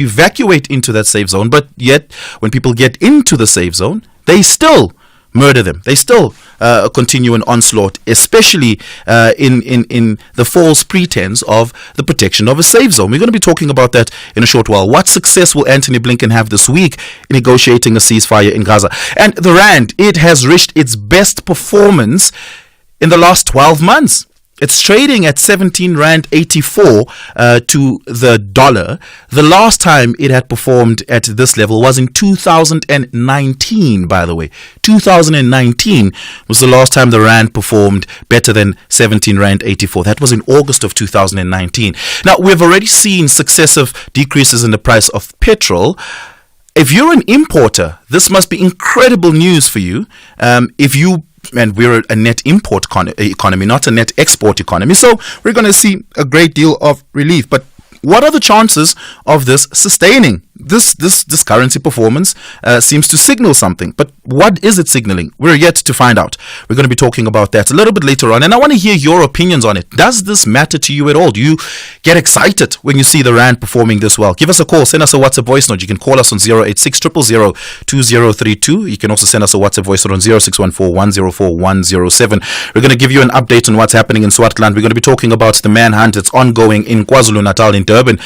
evacuate into that safe zone, but yet when people get into the safe zone, they still murder them. They still continue an onslaught, especially in the false pretense of the protection of a safe zone. We're going to be talking about that in a short while. What success will Anthony Blinken have this week in negotiating a ceasefire in Gaza? And the Rand, it has reached its best performance in the last 12 months. It's trading at 17 Rand 84 to the dollar. The last time it had performed at this level was in 2019, by the way. 2019 was the last time the Rand performed better than 17 Rand 84. That was in August of 2019. Now, we've already seen successive decreases in the price of petrol. If you're an importer, this must be incredible news for you. And we're a net import economy, not a net export economy. So we're going to see a great deal of relief. But what are the chances of this sustaining? This currency performance seems to signal something. But what is it signaling? We're yet to find out. We're going to be talking about that a little bit later on. And I want to hear your opinions on it. Does this matter to you at all? Do you get excited when you see the Rand performing this well? Give us a call. Send us a WhatsApp voice note. You can call us on 086 000 2032. You can also send us a WhatsApp voice note on 0614 104 107. We're going to give you an update on what's happening in Swartland. We're going to be talking about the manhunt that's ongoing in KwaZulu-Natal, in Durban.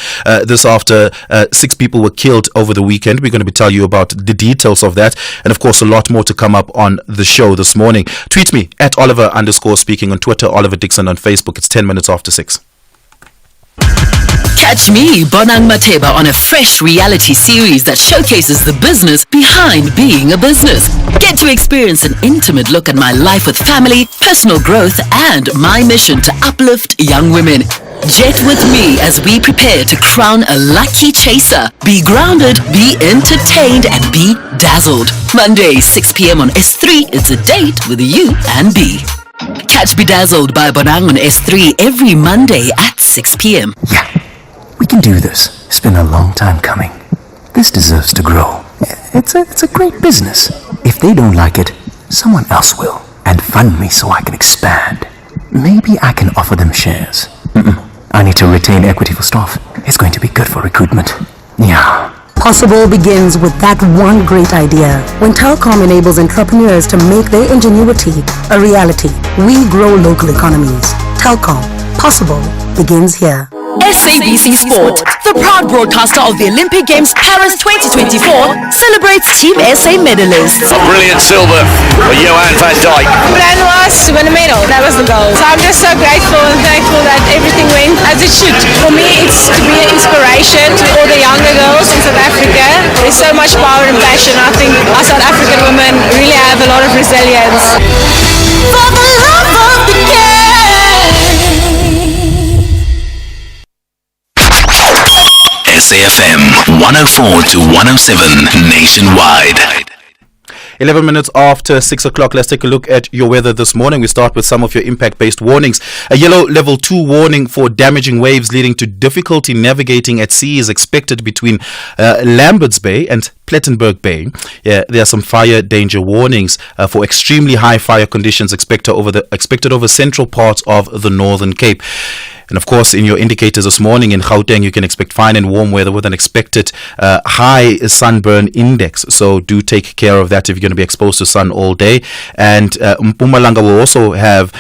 This after 6 people were killed over the weekend. We're going to be telling you about the details of that, and of course a lot more to come up on the show this morning. Tweet me at Oliver_speaking on Twitter, Oliver Dixon on Facebook. It's 10 minutes after 6. Catch me, Bonang Mateba, on a fresh reality series that showcases the business behind being a business. Get to experience an intimate look at my life with family, personal growth, and my mission to uplift young women. Jet with me as we prepare to crown a lucky chaser. Be grounded, be entertained, and be dazzled. Monday, 6 p.m. on S3, it's a date with you and B. Catch Bedazzled by Bonang on S3 every Monday at 6 p.m. Yeah, we can do this. It's been a long time coming. This deserves to grow. It's a great business. If they don't like it, someone else will. And fund me so I can expand. Maybe I can offer them shares. I need to retain equity for staff. It's going to be good for recruitment. Yeah. Possible begins with that one great idea. When Telkom enables entrepreneurs to make their ingenuity a reality, we grow local economies. Telkom. Possible begins here. SABC Sport, the proud broadcaster of the Olympic Games Paris 2024, celebrates Team SA medalists. A brilliant silver for Johan van Dijk. The plan was to win a medal. That was the goal. So I'm just so grateful and thankful that everything went as it should. For me, it's to be an inspiration to all the younger girls in South Africa. There's so much power and passion. I think our South African women really have a lot of resilience. For the love of the game. SAfm 104 to 107 nationwide. 11 minutes after 6 o'clock, let's take a look at your weather this morning. We start with some of your impact-based warnings. A yellow level 2 warning for damaging waves leading to difficulty navigating at sea is expected between Lambert's Bay and Plettenberg Bay. There are some fire danger warnings for extremely high fire conditions expected over central parts of the Northern Cape. And of course, in your indicators this morning in Gauteng, you can expect fine and warm weather with an expected high sunburn index. So do take care of that if you're going to be exposed to sun all day. And Mpumalanga will also have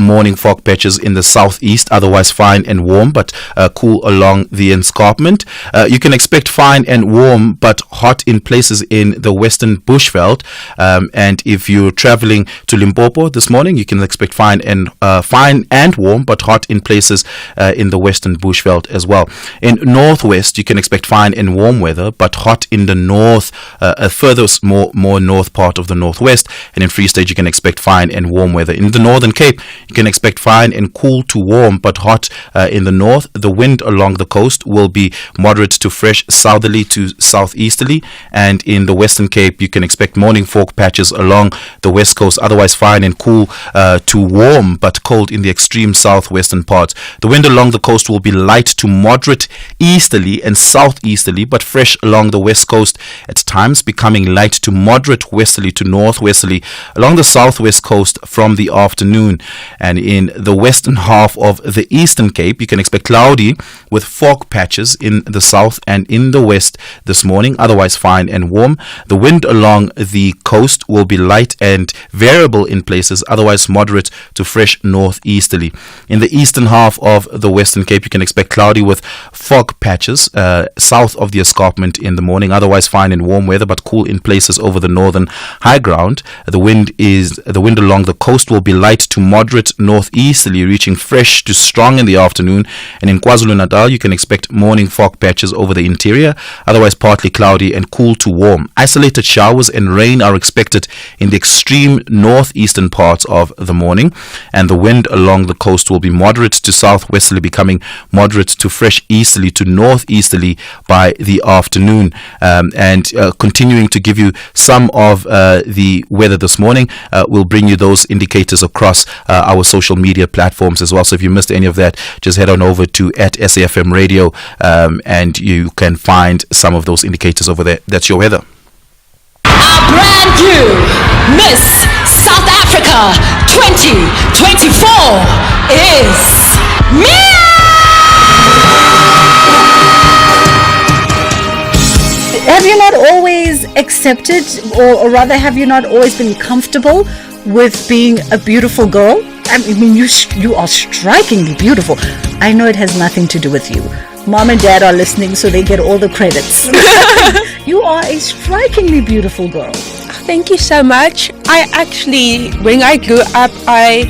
morning fog patches in the southeast, otherwise fine and warm, but cool along the escarpment. You can expect fine and warm, but hot in places in the western bushveld. And if you're traveling to Limpopo this morning, you can expect fine and warm, but hot in places in the western bushveld as well. In northwest, you can expect fine and warm weather, but hot in the north, furthest more north part of the northwest. And in Free State, you can expect fine and warm weather. In the Northern Cape, you can expect fine and cool to warm, but hot in the north. The wind along the coast will be moderate to fresh southerly to southeasterly. And in the Western Cape, you can expect morning fog patches along the west coast, otherwise fine and cool to warm, but cold in the extreme southwestern parts. The wind along the coast will be light to moderate easterly and southeasterly, but fresh along the west coast at times, becoming light to moderate westerly to northwesterly along the southwest coast from the afternoon. And in the western half of the Eastern Cape, you can expect cloudy with fog patches in the south and in the west this morning, otherwise fine and warm. The wind along the coast will be light and variable in places, otherwise moderate to fresh northeasterly. In the eastern half of the Western Cape, you can expect cloudy with fog patches south of the escarpment in the morning, otherwise fine and warm weather, but cool in places over the northern high ground. The wind along the coast will be light to moderate northeasterly, reaching fresh to strong in the afternoon. And in KwaZulu-Natal, you can expect morning fog patches over the interior, otherwise partly cloudy and cool to warm. Isolated showers and rain are expected in the extreme northeastern parts of the morning, and the wind along the coast will be moderate to southwesterly, becoming moderate to fresh easterly to northeasterly by the afternoon. And continuing to give you some of the weather this morning, we'll bring you those indicators across our social media platforms as well. So if you missed any of that, just head on over to @SAfm Radio, and you can find some of those indicators over there. That's your weather. Our brand new Miss South Africa 2024 is Mia! Have you not always accepted, or rather have you not always been comfortable with being a beautiful girl? I mean, you are strikingly beautiful. I know it has nothing to do with you. Mom and Dad are listening, so they get all the credits. You are a strikingly beautiful girl. Thank you so much. I actually, when I grew up, I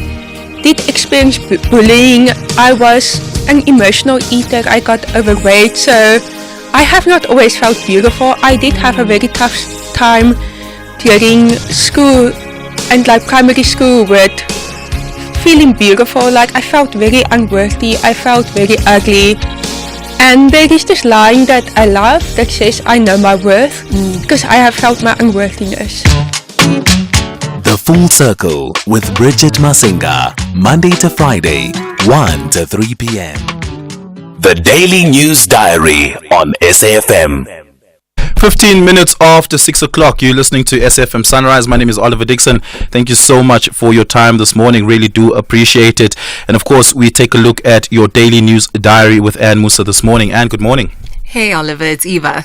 did experience bullying. I was an emotional eater. I got overweight, so I have not always felt beautiful. I did have a very tough time during school and like primary school with feeling beautiful. Like I felt very unworthy. I felt very ugly. And there is this line that I love that says, I know my worth, because I have felt my unworthiness. The Full Circle with Bridget Masinga, Monday to Friday, 1 to 3 p.m. The Daily News Diary on SAfm. 15 minutes after 6 o'clock, you're listening to SAfm Sunrise. My name is Oliver Dixon. Thank you so much for your time this morning. Really do appreciate it. And of course, we take a look at your daily news diary with Anne Musa this morning. Anne, good morning. Hey Oliver, it's Eva.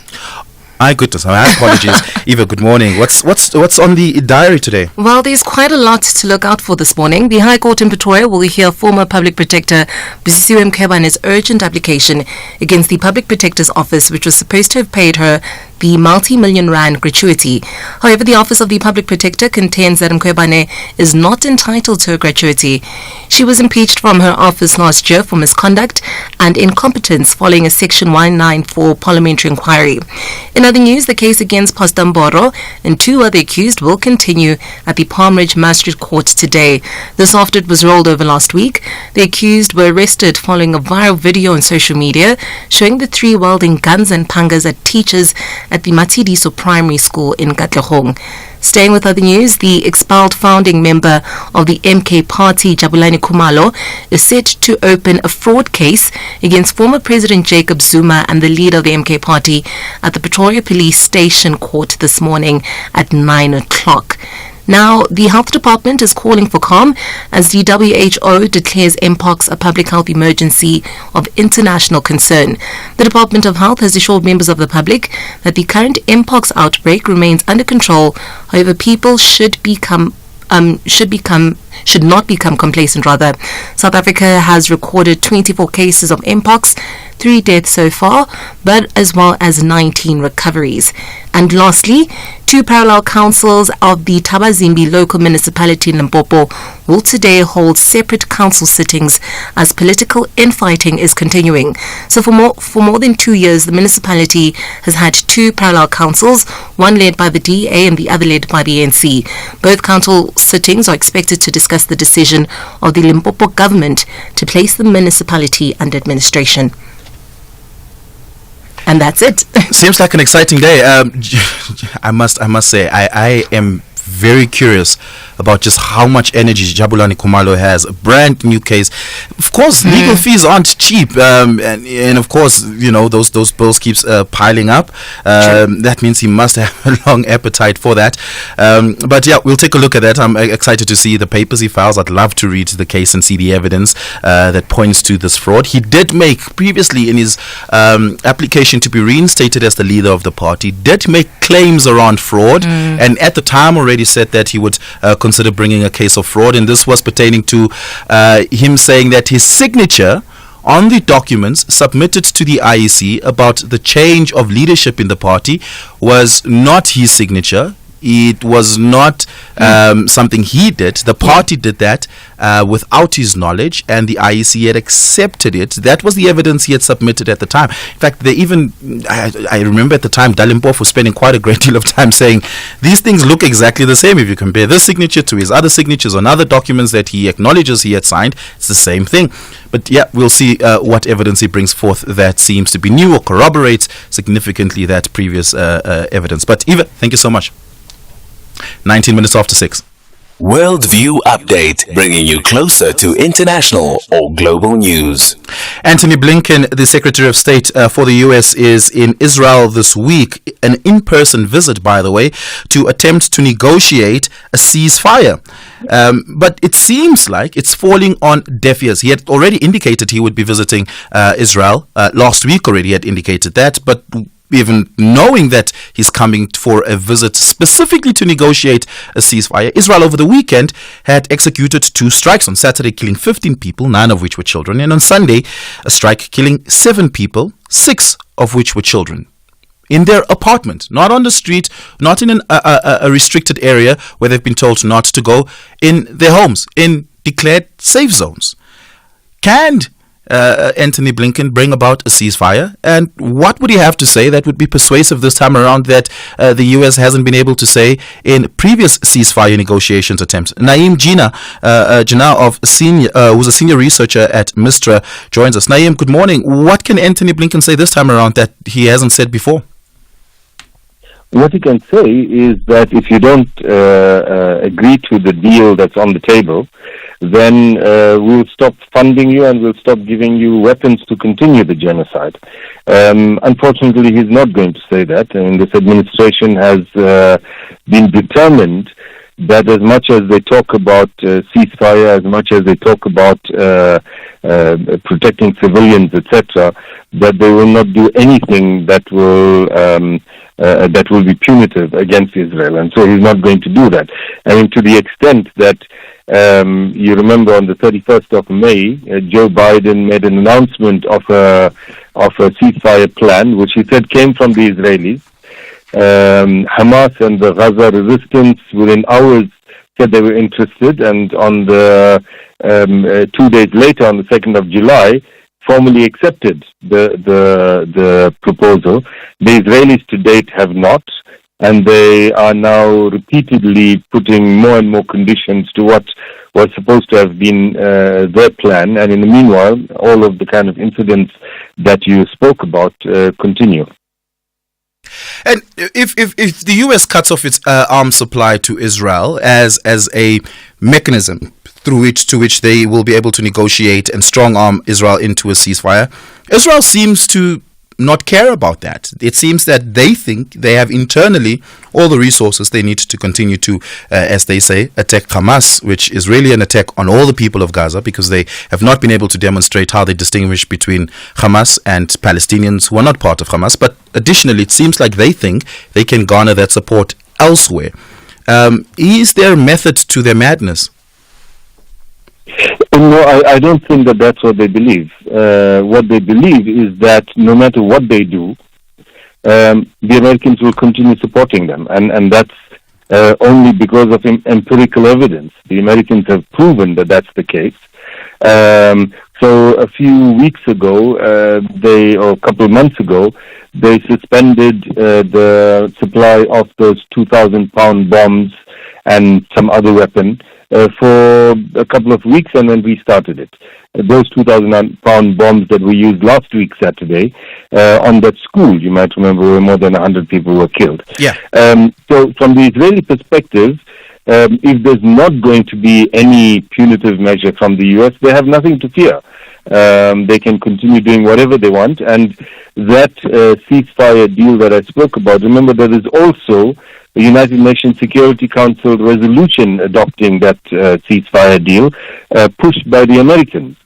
My goodness, my apologies. Eva, good morning. What's on the diary today? Well, there's quite a lot to look out for this morning. The High Court in Pretoria will hear former Public Protector Busisiwe Mkhebane's urgent application against the Public Protector's Office, which was supposed to have paid her the multi-million rand gratuity. However, the Office of the Public Protector contends that Mkhwebane is not entitled to a gratuity. She was impeached from her office last year for misconduct and incompetence following a Section 194 parliamentary inquiry. In other news, the case against Pastor Mboro and two other accused will continue at the Palm Ridge Magistrate Court today. This after it was rolled over last week. The accused were arrested following a viral video on social media showing the three wielding guns and pangas at teachers at the Matidiso Primary School in Katlehong. Staying with other news, the expelled founding member of the MK Party, Jabulani Khumalo, is set to open a fraud case against former President Jacob Zuma and the leader of the MK Party at the Pretoria Police Station Court this morning at 9 o'clock. Now, the Health Department is calling for calm as the WHO declares Mpox a public health emergency of international concern. The Department of Health has assured members of the public that the current Mpox outbreak remains under control. However, people should not become complacent. South Africa has recorded 24 cases of Mpox, 3 deaths so far, but as well as 19 recoveries. And lastly, 2 parallel councils of the Tabazimbi local municipality in Limpopo will today hold separate council sittings as political infighting is continuing. So for more than 2 years, the municipality has had 2 parallel councils, one led by the DA and the other led by the ANC. Both council sittings are expected to discuss the decision of the Limpopo government to place the municipality under administration. And that's it. Seems like an exciting day. I must say, I am very curious about just how much energy Jabulani Khumalo has. A brand new case. Of course, legal fees aren't cheap, and of course, you know, those bills keeps piling up. That means he must have a long appetite for that. But yeah, we'll take a look at that. I'm excited to see the papers he files. I'd love to read the case and see the evidence that points to this fraud. He did make previously in his application to be reinstated as the leader of the party, did make claims around fraud, and at the time already said that he would consider bringing a case of fraud, and this was pertaining to him saying that his signature on the documents submitted to the IEC about the change of leadership in the party was not his signature. It was not something he did. The party did that without his knowledge, and the IEC had accepted it. That was the evidence he had submitted at the time. In fact, they even, I remember at the time, Dalimpof was spending quite a great deal of time saying, these things look exactly the same. If you compare this signature to his other signatures on other documents that he acknowledges he had signed, it's the same thing. But yeah, we'll see what evidence he brings forth that seems to be new or corroborates significantly that previous evidence. But Eva, thank you so much. 19 minutes after 6. Worldview Update, bringing you closer to international or global news. Antony Blinken, the Secretary of State for the U.S., is in Israel this week, an in-person visit, by the way, to attempt to negotiate a ceasefire. But it seems like it's falling on deaf ears. He had already indicated he would be visiting Israel. Last week already he had indicated that, but even knowing that he's coming for a visit specifically to negotiate a ceasefire, Israel over the weekend had executed 2 strikes. On Saturday, killing 15 people, 9 of which were children, and on Sunday, a strike killing 7 people, 6 of which were children, in their apartment, not on the street, not in a restricted area where they've been told not to go, in their homes, in declared safe zones. Can Antony Blinken bring about a ceasefire? And what would he have to say that would be persuasive this time around that the US hasn't been able to say in previous ceasefire negotiations attempts? Naeem Jina who's a senior researcher at Mistra, joins us. Naeem, good morning. What can Antony Blinken say this time around that he hasn't said before? What he can say is that if you don't agree to the deal that's on the table, then we'll stop funding you and we'll stop giving you weapons to continue the genocide. Unfortunately, he's not going to say that. And this administration has been determined that as much as they talk about ceasefire, as much as they talk about protecting civilians, etc., that they will not do anything that will be punitive against Israel. And so he's not going to do that. I mean, to the extent that you remember on the 31st of May, Joe Biden made an announcement of a ceasefire plan, which he said came from the Israelis. Hamas and the Gaza resistance within hours said they were interested, and on the 2 days later, on the 2nd of July, formally accepted the proposal. The Israelis to date have not, and they are now repeatedly putting more and more conditions to what was supposed to have been their plan. And in the meanwhile, all of the kind of incidents that you spoke about continue. And if the U.S. cuts off its arms supply to Israel as a mechanism through which they will be able to negotiate and strong arm Israel into a ceasefire, Israel seems to not care about that. It seems that they think they have internally all the resources they need to continue to, as they say, attack Hamas, which is really an attack on all the people of Gaza, because they have not been able to demonstrate how they distinguish between Hamas and Palestinians who are not part of Hamas. But additionally, it seems like they think they can garner that support elsewhere. Is there a method to their madness? No, I don't think that that's what they believe. What they believe is that no matter what they do, the Americans will continue supporting them. And that's only because of empirical evidence. The Americans have proven that that's the case. So a few weeks ago, or a couple of months ago, they suspended the supply of those 2,000-pound bombs and some other weapon for a couple of weeks, and then restarted it. Those 2,000-pound bombs that we used last week, Saturday, on that school, you might remember, where more than 100 people were killed. Yeah. So from the Israeli perspective, if there's not going to be any punitive measure from the U.S., they have nothing to fear. They can continue doing whatever they want. And that ceasefire deal that I spoke about, remember there is also the United Nations Security Council resolution adopting that ceasefire deal, pushed by the Americans.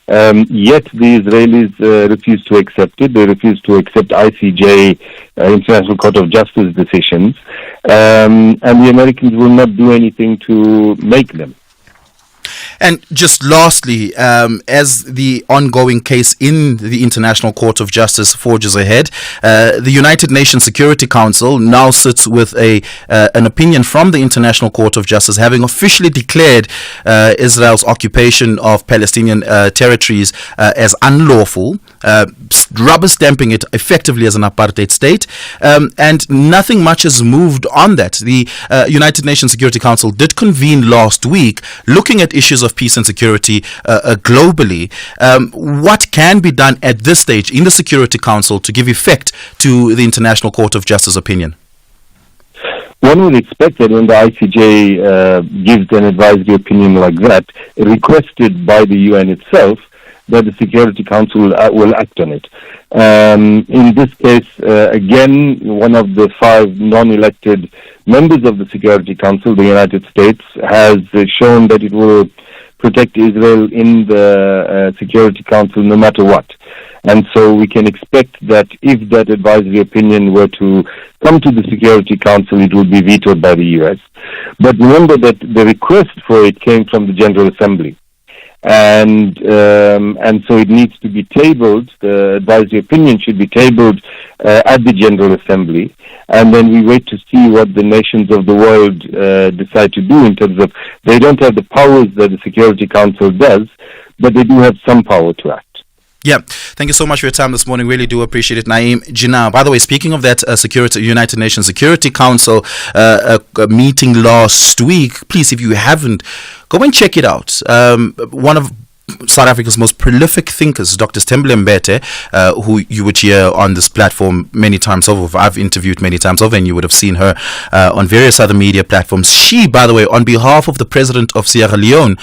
Yet the Israelis refuse to accept it. They refuse to accept ICJ, International Court of Justice decisions, and the Americans will not do anything to make them. And just lastly, as the ongoing case in the International Court of Justice forges ahead, the United Nations Security Council now sits with an opinion from the International Court of Justice, having officially declared Israel's occupation of Palestinian territories as unlawful, rubber stamping it effectively as an apartheid state, and nothing much has moved on that. The United Nations Security Council did convene last week looking at issues of peace and security globally. What can be done at this stage in the Security Council to give effect to the International Court of Justice opinion? One would expect that when the ICJ gives an advisory opinion like that, requested by the UN itself, that the Security Council will act on it. In this case, again, one of the 5 non-elected members of the Security Council, the United States, has shown that it will protect Israel in the Security Council no matter what. And so we can expect that if that advisory opinion were to come to the Security Council, it would be vetoed by the U.S. But remember that the request for it came from the General Assembly. And so it needs to be tabled. The advisory opinion should be tabled at the General Assembly, and then we wait to see what the nations of the world decide to do in terms of, they don't have the powers that the Security Council does, but they do have some power to act. Yeah, thank you so much for your time this morning. Really do appreciate it, Naeem Jinnah. By the way, speaking of that United Nations Security Council meeting last week, please, if you haven't, go and check it out. One of South Africa's most prolific thinkers, Dr. Stembele Mbete, who you would hear on this platform many times over. I've interviewed many times over, and you would have seen her on various other media platforms. She, by the way, on behalf of the president of Sierra Leone,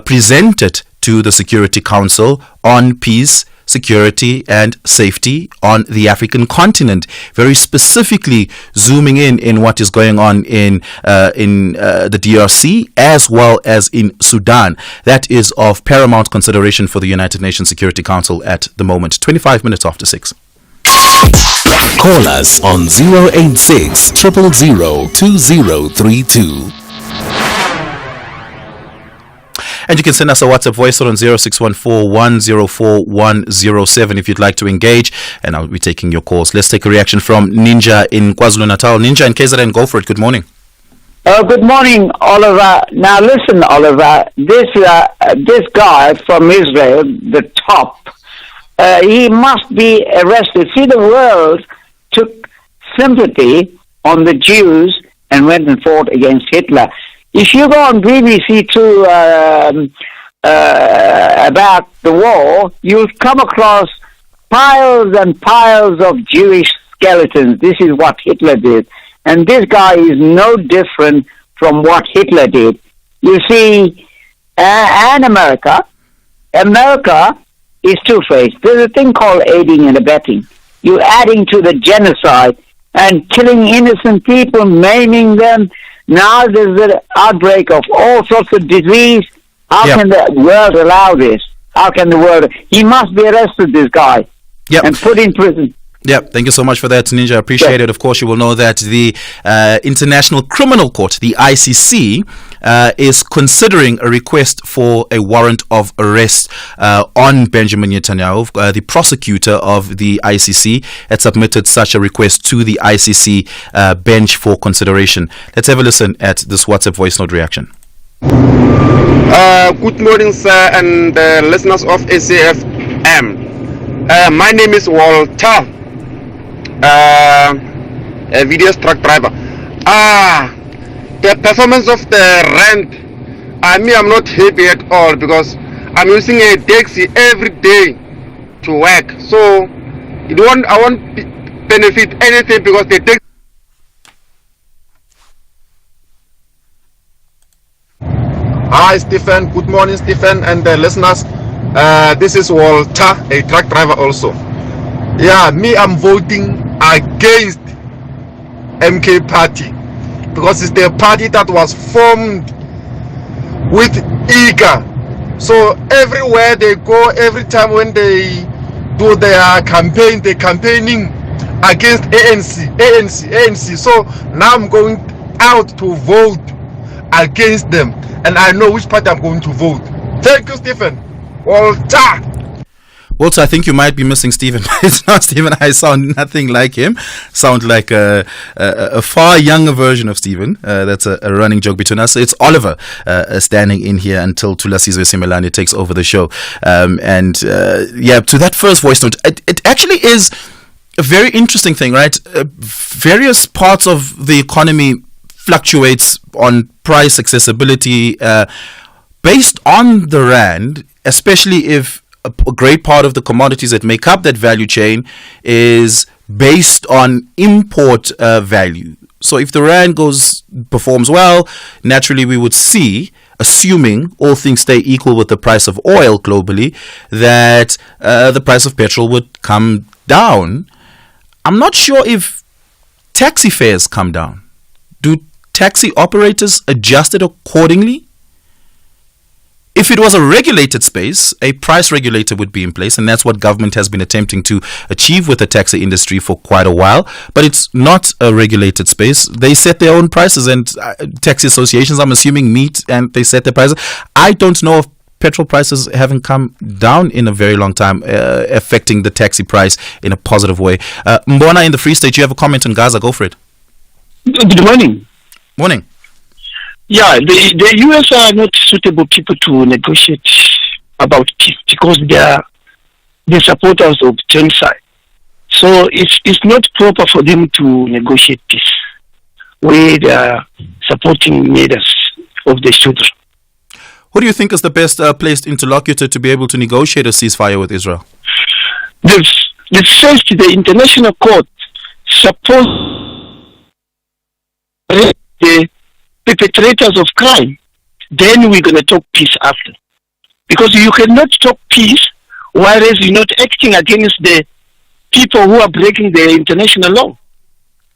presented to the Security Council on peace, security and safety on the African continent, very specifically zooming in what is going on in the DRC as well as in Sudan. That is of paramount consideration for the United Nations Security Council at the moment. 25 minutes after 6. Call us on 086 000 2032. And you can send us a WhatsApp voice note on 0614-104-107 if you'd like to engage, and I'll be taking your calls. Let's take a reaction from Ninja in KwaZulu-Natal. Ninja in KZN, go for it. Good morning. Good morning, Oliver. Now listen, Oliver, this guy from Israel, the top, he must be arrested. See, the world took sympathy on the Jews and went and fought against Hitler. If you go on BBC Two about the war, you'll come across piles and piles of Jewish skeletons. This is what Hitler did. And this guy is no different from what Hitler did. You see, and America is two-faced. There's a thing called aiding and abetting. You're adding to the genocide and killing innocent people, maiming them. Now there's an outbreak of all sorts of disease. How can the world allow this? How can the world? He must be arrested, this guy, and put in prison. Yeah, thank you so much for that, Ninja. I appreciate it. Of course, you will know that the International Criminal Court, the ICC, is considering a request for a warrant of arrest on Benjamin Netanyahu. The prosecutor of the ICC had submitted such a request to the ICC bench for consideration. Let's have a listen at this WhatsApp voice note reaction. Good morning, sir, and listeners of SAfm. My name is Walter. A video truck driver. The performance of the rent, I'm not happy at all, because I'm using a taxi every day to work. So I won't benefit anything, because the taxi Hi, Stephen. Good morning, Stephen, and the listeners. This is Walter, a truck driver also. Yeah, me, I'm voting against MK Party because it's the party that was formed with eager. So everywhere they go, every time when they do their campaign, they're campaigning against ANC. So now I'm going out to vote against them, and I know which party I'm going to vote. Thank you, Stephen. Walter, I think you might be missing Stephen. It's not Stephen. I sound nothing like him. Sound like a far younger version of Stephen. That's a running joke between us. It's Oliver standing in here until Thulasizwe Simelane takes over the show. To that first voice note, it actually is a very interesting thing, right? Various parts of the economy fluctuates on price accessibility based on the rand, especially if a great part of the commodities that make up that value chain is based on import value. So if the rand performs well, naturally we would see, assuming all things stay equal with the price of oil globally, that the price of petrol would come down. I'm not sure if taxi fares come down. Do taxi operators adjust it accordingly? If it was a regulated space, a price regulator would be in place, and that's what government has been attempting to achieve with the taxi industry for quite a while. But it's not a regulated space. They set their own prices, and taxi associations, I'm assuming, meet and they set their prices. I don't know if petrol prices haven't come down in a very long time, affecting the taxi price in a positive way. Mbona in the Free State, you have a comment on Gaza. Go for it. Good morning. Morning. Yeah, the US are not suitable people to negotiate about peace because they are the supporters of genocide. So it's not proper for them to negotiate peace where they are supporting leaders of the children. Who do you think is the best placed interlocutor to be able to negotiate a ceasefire with Israel? The first, the International Court supposed the perpetrators of crime, then we're going to talk peace after. Because you cannot talk peace whereas you're not acting against the people who are breaking the international law.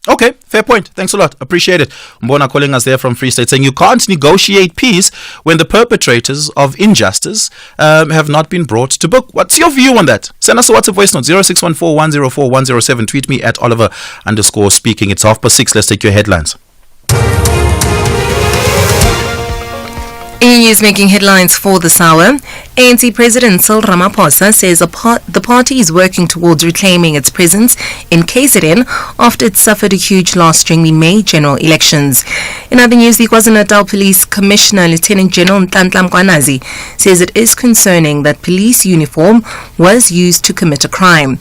Okay, fair point. Thanks a lot. Appreciate it. Mbona calling us there from Free State saying you can't negotiate peace when the perpetrators of injustice have not been brought to book. What's your view on that? Send us a WhatsApp voice note 0614104107. Tweet me at Oliver_speaking. It's 6:30. Let's take your headlines. In news making headlines for this hour, ANC President Cyril Ramaphosa says the party is working towards reclaiming its presence in KZN after it suffered a huge loss during the May general elections. In other news, the KwaZulu-Natal Police Commissioner Lieutenant General Ntantla Mkwanazi says it is concerning that police uniform was used to commit a crime.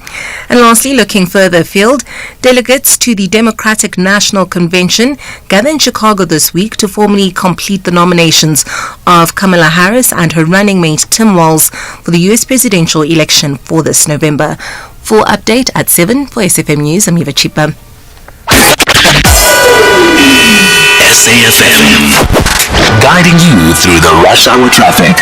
And lastly, looking further afield, delegates to the Democratic National Convention gather in Chicago this week to formally complete the nominations of Kamala Harris and her running mate Tim Walz for the U.S. presidential election for this November. Full update at 7 for SAfm News. I'm Eva Chipa. SAfm, guiding you through the rush hour traffic.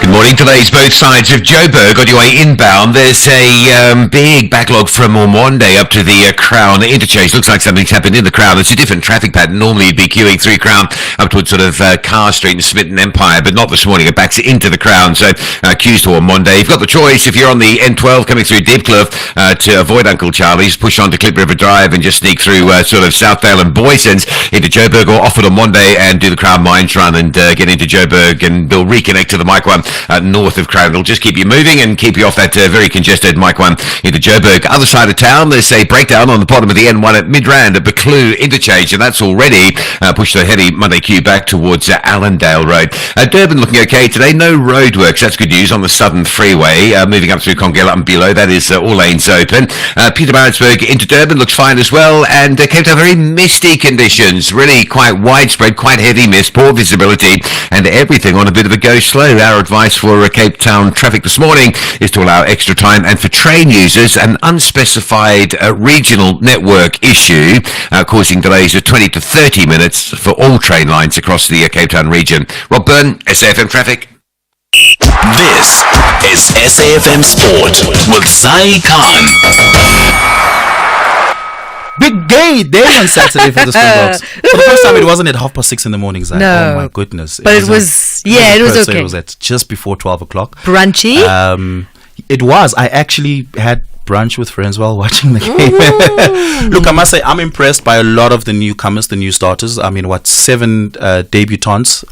Good morning. Today's both sides of Joburg on your way inbound. There's a big backlog from Monday up to the Crown interchange. Looks like something's happened in the Crown. It's a different traffic pattern. Normally you'd be queuing through Crown up towards sort of Carr Street and Smitten Empire, but not this morning. It backs into the Crown. So queues toward Monday. You've got the choice if you're on the N12 coming through Deepcliff to avoid Uncle Charlie's, push on to Clip River Drive and just sneak through sort of Southdale and Boysons into Joburg, or off it on Monday and do the Crown Mines Run and get into Joburg, and they'll reconnect to the Mike 1 north of Crown. It'll just keep you moving and keep you off that very congested Mike 1 into Joburg. Other side of town, there's a breakdown on the bottom of the N1 at Midrand at Buccleuch interchange, and that's already pushed the heavy Monday queue back towards Allendale Road. Durban looking okay today. No roadworks. That's good news on the Southern Freeway. Moving up through Congela and below, that is all lanes open. Pietermaritzburg into Durban looks fine as well, and Cape Town very misty conditions. Really quite widespread, quite heavy mist, poor visibility, and everything on a bit of a go slow. Our advice advice for Cape Town traffic this morning is to allow extra time, and for train users, an unspecified regional network issue causing delays of 20 to 30 minutes for all train lines across the Cape Town region. Rob Byrne, SAfm Traffic. This is SAfm Sport with Zai Khan. Big day on Saturday for the Springboks. For the first time, it wasn't at 6:30 in the morning, Zai. No. Oh my goodness. But it was okay. It was at just before 12 o'clock. Brunchy? It was. I actually had brunch with friends while watching the game. Look, I must say, I'm impressed by a lot of the newcomers, the new starters. I mean, 7 debutants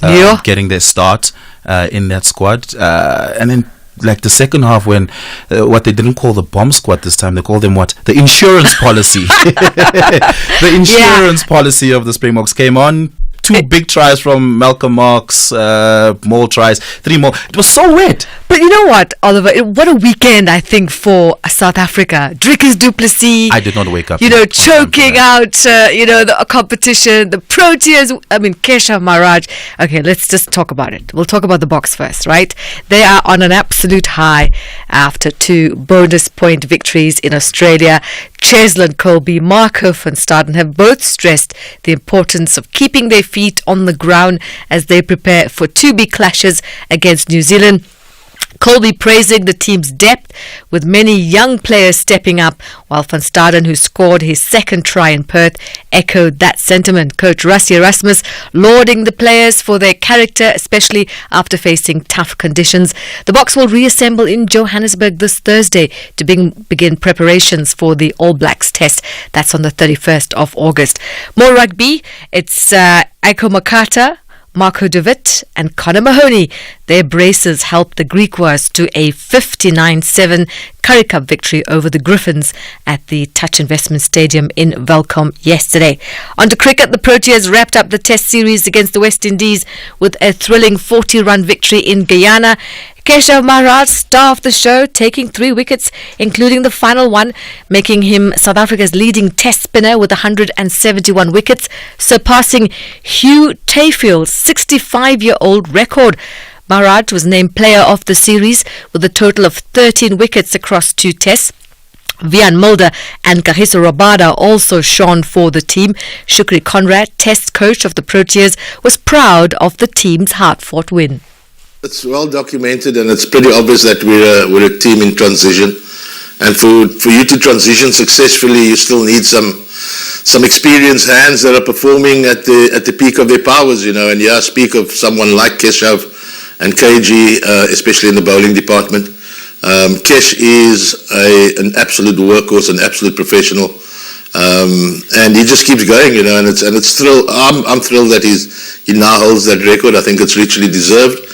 getting their start in that squad. And then, like the second half, when what they didn't call the bomb squad this time, they called them the insurance policy. The insurance policy of the Springboks came on. 2 big tries from Malcolm Marx, more tries, 3 more. It was so wet. But you know what, Oliver? What a weekend, I think, for South Africa. Drickus du Plessis. I did not wake up. Choking out, the competition. The Proteas. I mean, Keshav Maharaj. Okay, let's just talk about it. We'll talk about the Boks first, right? They are on an absolute high after 2 bonus point victories in Australia. Cheslin Colby, Marco van Staden have both stressed the importance of keeping their feet on the ground as they prepare for 2 big clashes against New Zealand. Colby praising the team's depth, with many young players stepping up, while Van Staden, who scored his second try in Perth, echoed that sentiment. Coach Rassie Erasmus lauding the players for their character, especially after facing tough conditions. The Boks will reassemble in Johannesburg this Thursday to begin preparations for the All Blacks test. That's on the 31st of August. More rugby, it's Aiko Makata, Marco de Wit and Conor Mahoney. Their braces helped the Griquas to a 59-7 Currie Cup victory over the Griffins at the Touch Investment Stadium in Welkom yesterday. On to cricket, the Proteas wrapped up the Test series against the West Indies with a thrilling 40-run victory in Guyana. Keshav Maharaj, star of the show, taking 3 wickets, including the final one, making him South Africa's leading Test spinner with 171 wickets, surpassing Hugh Tayfield's 65-year-old record. Maharaj was named player of the series with a total of 13 wickets across 2 tests. Vian Mulder and Kagiso Rabada also shone for the team. Shukri Conrad, test coach of the Proteas, was proud of the team's hard-fought win. It's well documented, and it's pretty obvious that we're a team in transition. And for you to transition successfully, you still need some experienced hands that are performing at the peak of their powers, And I speak of someone like Keshav and KG, especially in the bowling department. Kesh is an absolute workhorse, an absolute professional, and he just keeps going, And it's thrilled. I'm thrilled that he now holds that record. I think it's richly deserved.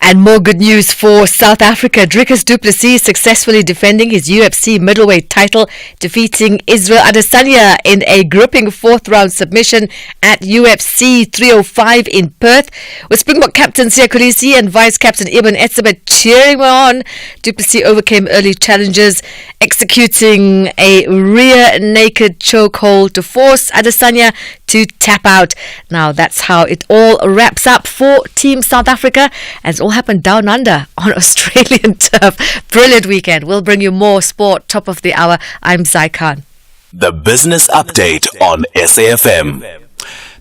And more good news for South Africa. Drickus du Plessis successfully defending his UFC middleweight title, defeating Israel Adesanya in a gripping 4th-round submission at UFC 305 in Perth. With Springbok captain Siya Kolisi and vice-captain Ibn Etzebeth cheering on, du Plessis overcame early challenges, executing a rear naked chokehold to force Adesanya to tap out. Now that's how it all wraps up for Team South Africa, as it all happened down under on Australian turf. Brilliant weekend. We'll bring you more sport top of the hour. I'm Zai Khan. The Business Update on SAfm.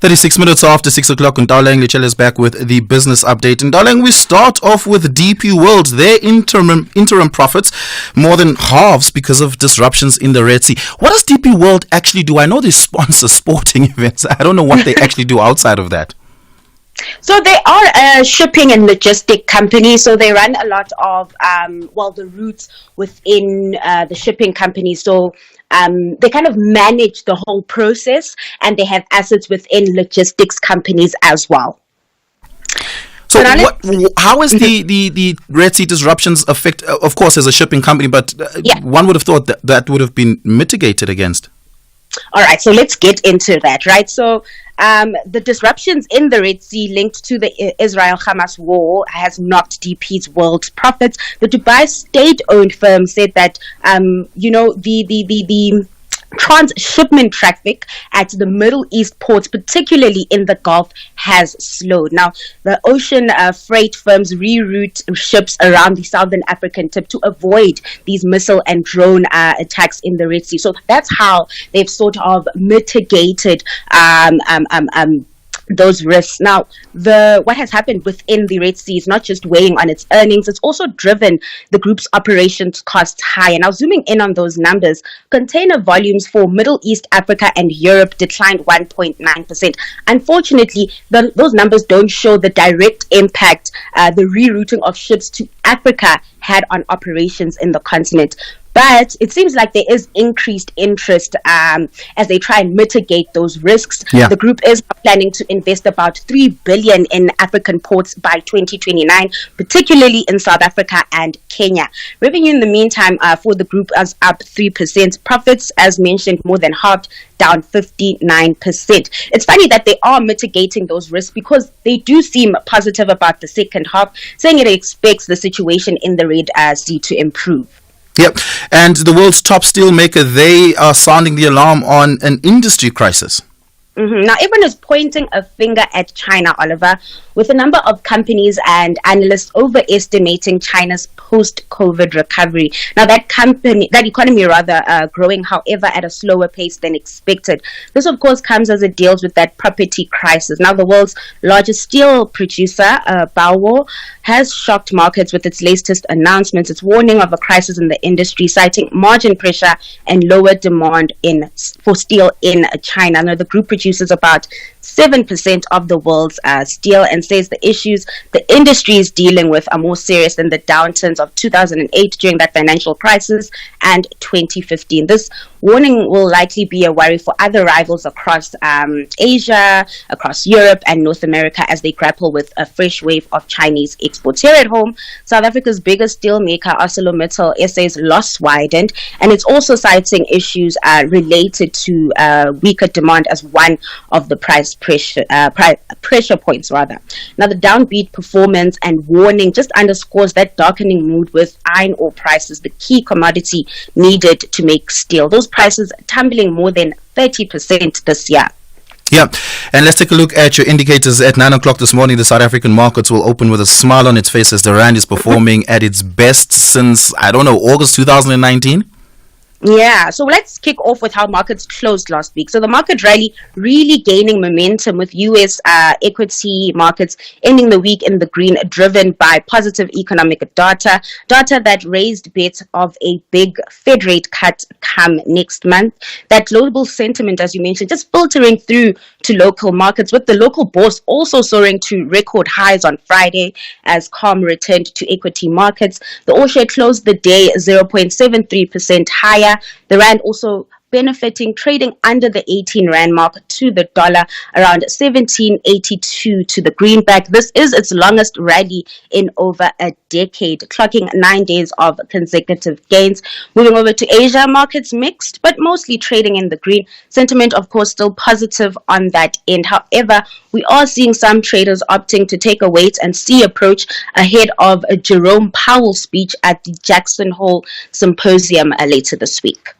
36 minutes after 6 o'clock, and Darling Lichel is back with the business update. And Darling, we start off with DP World. Their interim profits more than halves because of disruptions in the Red Sea. What does DP World actually do? I know they sponsor sporting events. I don't know what they actually do outside of that. So they are a shipping and logistic company. So they run a lot of, the routes within the shipping company. So they kind of manage the whole process, and they have assets within logistics companies as well. So how is the Red Sea disruptions affect, of course, as a shipping company, but one would have thought that would have been mitigated against? All right, so let's get into that, right? So the disruptions in the Red Sea linked to the Israel-Hamas war has knocked DP's world's profits. The Dubai state-owned firm said that, transshipment traffic at the Middle East ports, particularly in the Gulf, has slowed. Now, the ocean freight firms reroute ships around the southern African tip to avoid these missile and drone attacks in the Red Sea. So that's how they've sort of mitigated those risks. Now, what has happened within the Red Sea is not just weighing on its earnings, it's also driven the group's operations costs higher. Now, zooming in on those numbers, container volumes for Middle East, Africa, and Europe declined 1.9%. Unfortunately, those numbers don't show the direct impact the rerouting of ships to Africa had on operations in the continent. But it seems like there is increased interest as they try and mitigate those risks. Yeah. The group is planning to invest about 3 billion in African ports by 2029, particularly in South Africa and Kenya. Revenue in the meantime for the group is up 3%. Profits, as mentioned, more than halved, down 59%. It's funny that they are mitigating those risks because they do seem positive about the second half, saying it expects the situation in the Red Sea to improve. Yep. And the world's top steel maker, they are sounding the alarm on an industry crisis. Now, everyone is pointing a finger at China, Oliver, with a number of companies and analysts overestimating China's post-COVID recovery. Now, that economy growing, however, at a slower pace than expected. This, of course, comes as it deals with that property crisis. Now, the world's largest steel producer, Baowu, has shocked markets with its latest announcements. It's warning of a crisis in the industry, citing margin pressure and lower demand for steel in China. Now, the group produces about 7% of the world's steel and says the issues the industry is dealing with are more serious than the downturns of 2008 during that financial crisis and 2015. This warning will likely be a worry for other rivals across Asia, across Europe and North America as they grapple with a fresh wave of Chinese exports. Here at home, South Africa's biggest steel maker, ArcelorMittal, SA's loss widened, and it's also citing issues related to weaker demand as one of the pressure points rather. Now, the downbeat performance and warning just underscores that darkening mood with iron ore prices, the key commodity needed to make steel. Those prices tumbling more than 30% this year. Yeah, and let's take a look at your indicators at 9 o'clock this morning. The South African markets will open with a smile on its face as the rand is performing at its best since, August 2019. Yeah, so let's kick off with how markets closed last week. So the market rally really gaining momentum with U.S. equity markets ending the week in the green, driven by positive economic data that raised bets of a big Fed rate cut come next month. That global sentiment, as you mentioned, just filtering through to local markets, with the local bourse also soaring to record highs on Friday as calm returned to equity markets. The All Share closed the day 0.73% higher. The rand also benefiting, trading under the 18 rand mark to the dollar, around 17.82 to the greenback. This is its longest rally in over a decade, clocking 9 days of consecutive gains. Moving over to Asia, markets mixed, but mostly trading in the green. Sentiment, of course, still positive on that end. However, we are seeing some traders opting to take a wait and see approach ahead of a Jerome Powell speech at the Jackson Hole Symposium later this week.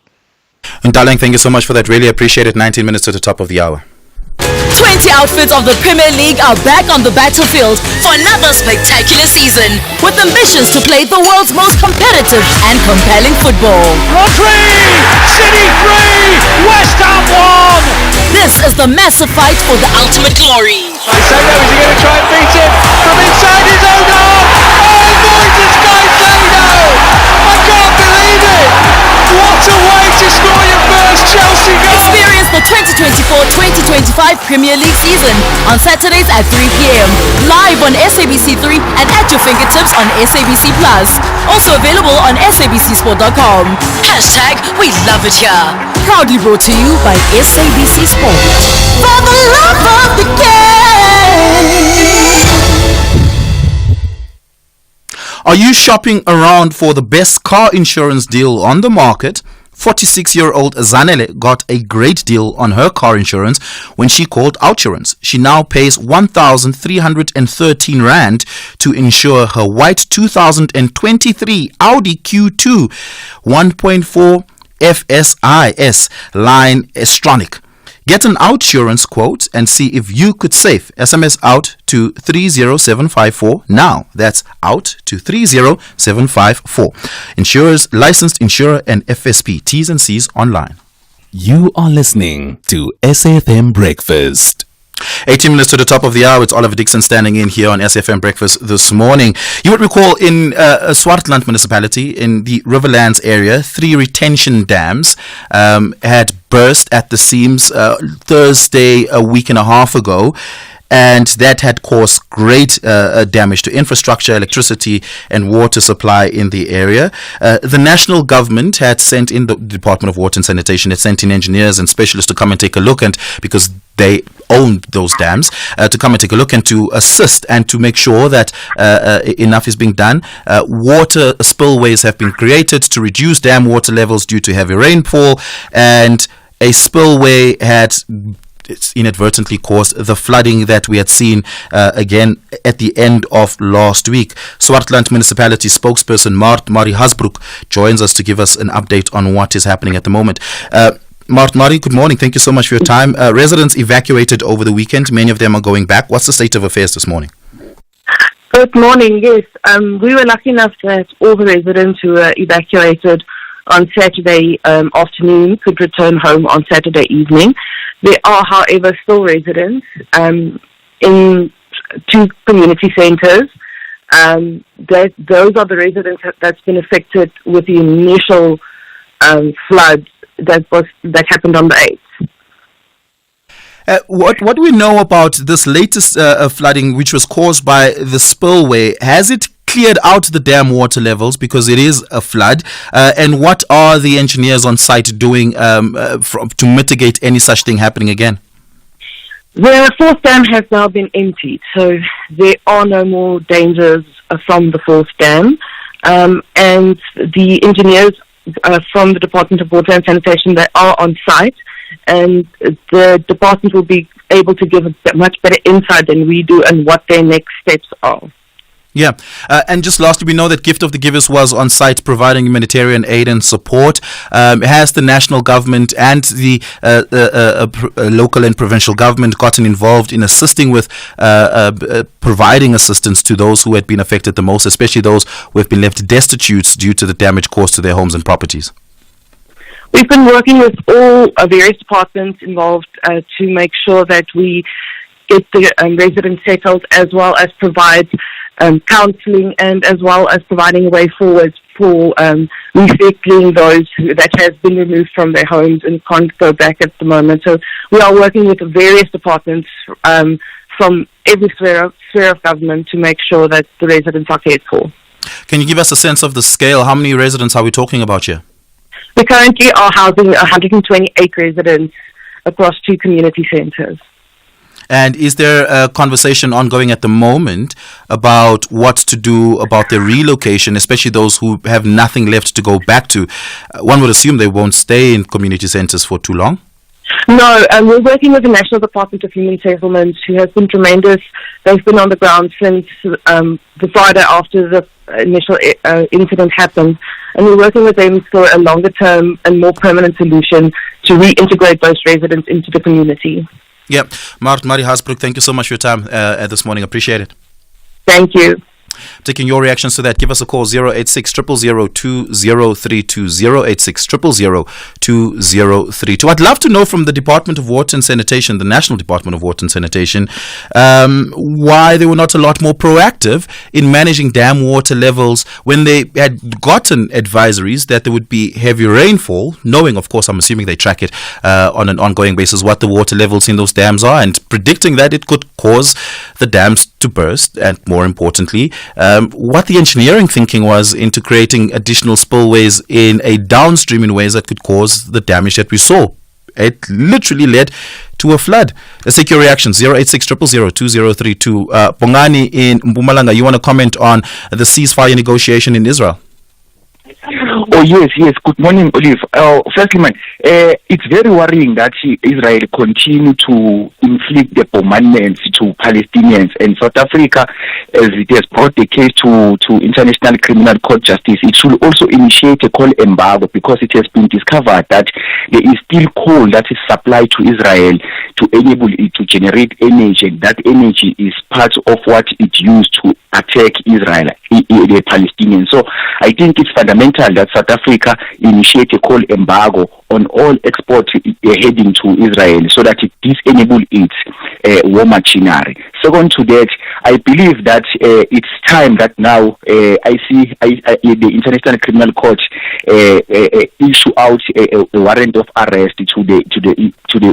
And darling, thank you so much for that. Really appreciate it. 19 minutes to the top of the hour. 20 outfits of the Premier League are back on the battlefield for another spectacular season, with ambitions to play the world's most competitive and compelling football. Rodri! City 3! West Ham 1! This is the massive fight for the ultimate glory. Caicedo, is he going to try and beat it from inside his own half? Oh, Moises Caicedo! I can't believe it! What a way to score your first Chelsea goal! Experience the 2024-2025 Premier League season on Saturdays at 3 p.m. live on SABC3 and at your fingertips on SABC Plus. Also available on SABCsport.com. Hashtag we love it here. Proudly brought to you by SABC Sport. For the love of the game. Are you shopping around for the best car insurance deal on the market? 46-year-old Zanele got a great deal on her car insurance when she called Outsurance. She now pays 1,313 Rand to insure her white 2023 Audi Q2 1.4 FSIS line Estronic. Get an outsurance quote and see if you could save. SMS out to 30754 now. That's out to 30754. Insurers, licensed insurer and FSP. T's and C's online. You are listening to SAfm Breakfast. 18 minutes to the top of the hour. It's Oliver Dixon standing in here on SAfm Breakfast this morning. You would recall in Swartland municipality in the Riverlands area, 3 retention dams had burst at the seams Thursday a week and a half ago. And that had caused great damage to infrastructure, electricity and water supply in the area. The national government had sent in, the Department of Water and Sanitation had sent in engineers and specialists to come and take a look, and because they owned those dams, to come and take a look and to assist and to make sure that enough is being done. Water spillways have been created to reduce dam water levels due to heavy rainfall, and a spillway had inadvertently caused the flooding that we had seen again at the end of last week. Swartland Municipality spokesperson Mari Hasbroek joins us to give us an update on what is happening at the moment. Mari, good morning. Thank you so much for your time. Residents evacuated over the weekend. Many of them are going back. What's the state of affairs this morning? Good morning. Yes, we were lucky enough that all the residents who were evacuated on Saturday afternoon could return home on Saturday evening. There are, however, still residents in 2 community centres. Those are the residents that's been affected with the initial flood that happened on the 8th. What do we know about this latest flooding, which was caused by the spillway? Has it cleared out the dam water levels because it is a flood? And what are the engineers on site doing to mitigate any such thing happening again? The 4th dam has now been emptied, so there are no more dangers from the 4th dam. And the engineers from the Department of Water and Sanitation, they are on site, and the department will be able to give a much better insight than we do and what their next steps are. Yeah, and just lastly, we know that Gift of the Givers was on site providing humanitarian aid and support. Has the national government and the local and provincial government gotten involved in assisting with providing assistance to those who had been affected the most, especially those who have been left destitute due to the damage caused to their homes and properties? We've been working with all various departments involved to make sure that we get the residents settled, as well as provide counselling, and as well as providing a way forward for resettling those that has been removed from their homes and can't go back at the moment. So we are working with various departments from every sphere of government to make sure that the residents are cared for. Can you give us a sense of the scale? How many residents are we talking about here? We currently are housing 128 residents across 2 community centres. And is there a conversation ongoing at the moment about what to do about their relocation, especially those who have nothing left to go back to? One would assume they won't stay in community centres for too long. No, we're working with the National Department of Human Settlements, who has been tremendous. They've been on the ground since the Friday after the initial incident happened. And we're working with them for a longer term and more permanent solution to reintegrate those residents into the community. Yeah, Mari Hasbroek, thank you so much for your time this morning. Appreciate it. Thank you. Taking your reactions to that, give us a call 086 000 2032 086 000 2032. I'd love to know from the Department of Water and Sanitation, the National Department of Water and Sanitation, why they were not a lot more proactive in managing dam water levels when they had gotten advisories that there would be heavy rainfall, knowing, of course, I'm assuming they track it on an ongoing basis, what the water levels in those dams are, and predicting that it could cause the dams to burst, and more importantly, what the engineering thinking was into creating additional spillways in a downstream in ways that could cause the damage that we saw. It literally led to a flood. Let's take your reactions. 086 000 2032. Bongani in Mpumalanga, you want to comment on the ceasefire negotiation in Israel? Oh, yes. Good morning, Olive. Firstly, man, it's very worrying that Israel continue to inflict the bombardments to Palestinians, and South Africa, as it has brought the case to International Criminal Court Justice, it should also initiate a coal embargo because it has been discovered that there is still coal that is supplied to Israel to enable it to generate energy. That energy is part of what it used to attack Israel, the Palestinians. So I think it's fundamental that South Africa initiate a coal embargo on all exports heading to Israel so that it disenable its war machinery. Second to that, I believe that it's time that now the International Criminal Court issue out a warrant of arrest to the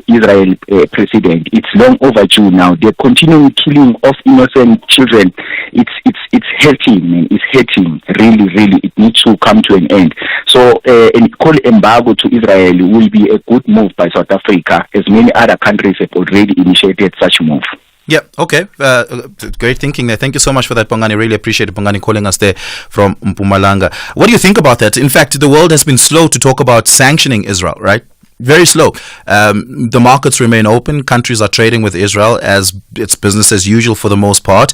Israel president. It's long overdue now. The continuing killing of innocent children, it's hurting, man. It's hurting. Really, it needs to come to an end. So a coal embargo to Israel will be a good move by South Africa, as many other countries have already initiated such a move. Yeah, okay. Great thinking there. Thank you so much for that, Bongani. Really appreciate it, Bongani, calling us there from Mpumalanga. What do you think about that? In fact, the world has been slow to talk about sanctioning Israel, right? Very slow. The markets remain open. Countries are trading with Israel as it's business as usual for the most part.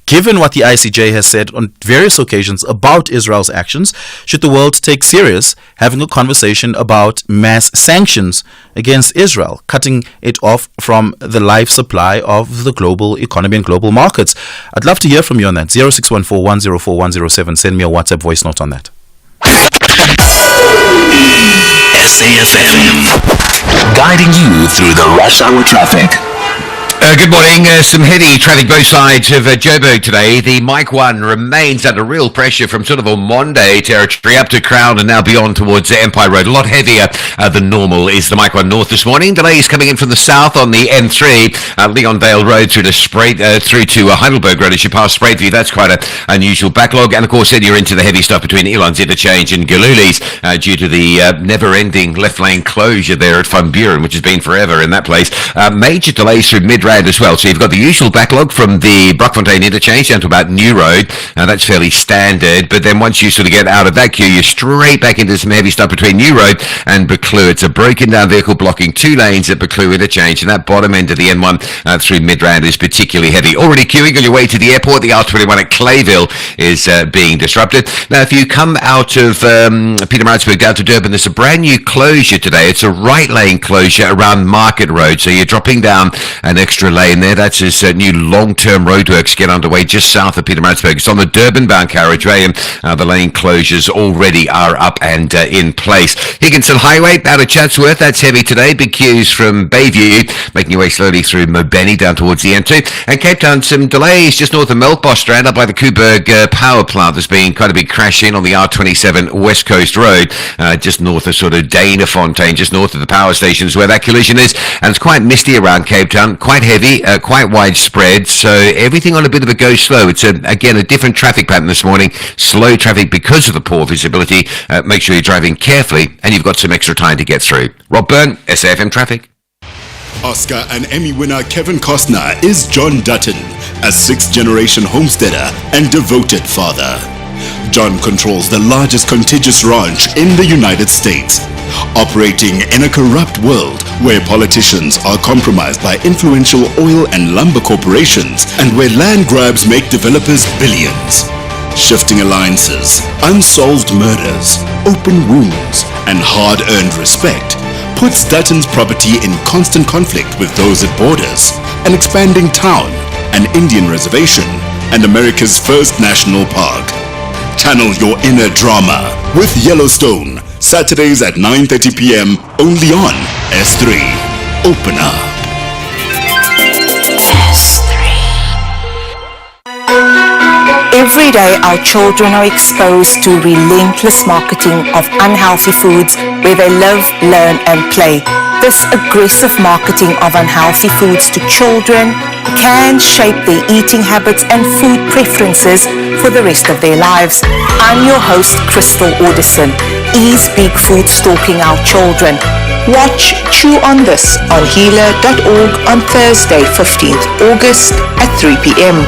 Given what the ICJ has said on various occasions about Israel's actions, should the world take serious having a conversation about mass sanctions against Israel, cutting it off from the life supply of the global economy and global markets? I'd love to hear from you on that. 0614104107. Send me a WhatsApp voice note on that. SAfm, guiding you through the rush hour traffic. Good morning. Some heavy traffic both sides of Joburg today. The Mike 1 remains under real pressure from sort of Omonde territory up to Crown and now beyond towards Empire Road. A lot heavier than normal is the Mike 1 North this morning. Delays coming in from the south on the N3, Leon Vale Road through to Heidelberg Road as you pass Sprayview. That's quite an unusual backlog. And of course then you're into the heavy stuff between Elon's Interchange and Galuli's due to the never-ending left lane closure there at Van Buren, which has been forever in that place. Major delays through Midrand as well. So you've got the usual backlog from the Brockfontein interchange down to about New Road. That's fairly standard. But then once you sort of get out of that queue, you're straight back into some heavy stuff between New Road and Buccleuch. It's a broken down vehicle blocking 2 lanes at Buccleuch interchange. And that bottom end of the N1 through Midrand is particularly heavy. Already queuing on your way to the airport. The R21 at Clayville is being disrupted. Now, if you come out of Pietermaritzburg down to Durban, there's a brand new closure today. It's a right lane closure around Market Road. So you're dropping down an extra lane there. That's as new long-term roadworks get underway just south of Pietermaritzburg. It's on the Durban-bound carriageway, and the lane closures already are up and in place. Higginson Highway out of Chatsworth, that's heavy today. Big queues from Bayview, making your way slowly through Mobeni down towards the N2. And Cape Town, some delays just north of Melkbos up by the Koeberg power plant. There's been quite a big crash in on the R27 West Coast Road, just north of sort of Danafontein, just north of the power stations where that collision is. And it's quite misty around Cape Town, quite heavy, quite widespread, so everything on a bit of a go slow. It's again a different traffic pattern this morning. Slow traffic because of the poor visibility. Make sure you're driving carefully and you've got some extra time to get through. Rob Byrne, SAfm Traffic. Oscar and Emmy winner Kevin Costner is John Dutton, a 6th-generation homesteader and devoted father. John controls the largest contiguous ranch in the United States, operating in a corrupt world where politicians are compromised by influential oil and lumber corporations and where land grabs make developers billions. Shifting alliances, unsolved murders, open wounds, and hard-earned respect puts Dutton's property in constant conflict with those it borders, an expanding town, an Indian reservation, and America's first national park. Channel your inner drama with Yellowstone, Saturdays at 9:30 p.m. only on S3. Open up. Every day our children are exposed to relentless marketing of unhealthy foods where they live, learn and play. This aggressive marketing of unhealthy foods to children can shape their eating habits and food preferences for the rest of their lives. I'm your host, Crystal Audison. Is big food stalking our children? Watch Chew on This on healer.org on Thursday, 15th August at 3 p.m.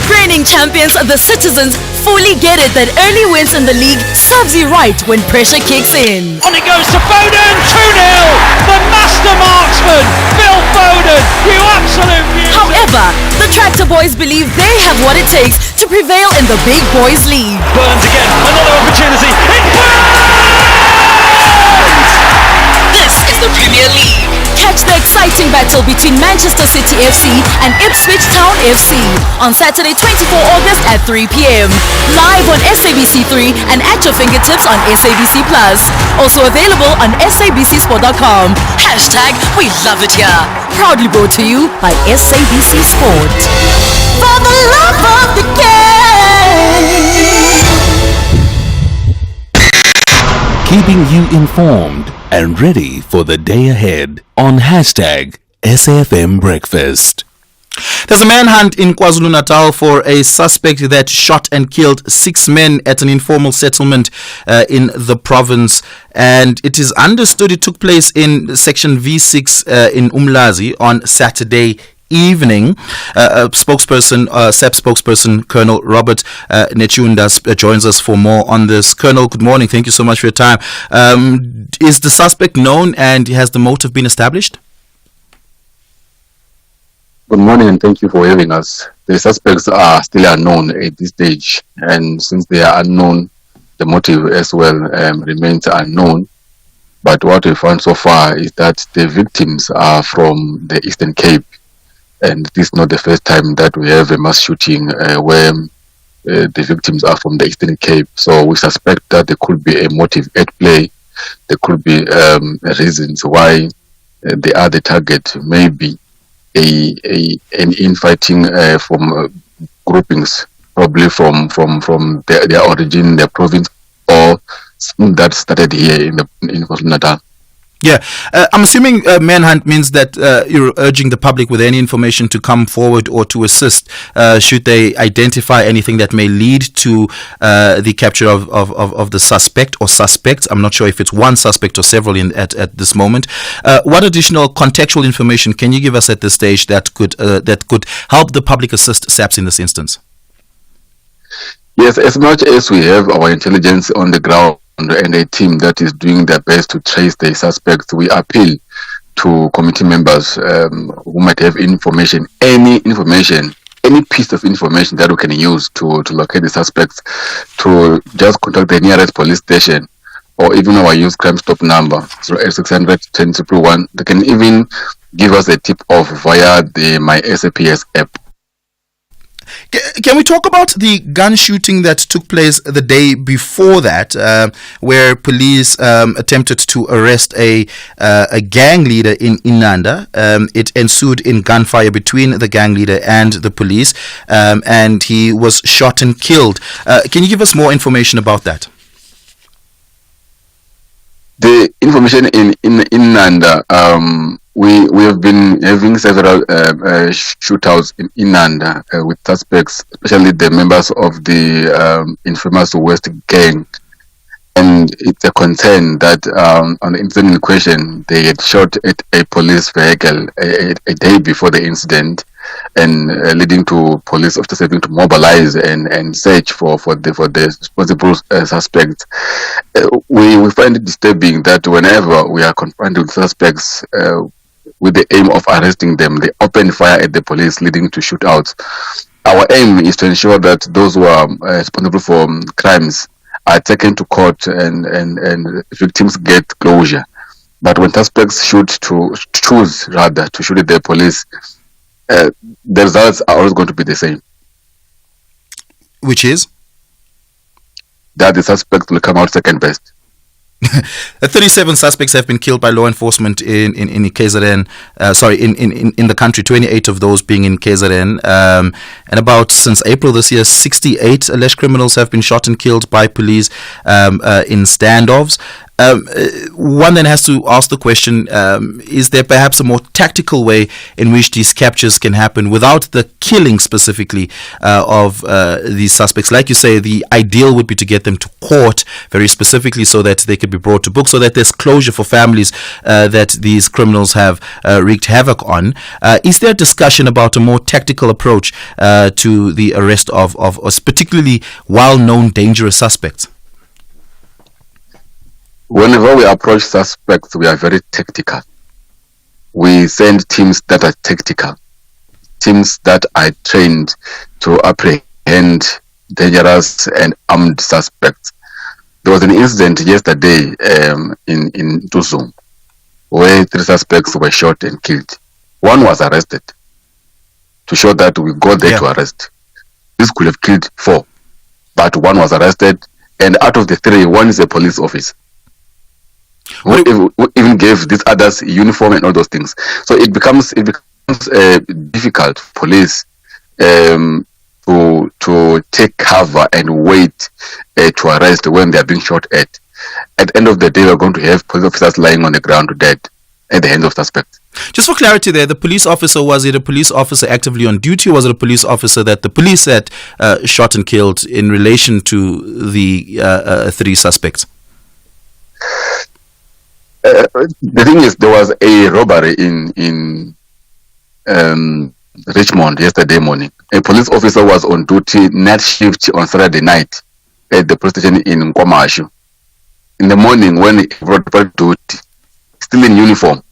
Reigning champions, the Citizens fully get it that early wins in the league serves you right when pressure kicks in. On it goes to Foden, 2-0. The master marksman, Phil Foden. You absolute beauty. However, the Tractor Boys believe they have what it takes to prevail in the Big Boys League. Burns again, another opportunity. It burns! This is the Premier League. Catch the exciting battle between Manchester City FC and Ipswich Town FC on Saturday 24 August at 3 p.m. Live on SABC3 and at your fingertips on SABC Plus. Also available on sabcsport.com. Hashtag we love it here. Proudly brought to you by SABC Sport. For the love of the game. Keeping you informed and ready for the day ahead on hashtag SAfm Breakfast. There's a manhunt in KwaZulu-Natal for a suspect that shot and killed 6 men at an informal settlement in the province. And it is understood it took place in section V6 in Umlazi on Saturday evening. SAP spokesperson Colonel Robert Nechunda joins us for more on this. Colonel, good morning. Thank you so much for your time. Is the suspect known and has the motive been established? Good morning and thank you for having us. The suspects are still unknown at this stage, and since they are unknown, the motive as well remains unknown. But what we found so far is that the victims are from the Eastern Cape. And this is not the first time that we have a mass shooting where the victims are from the Eastern Cape. So we suspect that there could be a motive at play. There could be reasons why they are the target. Maybe an infighting from groupings, probably from their origin, their province, or that started here in KwaZulu-Natal. Yeah, I'm assuming manhunt means that you're urging the public with any information to come forward or to assist should they identify anything that may lead to the capture of the suspect or suspects. I'm not sure if it's one suspect or several at this moment. What additional contextual information can you give us at this stage that could help the public assist SAPS in this instance? Yes, as much as we have our intelligence on the ground and a team that is doing their best to trace the suspects, we appeal to committee members who might have information, any piece of information that we can use to locate the suspects, to just contact the nearest police station or even our youth crime stop number 08600 101. They can even give us a tip off via the My SAPS app. Can we talk about the gun shooting that took place the day before that, where police attempted to arrest a gang leader in Inanda? It ensued in gunfire between the gang leader and the police, and he was shot and killed. Can you give us more information about that? The information in Inanda, we have been having several shootouts in Inanda with suspects, especially the members of the infamous West Gang. And it's a concern that on the incident in question, they had shot at a police vehicle a day before the incident, and leading to police officers having to mobilize and search for the responsible suspects. We find it disturbing that whenever we are confronted with suspects with the aim of arresting them, they open fire at the police, leading to shootouts. Our aim is to ensure that those who are responsible for crimes are taken to court and victims get closure. But when suspects choose to shoot at the police, the results are always going to be the same. Which is? That the suspect will come out second best. 37 suspects have been killed by law enforcement in KZN, in the country, 28 of those being in KZN. And about since April this year, 68 alleged criminals have been shot and killed by police in standoffs. one then has to ask the question, is there perhaps a more tactical way in which these captures can happen without the killing specifically of these suspects? Like you say, the ideal would be to get them to court very specifically so that they could be brought to book, so that there's closure for families that these criminals have wreaked havoc on. Is there a discussion about a more tactical approach to the arrest of particularly well-known dangerous suspects? Whenever we approach suspects, we are very tactical. We send teams that are tactical, teams that are trained to apprehend dangerous and armed suspects. There was an incident yesterday in Tuzum where 3 suspects were shot and killed. One was arrested to show that we got there to arrest. This could have killed 4, but one was arrested, and out of the 3, one is a police officer. We even gave these others uniform and all those things. So it becomes difficult for police to take cover and wait to arrest when they are being shot at. At the end of the day, we're going to have police officers lying on the ground dead at the hands of suspects. Just for clarity there, the police officer, was it a police officer actively on duty, or was it a police officer that the police had shot and killed in relation to the 3 suspects? The thing is, there was a robbery in Richmond yesterday morning. A police officer was on duty night shift on Saturday night at the police station in Nkwamashu. In the morning, when he brought duty, still in uniform,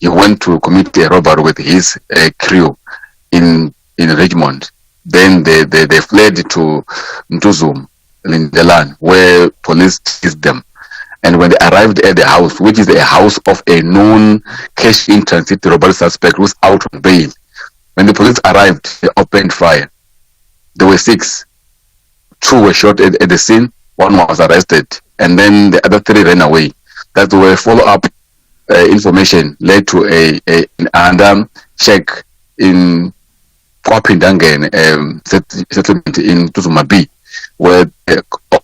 he went to commit a robbery with his crew in Richmond. Then they fled to Ntuzum, Lindelan, where police seized them. And when they arrived at the house, which is a house of a known cash-in transit robbery suspect who's out on bail, when the police arrived, they opened fire. There were 6. 2 were shot at the scene, 1 was arrested, and then the other 3 ran away. That were follow-up information led to another check in Kwapindangen settlement in Tuzumabi, where a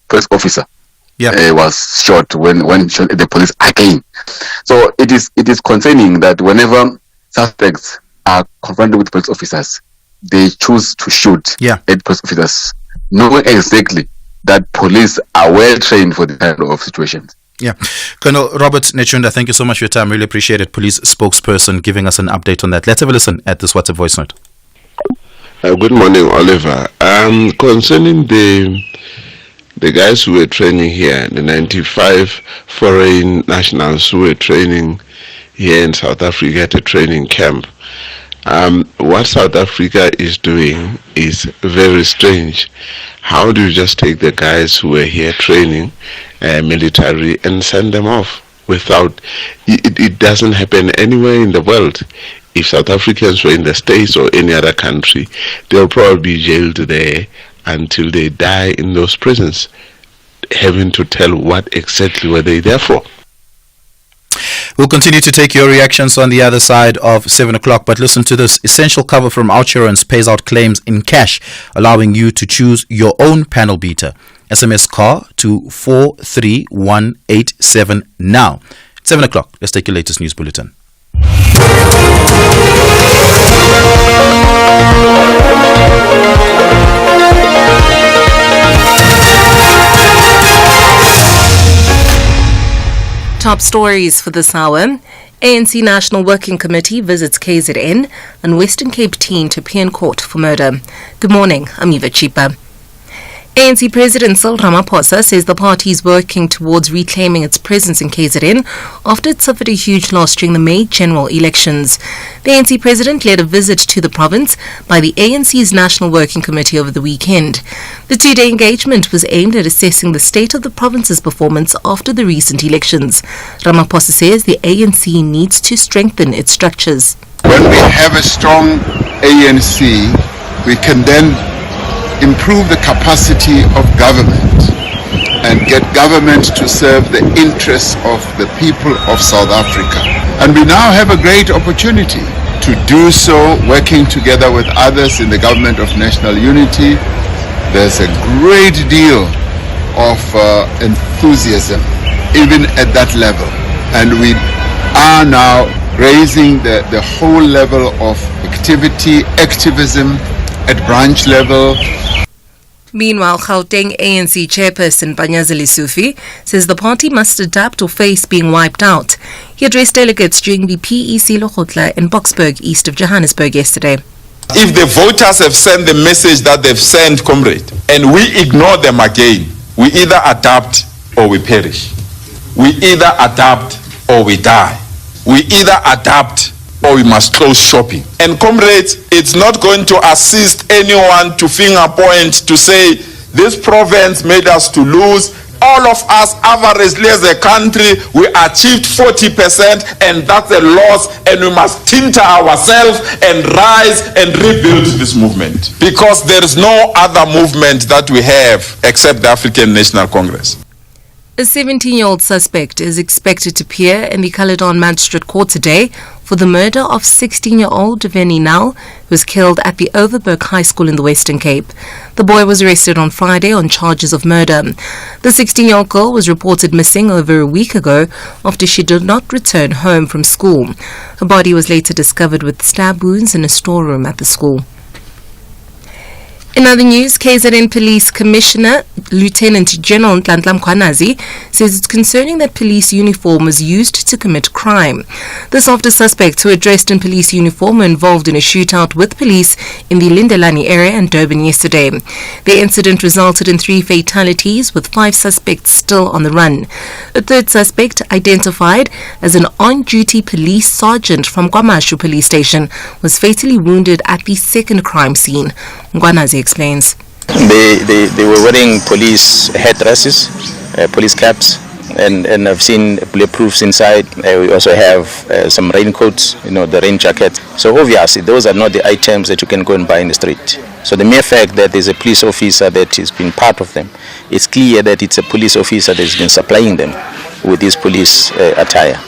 police officer was shot when shot at the police again. So it is concerning that whenever suspects are confronted with police officers, they choose to shoot at police officers, knowing exactly that police are well trained for this kind of situations. Yeah. Colonel Robert Nechunda, thank you so much for your time. Really appreciate it. Police spokesperson giving us an update on that. Let's have a listen at this WhatsApp voice note. Good morning, Oliver. Concerning the guys who were training here, the 95 foreign nationals who were training here in South Africa at a training camp, what South Africa is doing is very strange. How do you just take the guys who were here training military and send them off without it doesn't happen anywhere in the world. If South Africans were in the States or any other country, they'll probably be jailed there until they die in those prisons, having to tell what exactly were they there for. We'll continue to take your reactions on the other side of 7 o'clock, but listen to this. Essential cover from OUTsurance pays out claims in cash, allowing you to choose your own panel beater. SMS CAR to 43187 now. 7 o'clock, let's take your latest news bulletin. Top stories for this hour. ANC National Working Committee visits KZN and Western Cape teen to appear in court for murder. Good morning, I'm Eva Chipa. ANC President Cyril Ramaphosa says the party is working towards reclaiming its presence in KZN after it suffered a huge loss during the May general elections. The ANC president led a visit to the province by the ANC's National Working Committee over the weekend. The two-day engagement was aimed at assessing the state of the province's performance after the recent elections. Ramaphosa says the ANC needs to strengthen its structures. When we have a strong ANC, we can then improve the capacity of government and get government to serve the interests of the people of South Africa. And we now have a great opportunity to do so, working together with others in the Government of National Unity. There's a great deal of enthusiasm even at that level. And we are now raising the whole level of activism at branch level. Meanwhile, Gauteng ANC chairperson Banyazeli Sufi says the party must adapt or face being wiped out. He addressed delegates during the PEC Lokhotla in Boksburg, east of Johannesburg yesterday. If the voters have sent the message that they've sent, comrade, and we ignore them again, we either adapt or we perish. We either adapt or we die. We either adapt or we must close shopping. And comrades, it's not going to assist anyone to finger point to say this province made us to lose. All of us, averagely as a country, we achieved 40%, and that's a loss, and we must tinter ourselves and rise and rebuild this movement. Because there is no other movement that we have except the African National Congress. A 17-year-old suspect is expected to appear in the Caledon Magistrate Court today for the murder of 16-year-old Vinnie Nal, who was killed at the Overberg High School in the Western Cape. The boy was arrested on Friday on charges of murder. The 16-year-old girl was reported missing over a week ago after she did not return home from school. Her body was later discovered with stab wounds in a storeroom at the school. In other news, KZN Police Commissioner Lieutenant General Nhlanhla Mkhwanazi says it's concerning that police uniform was used to commit crime. This after suspects who were dressed in police uniform were involved in a shootout with police in the Lindelani area in Durban yesterday. The incident resulted in 3 fatalities, with 5 suspects still on the run. A third suspect, identified as an on-duty police sergeant from Kwamashu police station, was fatally wounded at the second crime scene. Mkhwanazi explains. They were wearing police headdresses, police caps, and I've seen bulletproofs inside. We also have some raincoats, the rain jackets. So obviously those are not the items that you can go and buy in the street. So the mere fact that there's a police officer that has been part of them, it's clear that it's a police officer that's been supplying them with this police attire.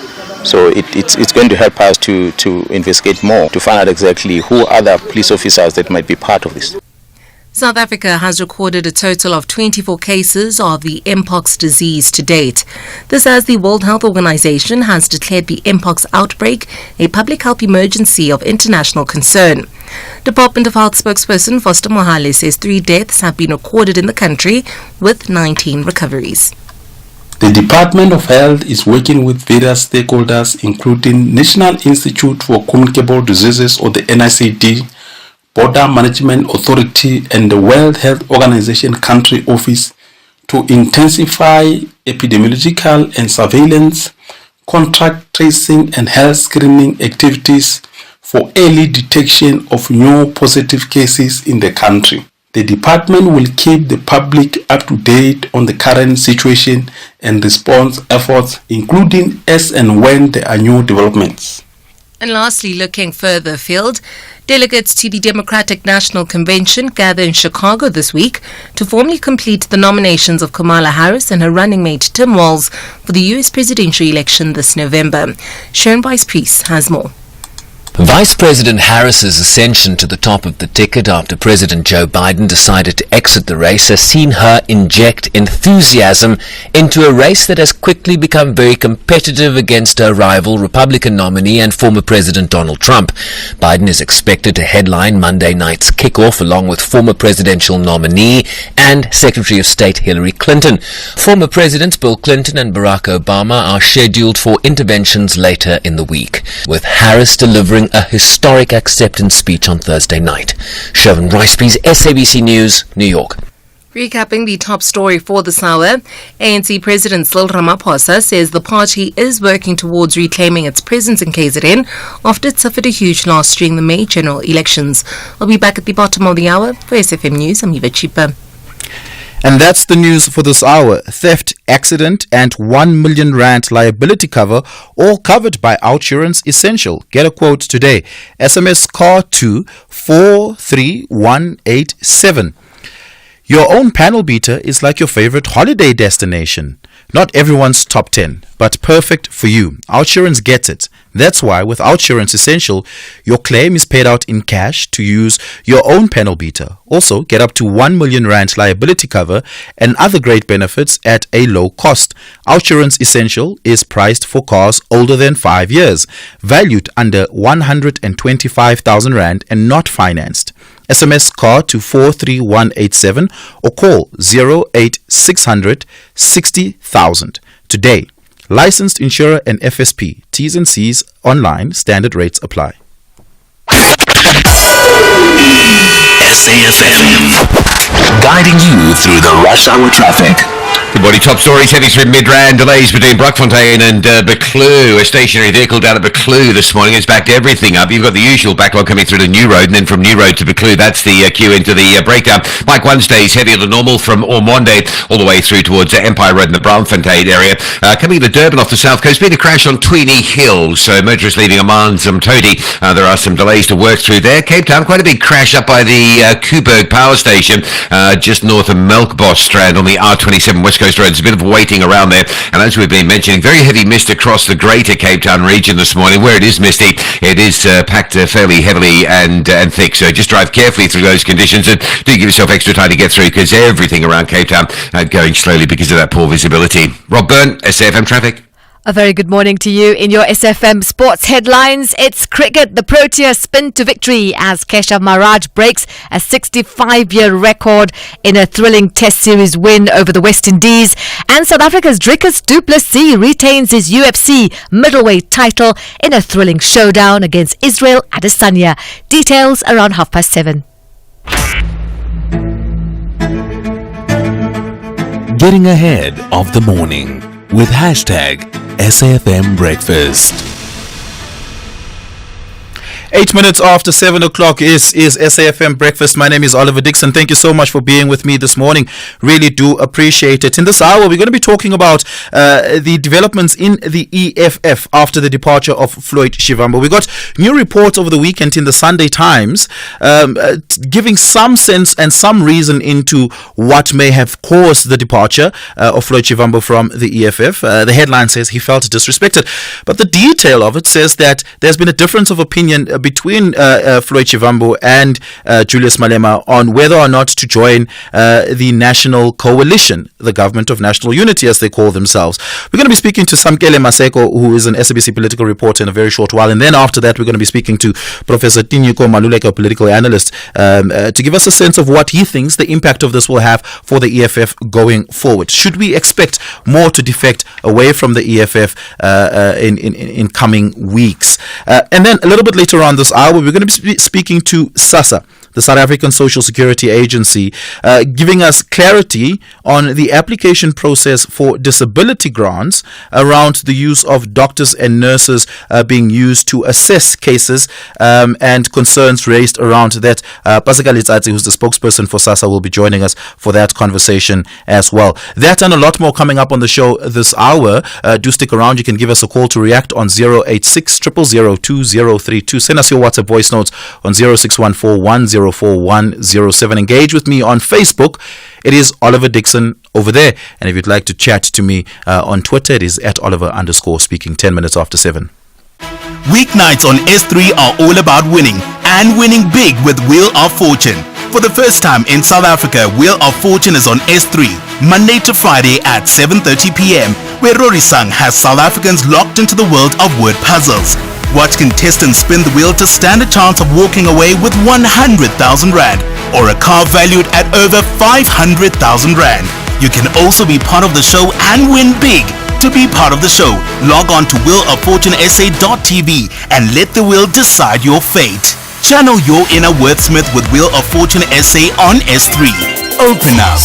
So it's going to help us to investigate more, to find out exactly who are the police officers that might be part of this. South Africa has recorded a total of 24 cases of the Mpox disease to date. This as the World Health Organization has declared the Mpox outbreak a public health emergency of international concern. Department of Health spokesperson Foster Mohale says 3 deaths have been recorded in the country, with 19 recoveries. The Department of Health is working with various stakeholders, including National Institute for Communicable Diseases, or the NICD, Border Management Authority, and the World Health Organization Country Office to intensify epidemiological and surveillance, contact tracing, and health screening activities for early detection of new positive cases in the country. The department will keep the public up to date on the current situation and response efforts, including as and when there are new developments. And lastly, looking further afield, delegates to the Democratic National Convention gather in Chicago this week to formally complete the nominations of Kamala Harris and her running mate Tim Walz for the U.S. presidential election this November. Sharon Weiss-Priest has more. Vice President Harris's ascension to the top of the ticket after President Joe Biden decided to exit the race has seen her inject enthusiasm into a race that has quickly become very competitive against her rival Republican nominee and former President Donald Trump. Biden is expected to headline Monday night's kickoff along with former presidential nominee and Secretary of State Hillary Clinton. Former Presidents Bill Clinton and Barack Obama are scheduled for interventions later in the week, with Harris delivering a historic acceptance speech on Thursday night. Sharon Rice-Priest, SABC News, New York. Recapping the top story for this hour, ANC President Cyril Ramaphosa says the party is working towards reclaiming its presence in KZN after it suffered a huge loss during the May general elections. I'll be back at the bottom of the hour. For SAfm News, I'm Eva Chipa. And that's the news for this hour. Theft, accident and 1 million rand liability cover, all covered by OUTsurance Essential. Get a quote today. SMS CAR to 43187. Your own panel beater is like your favorite holiday destination. Not everyone's top 10, but but perfect for you. Outsurance gets it. That's why with Outsurance Essential, your claim is paid out in cash to use your own panel beater. Also, get up to 1 million rand liability cover and other great benefits at a low cost. Outsurance Essential is priced for cars older than 5 years, valued under 125,000 rand and not financed. SMS car to 43187 or call 08600 60,000 today. Licensed insurer and FSP. T's and C's online. Standard rates apply. SAfm, guiding you through the rush hour traffic. Good morning. Top stories heading through Midrand. Delays between Brockfontein and Buccleuch. A stationary vehicle down at Buccleuch this morning has backed everything up. You've got the usual backlog coming through to New Road, and then from New Road to Buccleuch, that's the queue into the breakdown. Mike 1 stays heavier than normal from Ormonde all the way through towards Empire Road in the Brownfontein area. Coming to Durban off the south coast, been a crash on Tweeny Hill, so motorists leaving Amanzimtoti. There are some delays to work through there. Cape Town, quite a big crash up by the Kuberg Power Station, just north of Melkbos Strand on the R27 West Coast Road. There's a bit of waiting around there, and as we've been mentioning, very heavy mist across the greater Cape Town region this morning. Where it is misty, it is packed fairly heavily and thick, so just drive carefully through those conditions and do give yourself extra time to get through, because everything around Cape Town going slowly because of that poor visibility. Rob Byrne, SAfm Traffic. A very good morning to you. In your SAfm Sports headlines, it's cricket. The Proteas spin to victory as Keshav Maharaj breaks a 65-year record in a thrilling Test Series win over the West Indies. And South Africa's Dricus du Plessis retains his UFC middleweight title in a thrilling showdown against Israel Adesanya. Details around 7:30. Getting ahead of the morning with hashtag SAfm Breakfast. 8 minutes after 7 o'clock is SAfm Breakfast. My name is Oliver Dixon. Thank you so much for being with me this morning. Really do appreciate it. In this hour, we're going to be talking about the developments in the EFF after the departure of Floyd Shivambu. We got new reports over the weekend in the Sunday Times giving some sense and some reason into what may have caused the departure of Floyd Shivambu from the EFF. The headline says he felt disrespected, but the detail of it says that there's been a difference of opinion between Floyd Shivambu and Julius Malema on whether or not to join the National Coalition, the Government of National Unity, as they call themselves. We're going to be speaking to Samkele Maseko, who is an SABC political reporter, in a very short while. And then after that, we're going to be speaking to Professor Tinyuko Maluleke, a political analyst, to give us a sense of what he thinks the impact of this will have for the EFF going forward. Should we expect more to defect away from the EFF in coming weeks? And then a little bit later on this hour, we're going to be speaking to SASSA, the South African Social Security Agency, giving us clarity on the application process for disability grants around the use of doctors and nurses being used to assess cases and concerns raised around that. Pasika Litsatsi, who's the spokesperson for SASSA, will be joining us for that conversation as well. That and a lot more coming up on the show this hour. Do stick around. You can give us a call to react on 086 000 2032. Send us your WhatsApp voice notes on 0614 104 107. Engage with me on Facebook. It is Oliver Dixon over there. And if you'd like to chat to me on Twitter, it is at Oliver_speaking. 10 minutes after 7. Weeknights on S3 are all about winning, and winning big with Wheel of Fortune. For the first time in South Africa, Wheel of Fortune is on S3, Monday to Friday at 7:30 p.m, where Rorisang has South Africans locked into the world of word puzzles. Watch contestants spin the wheel to stand a chance of walking away with 100,000 rand, or a car valued at over 500,000 rand. You can also be part of the show and win big. To be part of the show, log on to wheeloffortunesa.tv and let the wheel decide your fate. Channel your inner wordsmith with Wheel of Fortune SA on S3. Open up.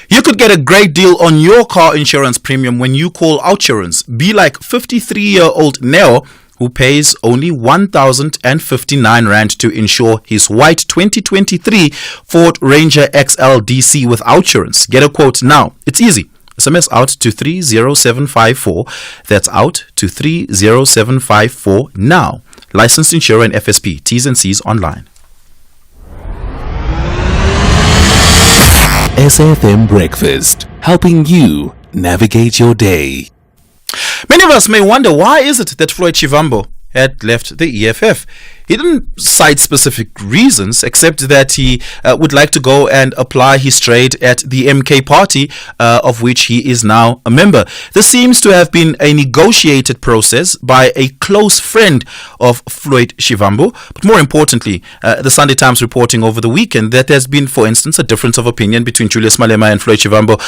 You could get a great deal on your car insurance premium when you call Outsurance. Be like 53-year-old Neo, who pays only 1,059 rand to insure his white 2023 Ford Ranger XL DC with Outsurance. Get a quote now. It's easy. SMS out to 30754. That's out to 30754 now. Licensed insurer and FSP. T's and C's online. SAfm Breakfast, helping you navigate your day. Many of us may wonder, why is it that Floyd Shivambu had left the EFF? He didn't cite specific reasons, except that he would like to go and apply his trade at the MK party, of which he is now a member. This seems to have been a negotiated process by a close friend of Floyd Shivambu. But more importantly, the Sunday Times reporting over the weekend that there's been, for instance, a difference of opinion between Julius Malema and Floyd Shivambu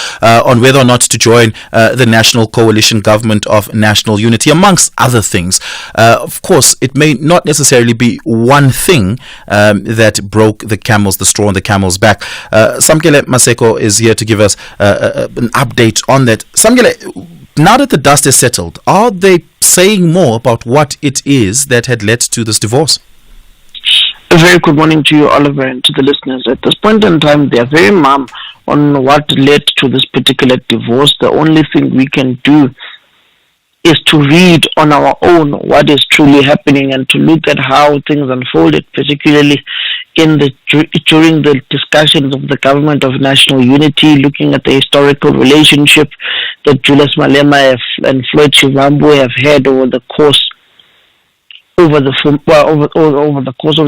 on whether or not to join the National Coalition Government of National Unity, amongst other things. Of course, it may not necessarily be one thing that broke the straw on the camel's back. Samkele Maseko is here to give us an update on that. Samkele, now that the dust is settled, are they saying more about what it is that had led to this divorce? A very good morning to you, Oliver, and to the listeners. At this point in time, they are very mum on what led to this particular divorce. The only thing we can do is to read on our own what is truly happening and to look at how things unfolded, particularly during the discussions of the Government of National Unity, looking at the historical relationship that Julius Malema and Floyd Shivambu have had over the course of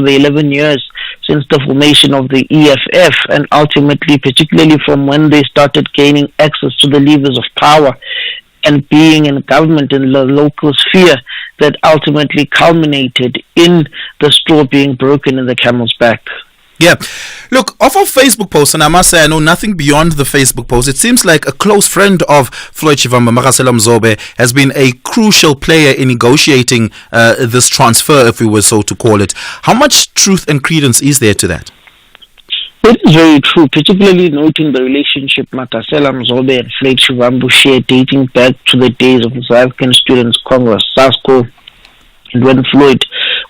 the 11 years since the formation of the EFF, and ultimately, particularly from when they started gaining access to the levers of power and being in government in the local sphere, that ultimately culminated in the straw being broken in the camel's back. Yeah. Look, off of Facebook post, and I must say I know nothing beyond the Facebook post, it seems like a close friend of Floyd Shivambu, Makasela Mzobe, has been a crucial player in negotiating this transfer, if we were so to call it. How much truth and credence is there to that? It is very true, particularly noting the relationship Makasela Mzobe and Floyd Shivambu share dating back to the days of the South African Students' Congress, SASCO, and when Floyd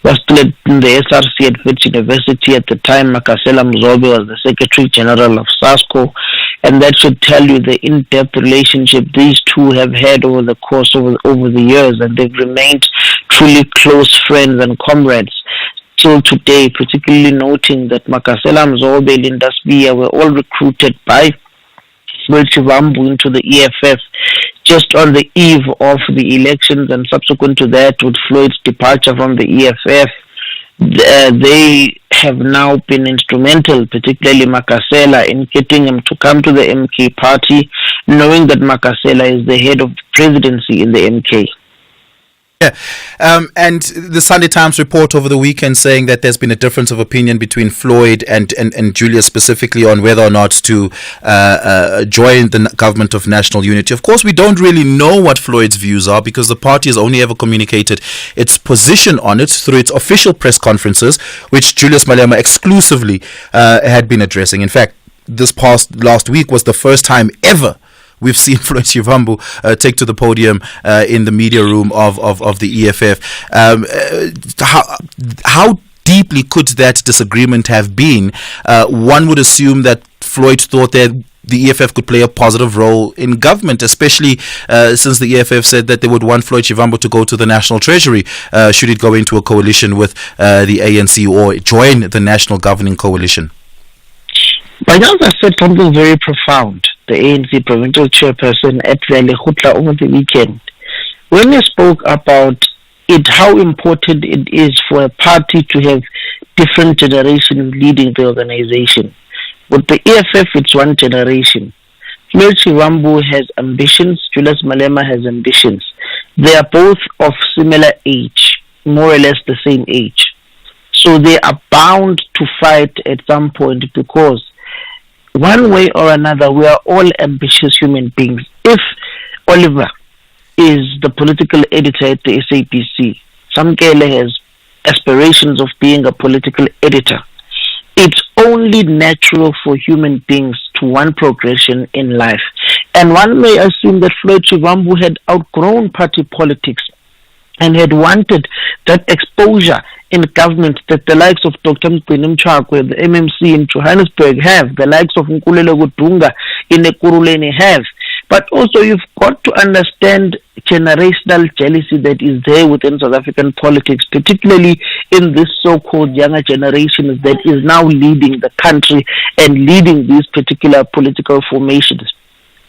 was still in the SRC at Wits University at the time, Makasela Mzobe was the Secretary General of SASCO, and that should tell you the in-depth relationship these two have had over the course over the years, and they've remained truly close friends and comrades till today, particularly noting that Makasela Mzobe, Linda Spia were all recruited by Floyd Shivambu into the EFF just on the eve of the elections, and subsequent to that, with Floyd's departure from the EFF, they have now been instrumental, particularly Makasela, in getting him to come to the MK party, knowing that Makasela is the head of the presidency in the MK. Yeah, and the Sunday Times report over the weekend saying that there's been a difference of opinion between Floyd and Julius specifically on whether or not to join the Government of National Unity. Of course, we don't really know what Floyd's views are because the party has only ever communicated its position on it through its official press conferences, which Julius Malema exclusively had been addressing. In fact, last week was the first time ever we've seen Floyd Shivambu take to the podium in the media room of the EFF. How deeply could that disagreement have been? One would assume that Floyd thought that the EFF could play a positive role in government, especially since the EFF said that they would want Floyd Shivambu to go to the National Treasury should it go into a coalition with the ANC or join the National Governing Coalition. By now, I said something very profound. The ANC provincial chairperson at Valley Khutla over the weekend, when he spoke about how important it is for a party to have different generations leading the organization. With the EFF, it's one generation. Floyd Shivambu has ambitions, Julius Malema has ambitions. They are both of similar age, more or less the same age. So they are bound to fight at some point because one way or another, we are all ambitious human beings. If Oliver is the political editor at the SABC, Samkele has aspirations of being a political editor, it's only natural for human beings to want progression in life. And one may assume that Floyd Shivambu had outgrown party politics and had wanted that exposure in government that the likes of Dr. Mgwini Mchakwe, the MMC in Johannesburg have, the likes of Nkulele Gudunga in Ekurhuleni have. But also you've got to understand generational jealousy that is there within South African politics, particularly in this so-called younger generation that is now leading the country and leading these particular political formations.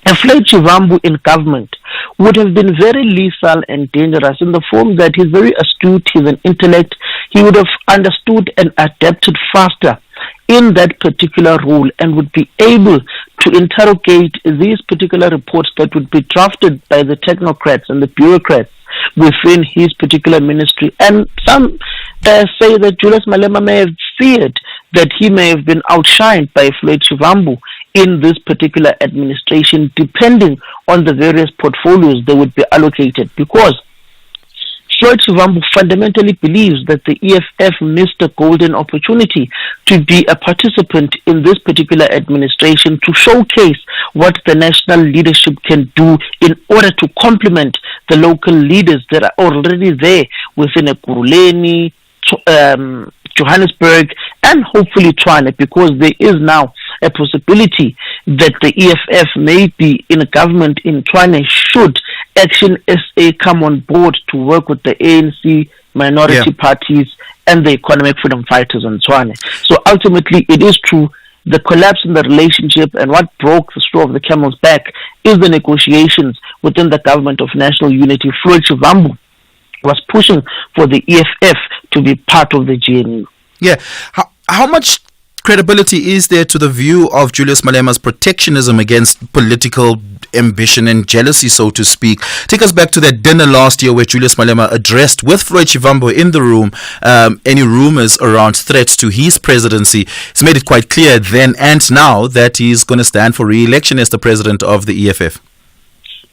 a Floyd Shivambu in government would have been very lethal and dangerous in the form that he's very astute, he's an intellect, he would have understood and adapted faster in that particular role and would be able to interrogate these particular reports that would be drafted by the technocrats and the bureaucrats within his particular ministry. And some say that Julius Malema may have feared that he may have been outshined by Floyd Shivambu in this particular administration, depending on the various portfolios they would be allocated, because Floyd Shivambu fundamentally believes that the EFF missed a golden opportunity to be a participant in this particular administration, to showcase what the national leadership can do in order to complement the local leaders that are already there within Ekurhuleni, Johannesburg, and hopefully Tshwane, because there is now a possibility that the EFF may be in a government in Tshwane should Action SA come on board to work with the ANC, minority parties, and the economic freedom fighters in Tshwane. So ultimately, it is true, the collapse in the relationship and what broke the straw of the camel's back is the negotiations within the government of national unity. Floyd Shivambu was pushing for the EFF to be part of the GNU. Yeah. How much credibility is there to the view of Julius Malema's protectionism against political ambition and jealousy, so to speak? Take us back to that dinner last year where Julius Malema addressed with Floyd Shivambu in the room any rumors around threats to his presidency. He's made it quite clear then and now that he's going to stand for re-election as the president of the EFF.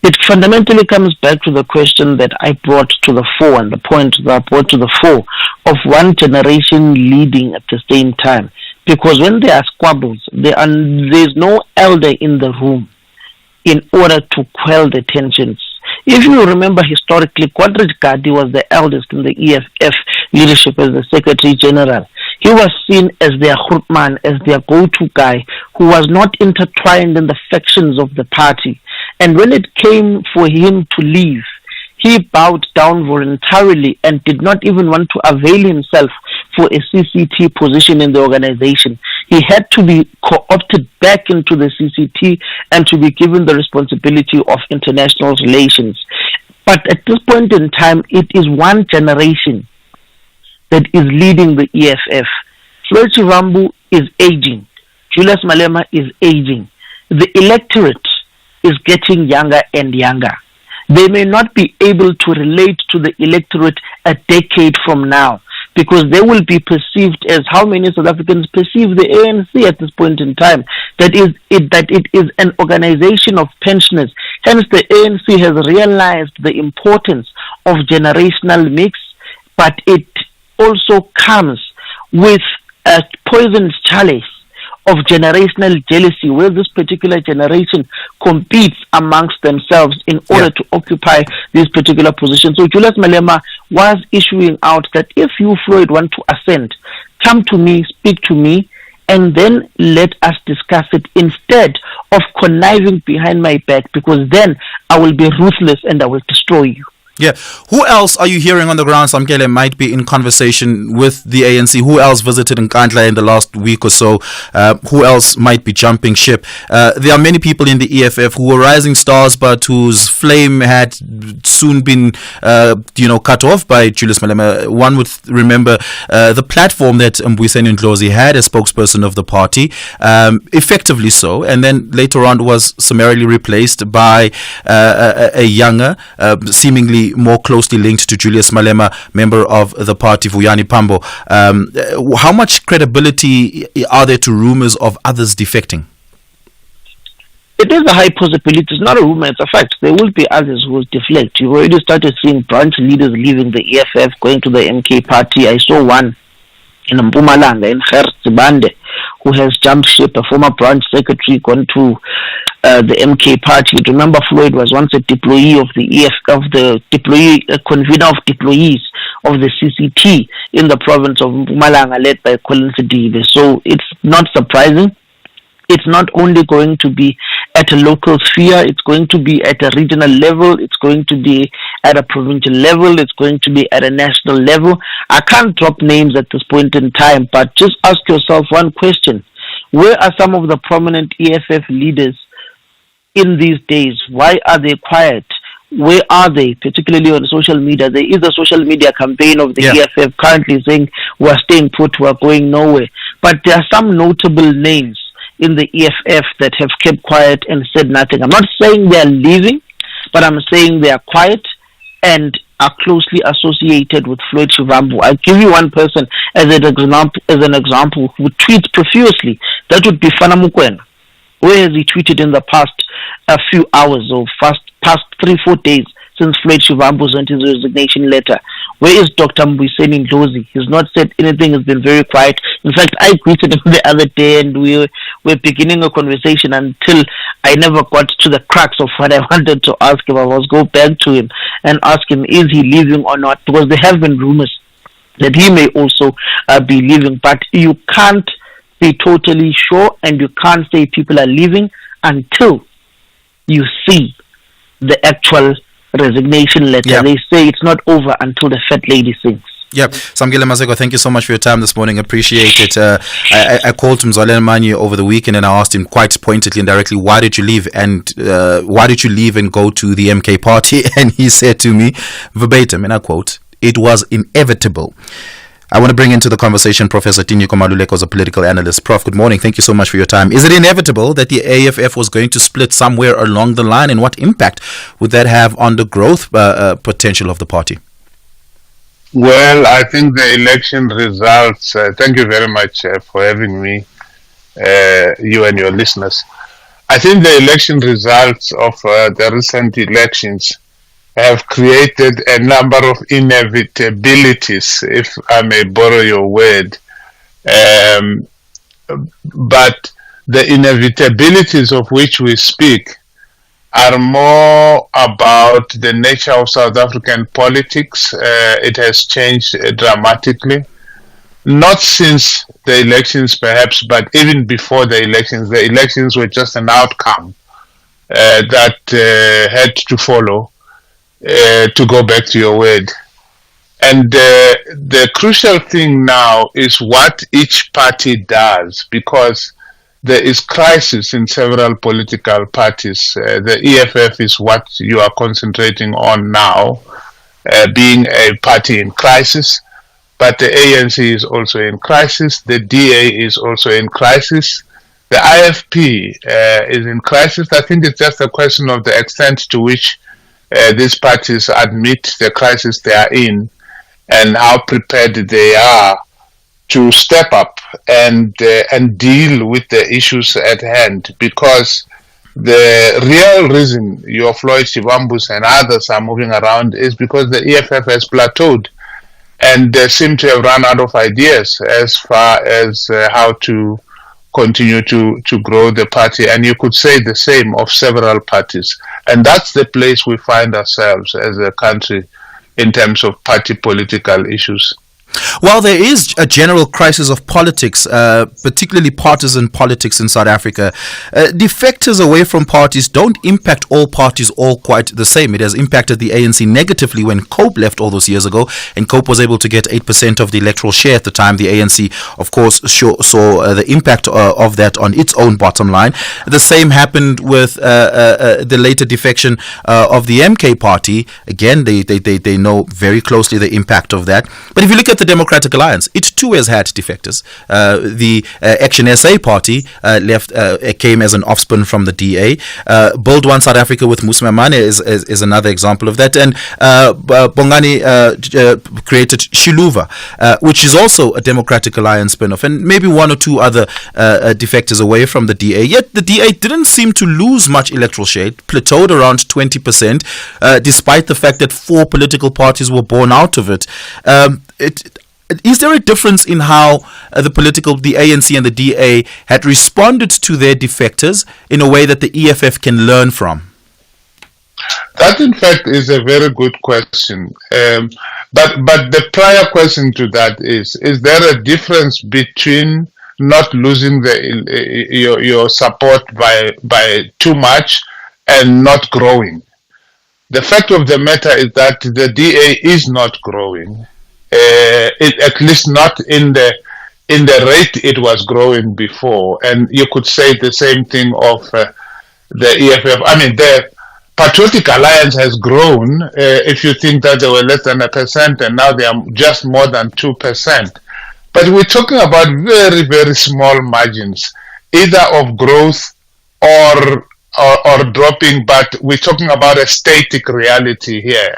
It fundamentally comes back to the question that I brought to the fore, and the point that I brought to the fore of one generation leading at the same time. Because when there are squabbles, there's no elder in the room in order to quell the tensions. If you remember historically, Quadrich Gadi was the eldest in the EFF leadership as the Secretary General. He was seen as their Grootman, as their go-to guy, who was not intertwined in the factions of the party. And when it came for him to leave, he bowed down voluntarily and did not even want to avail himself for a CCT position in the organization. He had to be co-opted back into the CCT and to be given the responsibility of international relations. But at this point in time, it is one generation that is leading the EFF. Floyd Shivambu is aging. Julius Malema is aging. The electorate is getting younger and younger. They may not be able to relate to the electorate a decade from now, because they will be perceived as how many South Africans perceive the ANC at this point in time, that it is an organization of pensioners. Hence, the ANC has realized the importance of generational mix, but it also comes with a poisoned chalice of generational jealousy, where this particular generation competes amongst themselves in order to occupy these particular positions. So Julius Malema was issuing out that if you, Floyd, want to ascend, come to me, speak to me, and then let us discuss it instead of conniving behind my back, because then I will be ruthless and I will destroy you. Yeah. Who else are you hearing on the ground, Samkele, might be in conversation with the ANC? Who else visited Nkandla in the last week or so? Who else might be jumping ship? There are many people in the EFF who were rising stars, but whose flame had soon been, cut off by Julius Malema. One would remember the platform that Mbuyiseni Ndlozi had as spokesperson of the party, effectively so, and then later on was summarily replaced by a younger, seemingly more closely linked to Julius Malema, member of the party, Vuyani Pambo. How much credibility are there to rumors of others defecting? It is a high possibility. It's not a rumor, it's a fact. There will be others who will deflect. You've already started seeing branch leaders leaving the EFF, going to the MK party. I saw one in Mpumalanga, in Zibande, who has jumped ship, a former branch secretary, gone to the MK party. Remember, Floyd was once a deployee of the convener of deployees of the CCT in the province of Mpumalanga, led by Colin Sidibe. So it's not surprising. It's not only going to be at a local sphere, it's going to be at a regional level, it's going to be at a provincial level, it's going to be at a national level. I can't drop names at this point in time, but just ask yourself one question. Where are some of the prominent EFF leaders in these days? Why are they quiet? Where are they, particularly on social media? There is a social media campaign of the EFF currently saying we're staying put, we're going nowhere. But there are some notable names in the EFF that have kept quiet and said nothing. I'm not saying they're leaving, but I'm saying they are quiet and are closely associated with Floyd Shivambu. I'll give you one person as an example who tweets profusely. That would be Fana Mukwena. Where has he tweeted in the past few hours or past 3-4 days since Floyd Shivambu sent his resignation letter? Where is Dr. Mbuyiseni Ndlozi? He's not said anything, has been very quiet. In fact, I greeted him the other day and we were beginning a conversation until I never got to the crux of what I wanted to ask him. I was go back to him and ask him, is he leaving or not? Because there have been rumors that he may also be leaving, but you can't be totally sure and you can't say people are leaving until you see the actual resignation letter. Yeah. They say it's not over until the fat lady sings. Yeah, Samgile Maseko, thank you so much for your time this morning. Appreciate it. I called Mzwaleni Manyi over the weekend and I asked him quite pointedly and directly, why did you leave? And why did you leave and go to the MK party? And he said to me, verbatim, and I quote, "It was inevitable." I want to bring into the conversation Professor Tinyiko Maluleko, a political analyst. Prof, good morning. Thank you so much for your time. Is it inevitable that the AFF was going to split somewhere along the line, and what impact would that have on the growth potential of the party? Well, I think the election results, thank you very much for having me, you and your listeners. I think the election results of the recent elections have created a number of inevitabilities, if I may borrow your word. But the inevitabilities of which we speak are more about the nature of South African politics. It has changed dramatically. Not since the elections perhaps, but even before the elections were just an outcome that had to follow. To go back to your word. And the crucial thing now is what each party does, because there is crisis in several political parties. The EFF is what you are concentrating on now, being a party in crisis, but the ANC is also in crisis, the DA is also in crisis, the IFP is in crisis. I think it's just a question of the extent to which these parties admit the crisis they are in and how prepared they are to step up and deal with the issues at hand. Because the real reason your Floyd Shivambus and others are moving around is because the EFF has plateaued and they seem to have run out of ideas as far as how to continue to grow the party, and you could say the same of several parties. And that's the place we find ourselves as a country in terms of party political issues. Well, there is a general crisis of politics, particularly partisan politics in South Africa. Defectors away from parties don't impact all parties all quite the same. It has impacted the ANC negatively when Cope left all those years ago, and Cope was able to get 8% of the electoral share at the time. The ANC, of course, saw the impact of that on its own bottom line. The same happened with the later defection of the MK party. Again, they know very closely the impact of that. But if you look at the Democratic Alliance, it too has had defectors. The Action SA party came as an offspring from the DA. Build One South Africa with Musa Mamane is another example of that. And Bongani created Shiluva, which is also a Democratic Alliance spin-off, and maybe one or two other defectors away from the DA. Yet the DA didn't seem to lose much electoral share. It plateaued around 20%, despite the fact that 4 political parties were born out of it. Is there a difference in how the ANC and the DA had responded to their defectors in a way that the EFF can learn from? That, in fact, is a very good question. But the prior question to that is there a difference between not losing your support by too much and not growing? The fact of the matter is that the DA is not growing. At least not in the rate it was growing before, and you could say the same thing of EFF. I mean, the Patriotic Alliance has grown. If you think that they were less than 1% and now they are just more than 2%. But we're talking about very, very small margins, either of growth or dropping, but we're talking about a static reality here,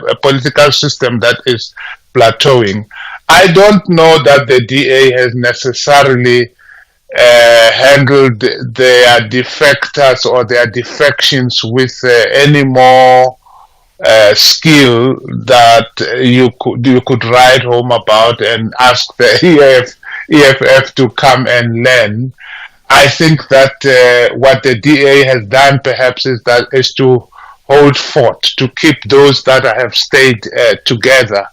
a political system that is plateauing. I don't know that the DA has necessarily handled their defectors or their defections with any more skill that you could write home about and ask the EFF to come and learn. I think that what the DA has done perhaps is to hold fort, to keep those that have stayed together.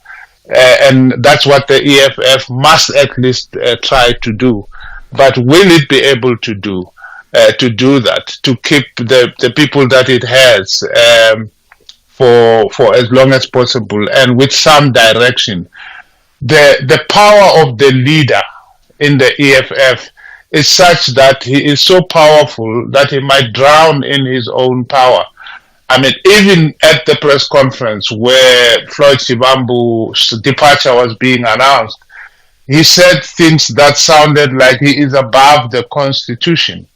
And that's what the EFF must at least try to do. But will it be able to do that, to keep the people that it has for as long as possible and with some direction? The power of the leader in the EFF is such that he is so powerful that he might drown in his own power. I mean, even at the press conference where Floyd Shivambu's departure was being announced, he said things that sounded like he is above the Constitution,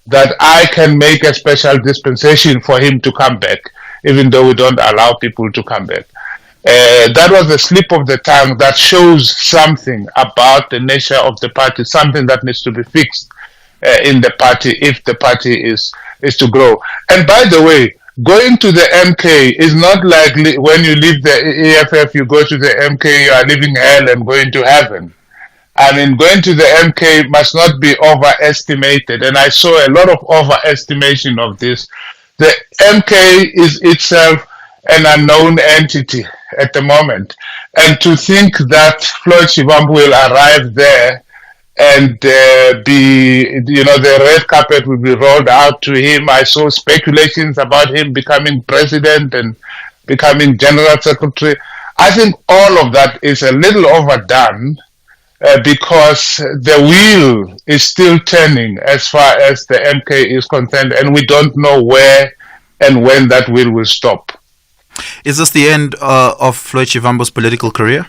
that I can make a special dispensation for him to come back, even though we don't allow people to come back. That was a slip of the tongue that shows something about the nature of the party, something that needs to be fixed in the party if the party is to grow. And by the way, going to the MK is not like when you leave the EFF, you go to the MK, you are leaving hell and going to heaven. I mean, going to the MK must not be overestimated, and I saw a lot of overestimation of this. The MK is itself an unknown entity at the moment, and to think that Floyd Shivambu will arrive there and the red carpet will be rolled out to him. I saw speculations about him becoming president and becoming general secretary. I think all of that is a little overdone. Because the wheel is still turning as far as the MK is concerned, and we don't know where and when that wheel will stop. Is this the end of Floyd Shivambu's political career?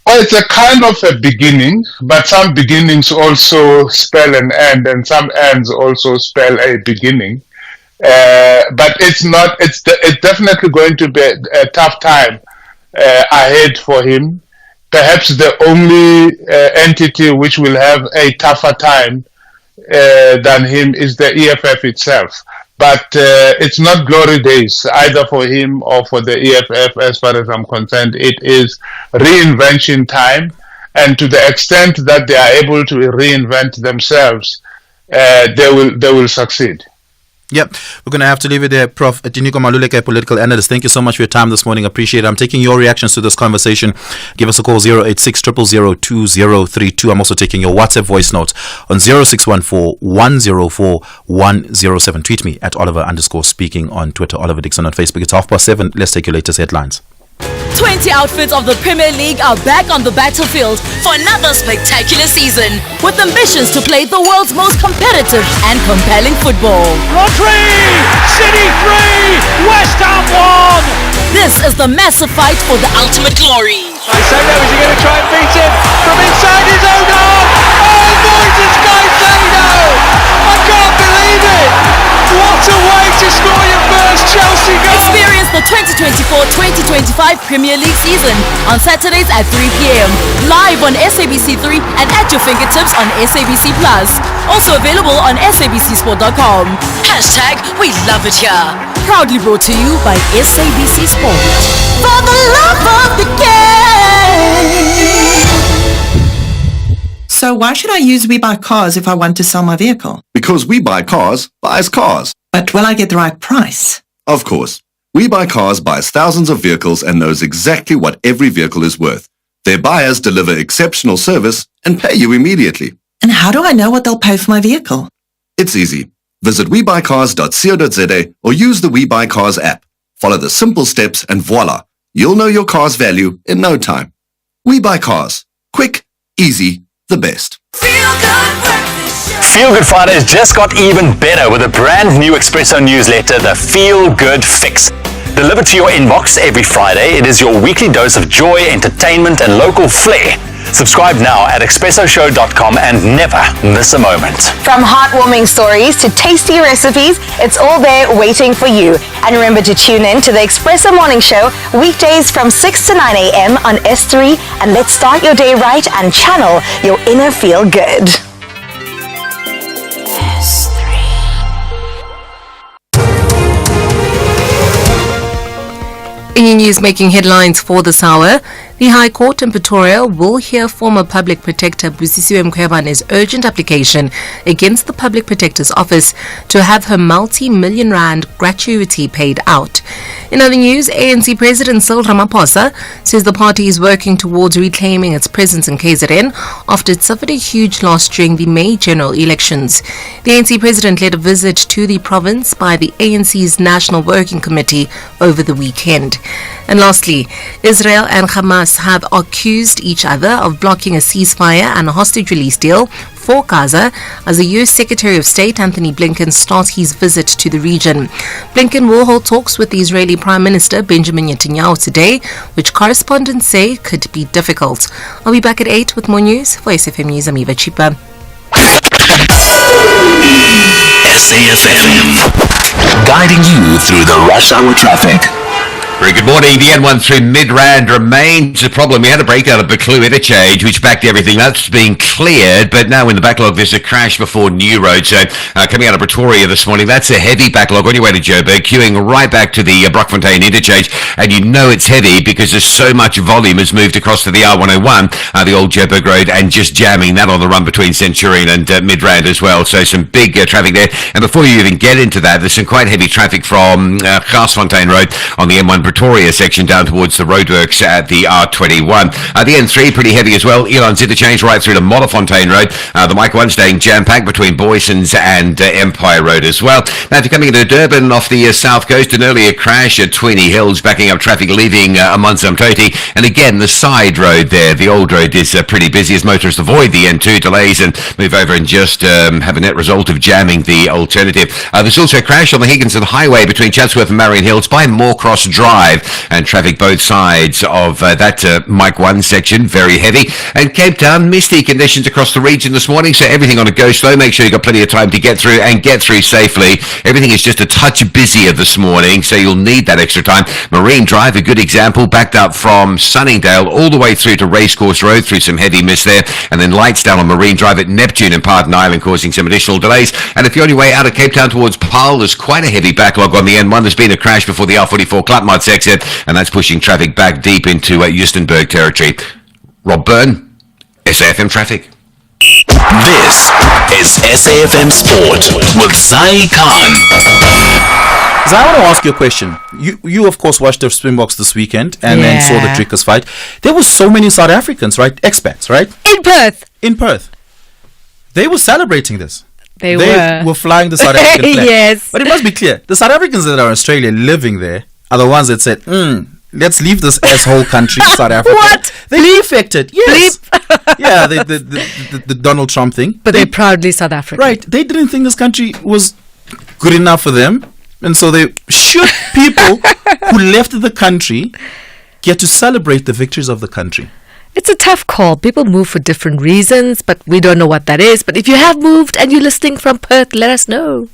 Well, it's a kind of a beginning, but some beginnings also spell an end, and some ends also spell a beginning. But it's not. It's definitely going to be a tough time ahead for him. Perhaps the only entity which will have a tougher time than him is the EFF itself. But it's not glory days either for him or for the EFF as far as I'm concerned. It is reinvention time. And to the extent that they are able to reinvent themselves, they will succeed. Yep, we're going to have to leave it there. Prof. Tiniko Maluleke, political analyst, thank you so much for your time this morning. Appreciate it. I'm taking your reactions to this conversation. Give us a call, 086 000 2032. I'm also taking your WhatsApp voice notes on 0614 104 107. Tweet me at Oliver_speaking on Twitter, Oliver Dixon on Facebook. It's 7:30. Let's take your latest headlines. 20 outfits of the Premier League are back on the battlefield for another spectacular season, with ambitions to play the world's most competitive and compelling football. Rodri! City 3! West Ham 1! This is the massive fight for the ultimate glory. I say no, is he going to try and beat him from inside his own half? Oh, Moises Caicedo! I can't believe it! What a way to score your first Chelsea goal! Experience the 2024-2025 Premier League season on Saturdays at 3 p.m. live on SABC3 and at your fingertips on SABC Plus. Also available on sabcsport.com. #We love it here. Proudly brought to you by SABC Sport. For the love of the game. So why should I use We Buy Cars if I want to sell my vehicle? Because We Buy Cars buys cars. But will I get the right price? Of course. We Buy Cars buys thousands of vehicles and knows exactly what every vehicle is worth. Their buyers deliver exceptional service and pay you immediately. And how do I know what they'll pay for my vehicle? It's easy. Visit webuycars.co.za or use the We Buy Cars app. Follow the simple steps and voila, you'll know your car's value in no time. We Buy Cars. Quick, easy, the best. Feel good breakfast show. Feel Good Fridays just got even better with a brand new Espresso newsletter, the Feel Good Fix. Delivered to your inbox every Friday, it is your weekly dose of joy, entertainment, and local flair. Subscribe now at expressoshow.com and never miss a moment. From heartwarming stories to tasty recipes, it's all there waiting for you. And remember to tune in to the Espresso Morning Show weekdays from 6 to 9 a.m. on S3, and let's start your day right and channel your inner feel good. In news making headlines for this hour, the High Court in Pretoria will hear former Public Protector Busisiwe Mkhwebane's urgent application against the Public Protector's Office to have her multi-million rand gratuity paid out. In other news, ANC President Cyril Ramaphosa says the party is working towards reclaiming its presence in KZN after it suffered a huge loss during the May general elections. The ANC President led a visit to the province by the ANC's National Working Committee over the weekend. And lastly, Israel and Hamas have accused each other of blocking a ceasefire and a hostage release deal for Gaza as the U.S. Secretary of State Anthony Blinken starts his visit to the region. Blinken will hold talks with the Israeli Prime Minister Benjamin Netanyahu today, which correspondents say could be difficult. I'll be back at 8 with more news. For SAfm News, I'm Eva Chipa. SAfm, guiding you through the rush hour traffic. Very good morning. The N1 through Midrand remains a problem. We had a breakdown of Buccleuch interchange, which backed everything. That's been cleared, but now in the backlog, there's a crash before New Road. So coming out of Pretoria this morning, that's a heavy backlog on your way to Joburg, queuing right back to the Brockfontein interchange. And you know it's heavy because there's so much volume has moved across to the R101, the old Joburg Road, and just jamming that on the run between Centurion and Midrand as well. So some big traffic there. And before you even get into that, there's some quite heavy traffic from Garsfontein Road on the M1 Pretoria section down towards the roadworks at the R21. The N3 pretty heavy as well. Elon's interchange right through to Modderfontein Road. The Mike 1 staying jam-packed between Boysons and Empire Road as well. Now if you're coming into Durban off the south coast, an earlier crash at Tweeny Hills backing up traffic leaving Amansamtoti. And again, the side road there, the old road, is pretty busy as motorists avoid the N2 delays and move over and just have a net result of jamming the alternative. There's also a crash on the Higginson Highway between Chatsworth and Marion Hills by Moorcross Drive. And traffic both sides of that Mike 1 section, very heavy. And Cape Town, misty conditions across the region this morning, so everything on a go slow. Make sure you've got plenty of time to get through and get through safely. Everything is just a touch busier this morning, so you'll need that extra time. Marine Drive, a good example, backed up from Sunningdale all the way through to Racecourse Road through some heavy mist there. And then lights down on Marine Drive at Neptune and Parton Island causing some additional delays. And if you're on your way out of Cape Town towards Paarl, there's quite a heavy backlog on the N1. There's been a crash before the R44 Klapmuts exit, and that's pushing traffic back deep into Justenburg territory. Rob Byrne, SAfm Traffic. This is SAfm Sport with Zai Khan. I want to ask you a question. You of course watched the Springboks this weekend and then saw the Drinkers fight. There were so many South Africans, right? Expats, right? In Perth. They were celebrating this. They were flying the South African flag. Yes. But it must be clear, the South Africans that are in Australia living there are the ones that said, let's leave this asshole country, South Africa. What? They affected. Yes. Yeah, the Donald Trump thing. But they're proudly South African. Right. They didn't think this country was good enough for them. And so should people who left the country get to celebrate the victories of the country. It's a tough call. People move for different reasons, but we don't know what that is. But if you have moved and you're listening from Perth, let us know.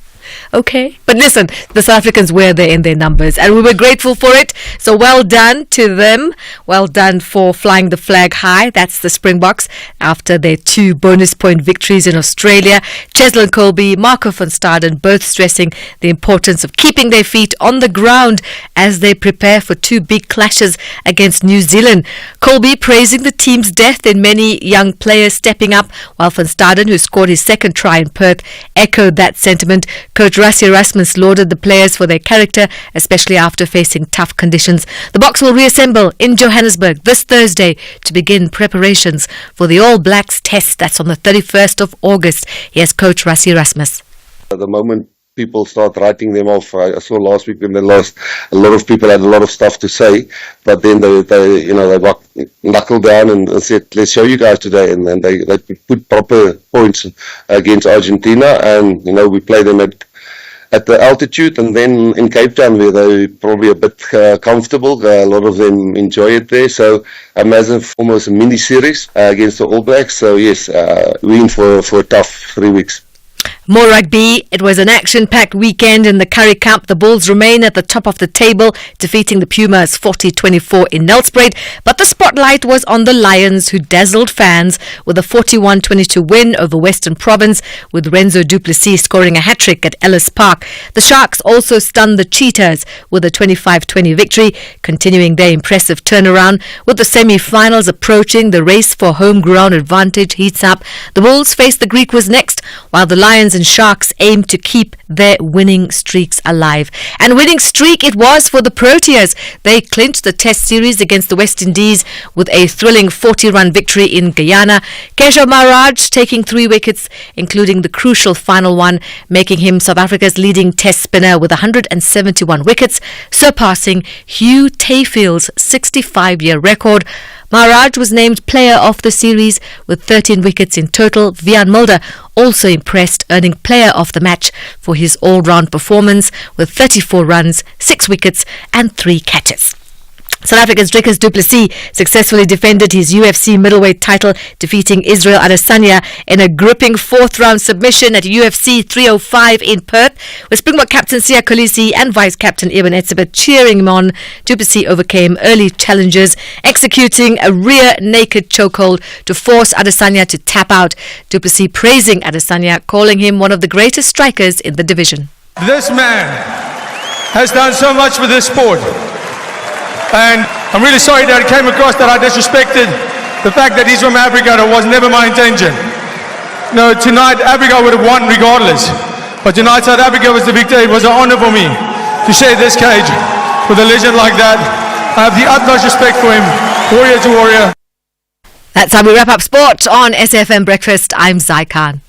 Okay, but listen, the South Africans were there in their numbers and we were grateful for it, so well done to them. Well done for flying the flag high. That's the Springboks after their 2 bonus point victories in Australia. Cheslin Colby, Marco van Staden both stressing the importance of keeping their feet on the ground as they prepare for 2 big clashes against New Zealand. Colby praising the team's depth in many young players stepping up, while van Staden, who scored his 2nd try in Perth, echoed that sentiment. Coach Rassie Erasmus lauded the players for their character, especially after facing tough conditions. The Boks will reassemble in Johannesburg this Thursday to begin preparations for the All Blacks test. That's on the 31st of August. Here's Coach Rassie Erasmus. At the moment, people start writing them off. I saw last week when they lost, a lot of people had a lot of stuff to say, but then they got knuckled down and said, let's show you guys today. And then they put proper points against Argentina, and we play them at the altitude, and then in Cape Town where they're probably a bit comfortable. A lot of them enjoy it there. So a massive, almost a mini series against the All Blacks. So yes, we're in for a tough 3 weeks. More rugby. It was an action-packed weekend in the Currie Cup. The Bulls remain at the top of the table, defeating the Pumas 40-24 in Nelspruit. But the spotlight was on the Lions, who dazzled fans with a 41-22 win over Western Province, with Renzo Duplessis scoring a hat-trick at Ellis Park. The Sharks also stunned the Cheetahs with a 25-20 victory, continuing their impressive turnaround. With the semi-finals approaching, the race for home ground advantage heats up. The Bulls face the Griquas next, while the Lions and Sharks aim to keep their winning streaks alive. And winning streak it was for the Proteas. They clinched the Test series against the West Indies with a thrilling 40-run victory in Guyana. Keshav Maharaj taking 3 wickets, including the crucial final one, making him South Africa's leading Test spinner with 171 wickets, surpassing Hugh Tayfield's 65-year record. Maharaj was named player of the series with 13 wickets in total. Vian Mulder also impressed, earning player of the match for his all-round performance with 34 runs, 6 wickets and 3 catches. South Africa's Dricus du Plessis successfully defended his UFC middleweight title, defeating Israel Adesanya in a gripping 4th-round submission at UFC 305 in Perth, with Springbok captain Siya Kolisi and vice-captain Eben Etzebeth cheering him on. Du Plessis overcame early challenges, executing a rear naked chokehold to force Adesanya to tap out. Du Plessis praising Adesanya, calling him one of the greatest strikers in the division. This man has done so much for this sport. And I'm really sorry that it came across that I disrespected the fact that he's from Africa. That was never my intention. Tonight Africa would have won regardless. But tonight South Africa was the victor. It was an honor for me to share this cage with a legend like that. I have the utmost respect for him, warrior to warrior. That's how we wrap up sport on SAfm Breakfast. I'm Zai Khan.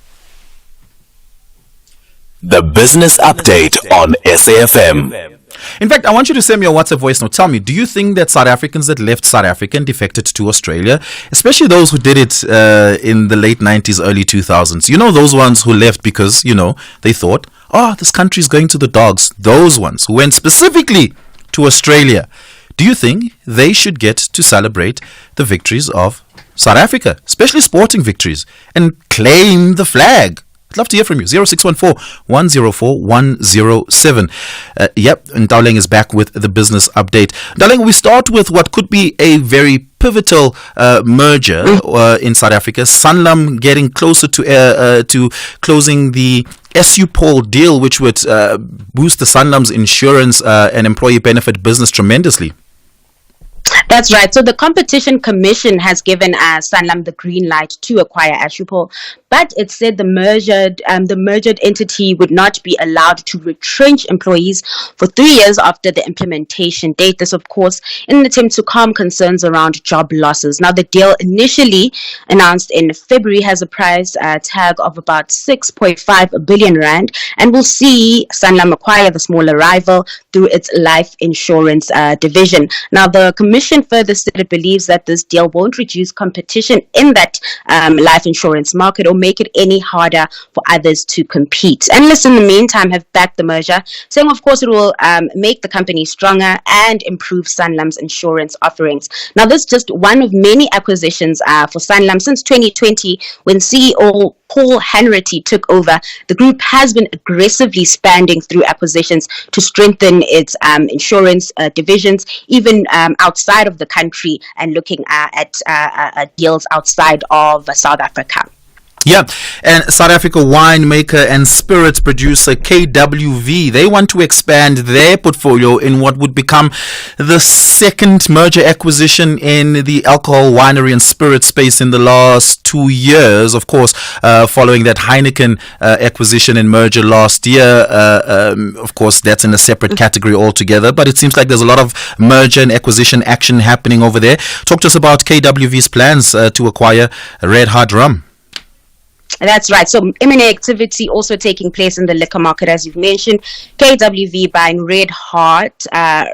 The Business Update on SAfm. In fact, I want you to send me a WhatsApp voice note. Tell me, do you think that South Africans that left South Africa and defected to Australia, especially those who did it in the late 90s, early 2000s, those ones who left because, they thought, this country is going to the dogs. Those ones who went specifically to Australia, do you think they should get to celebrate the victories of South Africa, especially sporting victories, and claim the flag? I'd love to hear from you. 0614-104-107. Yep, and Dowling is back with the business update. Dowling, we start with what could be a very pivotal merger in South Africa. Sanlam getting closer to closing the SApol deal, which would boost the Sanlam's insurance and employee benefit business tremendously. That's right. So the Competition Commission has given Sanlam the green light to acquire SApol, but it said the merged entity would not be allowed to retrench employees for 3 years after the implementation date. This, of course, in an attempt to calm concerns around job losses. Now, the deal initially announced in February has a price tag of about 6.5 billion rand, and will see Sanlam acquire the smaller rival through its life insurance division. Now, the Commission further said it believes that this deal won't reduce competition in that life insurance market or make it any harder for others to compete. Analysts in the meantime have backed the merger, saying of course it will make the company stronger and improve Sanlam's insurance offerings. Now, this is just one of many acquisitions for Sanlam since 2020, when CEO Paul Hanratty took over. The group has been aggressively expanding through acquisitions to strengthen its insurance divisions, even outside of the country, and looking at deals outside of South Africa. Yeah, and South Africa winemaker and spirits producer KWV, they want to expand their portfolio in what would become the second merger acquisition in the alcohol, winery and spirit space in the last 2 years. Of course, following that Heineken acquisition and merger last year. Of course, that's in a separate category altogether, but it seems like there's a lot of merger and acquisition action happening over there. Talk to us about KWV's plans to acquire Red Hard Rum. That's right. So M&A activity also taking place in the liquor market, as you've mentioned. KWV buying Red Heart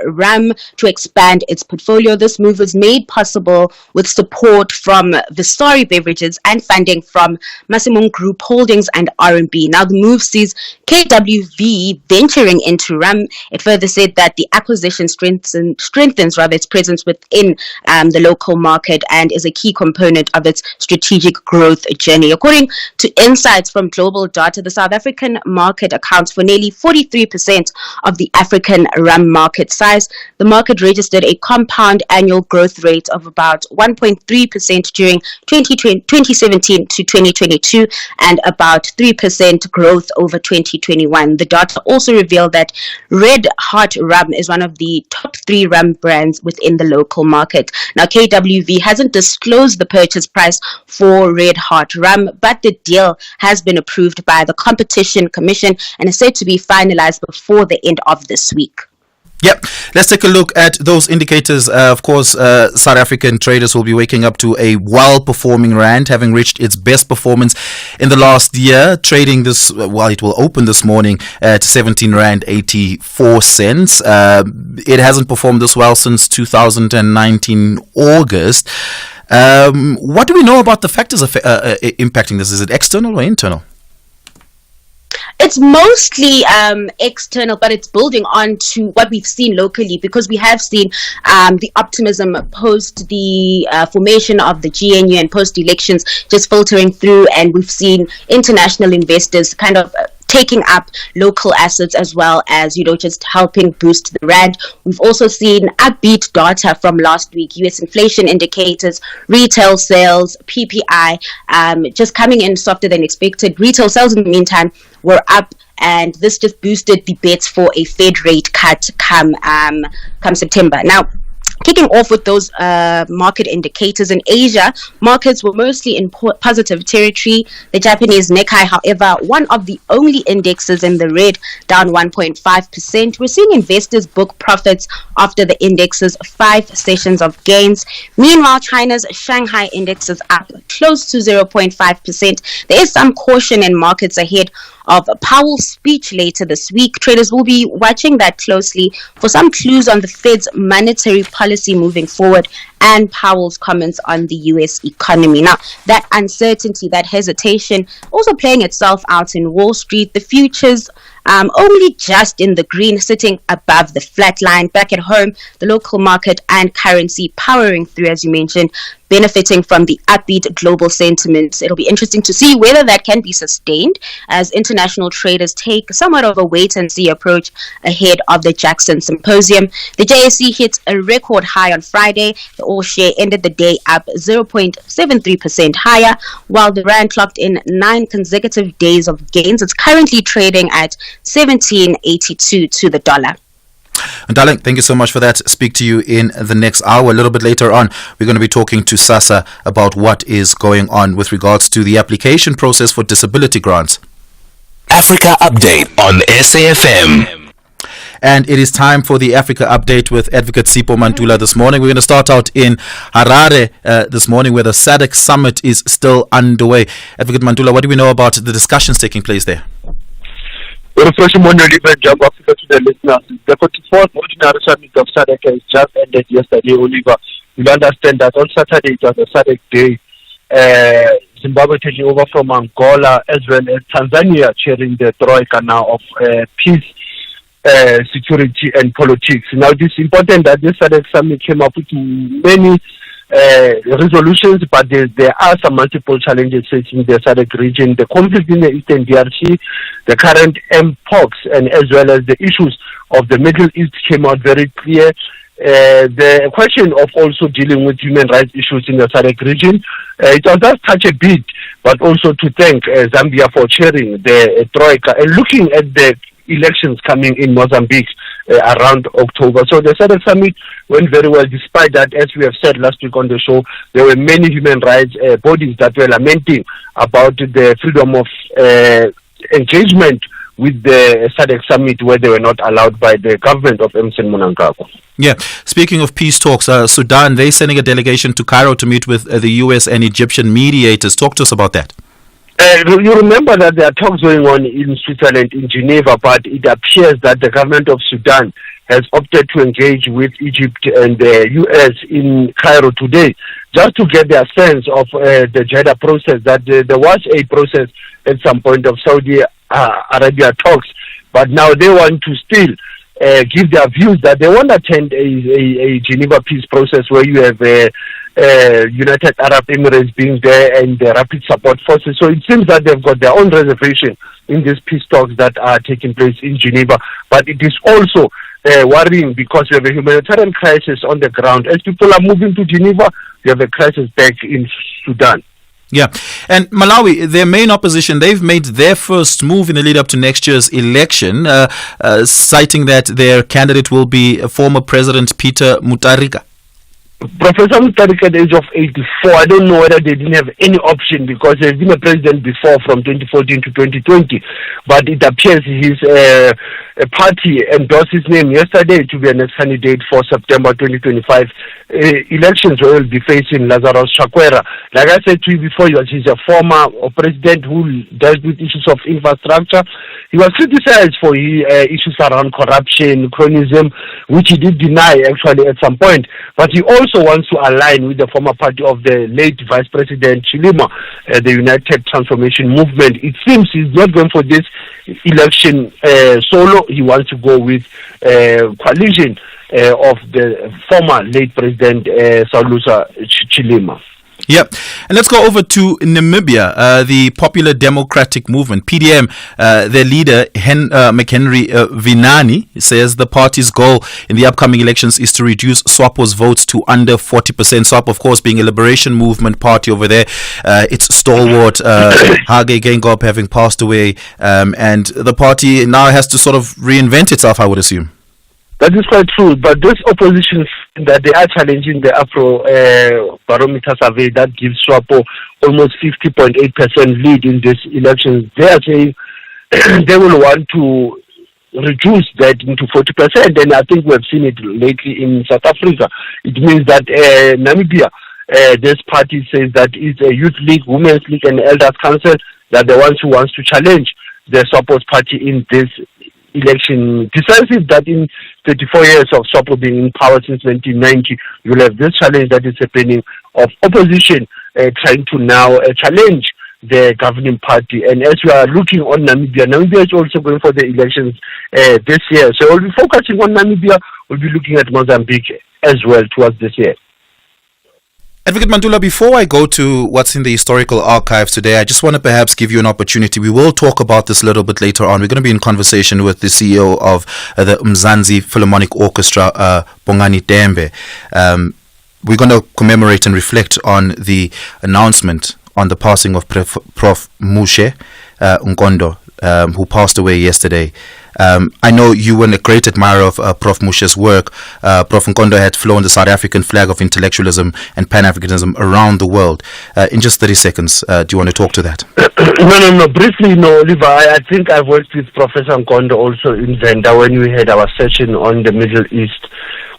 Rum to expand its portfolio. This move was made possible with support from Vistori Beverages and funding from Masimong Group Holdings and R&B. Now, the move sees KWV venturing into rum. It further said that the acquisition strengthens its presence within the local market and is a key component of its strategic growth journey. According to insights from global data, the South African market accounts for nearly 43% of the African rum market size. The market registered a compound annual growth rate of about 1.3% during 2017 to 2022 and about 3% growth over 2021. The data also revealed that Red Heart Rum is one of the top 3 rum brands within the local market. Now, KWV hasn't disclosed the purchase price for Red Heart Rum, but the deal has been approved by the Competition Commission and is said to be finalized before the end of this week. Yep. Let's take a look at those indicators. Of course, South African traders will be waking up to a well-performing rand, having reached its best performance in the last year. Trading this, it will open this morning at 17 rand 84 cents. It hasn't performed this well since 2019 August. What do we know about the factors impacting this? Is it external or internal? It's mostly external, but it's building on to what we've seen locally, because we have seen the optimism post the formation of the GNU and post-elections just filtering through, and we've seen international investors kind of taking up local assets as well as, just helping boost the rand. We've also seen upbeat data from last week, US inflation indicators, retail sales, PPI, just coming in softer than expected. Retail sales, in the meantime, were up, and this just boosted the bets for a Fed rate cut come September. Now, kicking off with those market indicators in Asia, markets were mostly in positive territory. The Japanese Nikkei, however, one of the only indexes in the red, down 1.5%. We're seeing investors book profits after the index's 5 sessions of gains. Meanwhile, China's Shanghai index is up close to 0.5%. There is some caution in markets ahead of Powell's speech later this week. Traders will be watching that closely for some clues on the Fed's monetary policy moving forward and Powell's comments on the US economy. Now, that uncertainty, that hesitation, also playing itself out in Wall Street. The futures only just in the green, sitting above the flat line. Back at home, the local market and currency powering through, as you mentioned, benefiting from the upbeat global sentiment. It'll be interesting to see whether that can be sustained as international traders take somewhat of a wait-and-see approach ahead of the Jackson Symposium. The JSE hit a record high on Friday. The all-share ended the day up 0.73% higher, while the rand clocked in 9 consecutive days of gains. It's currently trading at 17.82 to the dollar. And darling, thank you so much for that. Speak to you in the next hour. A little bit later on, we're going to be talking to SASSA about what is going on with regards to the application process for disability grants. Africa Update on SAfm. And it is time for the Africa Update with Advocate Sipho Mantula this morning. We're going to start out in Harare this morning, where the SADC summit is still underway. Advocate Mantula, what do we know about the discussions taking place there? Well, first of all, job Africa to the listeners. The 44th Ordinary Summit of SADC has just ended yesterday, Oliver. You understand that on Saturday it was a SADC day. Zimbabwe taking over from Angola, as well as Tanzania chairing the Troika now of peace, security and politics. Now, it is important that this SADC summit came up with many resolutions, but there are some multiple challenges facing the SADC region. The conflict in the Eastern DRC, the current mpox, and as well as the issues of the Middle East came out very clear. The question of also dealing with human rights issues in the SADC region, it does touch a bit, but also to thank Zambia for chairing the Troika and looking at the elections coming in Mozambique around October. So the SADC summit went very well, despite that, as we have said last week on the show, there were many human rights bodies that were lamenting about the freedom of engagement with the SADC summit, where they were not allowed by the government of Emmerson Mnangagwa. Yeah. Speaking of peace talks, Sudan, they're sending a delegation to Cairo to meet with the US and Egyptian mediators. Talk to us about that. You remember that there are talks going on in Switzerland, in Geneva, but it appears that the government of Sudan has opted to engage with Egypt and the U.S. in Cairo today, just to get their sense of the Jeddah process, that there was a process at some point of Saudi Arabia talks, but now they want to still give their views that they want to attend a Geneva peace process where you have United Arab Emirates being there and the rapid support forces. So it seems that they've got their own reservation in these peace talks that are taking place in Geneva. But it is also worrying because we have a humanitarian crisis on the ground. As people are moving to Geneva, we have a crisis back in Sudan. Yeah. And Malawi, their main opposition, they've made their first move in the lead up to next year's election, citing that their candidate will be former President Peter Mutharika. Professor Mutharika at the age of 84, I don't know whether they didn't have any option because he's been a president before from 2014 to 2020. But it appears his party endorsed his name yesterday to be a next candidate for September 2025 elections where he'll be facing Lazarus Chakwera. Like I said to you before, he's a former president who dealt with issues of infrastructure. He was criticized for issues around corruption, cronyism, which he did deny actually at some point. But he also wants to align with the former party of the late Vice President Chilima, the United Transformation Movement. It seems he's not going for this election solo. He wants to go with coalition of the former late President Saulusa Chilima. Yep. And let's go over to Namibia. The Popular Democratic Movement, PDM, their leader, McHenry Vinani, says the party's goal in the upcoming elections is to reduce SWAPO's votes to under 40%. SWAPO, of course, being a liberation movement party over there. Its stalwart, Hage Geingob, having passed away. And the party now has to sort of reinvent itself, I would assume. That is quite true, but this opposition that they are challenging the Afro barometer survey that gives SWAPO almost 50.8% lead in this election. They are saying they will want to reduce that into 40%, and I think we have seen it lately in South Africa. It means that Namibia, this party says that it's a youth league, women's league, and elders council that the ones who wants to challenge the SWAPO's party in this election. Decisive that in 34 years of SWAPO being in power since 1990, you'll have this challenge that is happening of opposition trying to now challenge the governing party. And as we are looking on Namibia is also going for the elections this year. So we'll be focusing on Namibia, we'll be looking at Mozambique as well towards this year. Advocate Mantula, before I go to what's in the historical archives today, I just want to perhaps give you an opportunity. We will talk about this a little bit later on. We're going to be in conversation with the CEO of the Mzansi Philharmonic Orchestra, Bongani Tembe. We're going to commemorate and reflect on the announcement on the passing of Prof. Mushe Nkondo, who passed away yesterday. I know you were a great admirer of Prof. Mushe's work. Prof. Nkondo had flown the South African flag of intellectualism and Pan-Africanism around the world. In just 30 seconds, do you want to talk to that? No. Briefly, no, Oliver. I think I've worked with Professor Nkondo also in Venda when we had our session on the Middle East.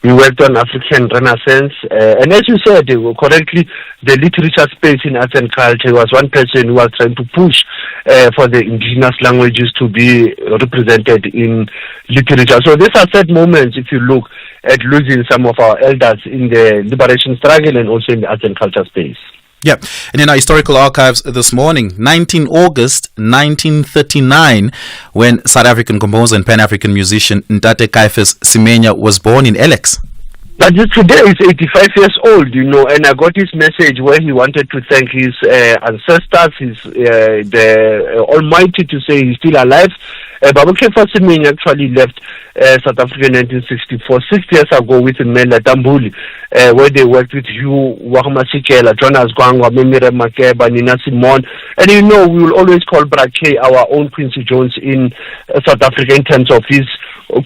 We worked on African Renaissance, and as you said correctly, the literature space in arts and culture was one person who was trying to push for the indigenous languages to be represented in literature. So these are sad moments if you look at losing some of our elders in the liberation struggle and also in the arts and culture space. Yeah, and in our historical archives this morning, 19 August 1939, when South African composer and Pan-African musician Ntate Caiphus Semenya was born in Alex. But today he's 85 years old, and I got his message where he wanted to thank his ancestors, the Almighty, to say he's still alive. Babu Caiphus Semenya actually left South Africa in 1964, 6 years ago with Mela Tambuli, where they worked with Hugh Wahamasikela, Jonas Gwangwa, Memire Makeba, Nina Simone. And we will always call Brake our own Quincy Jones in South Africa in terms of his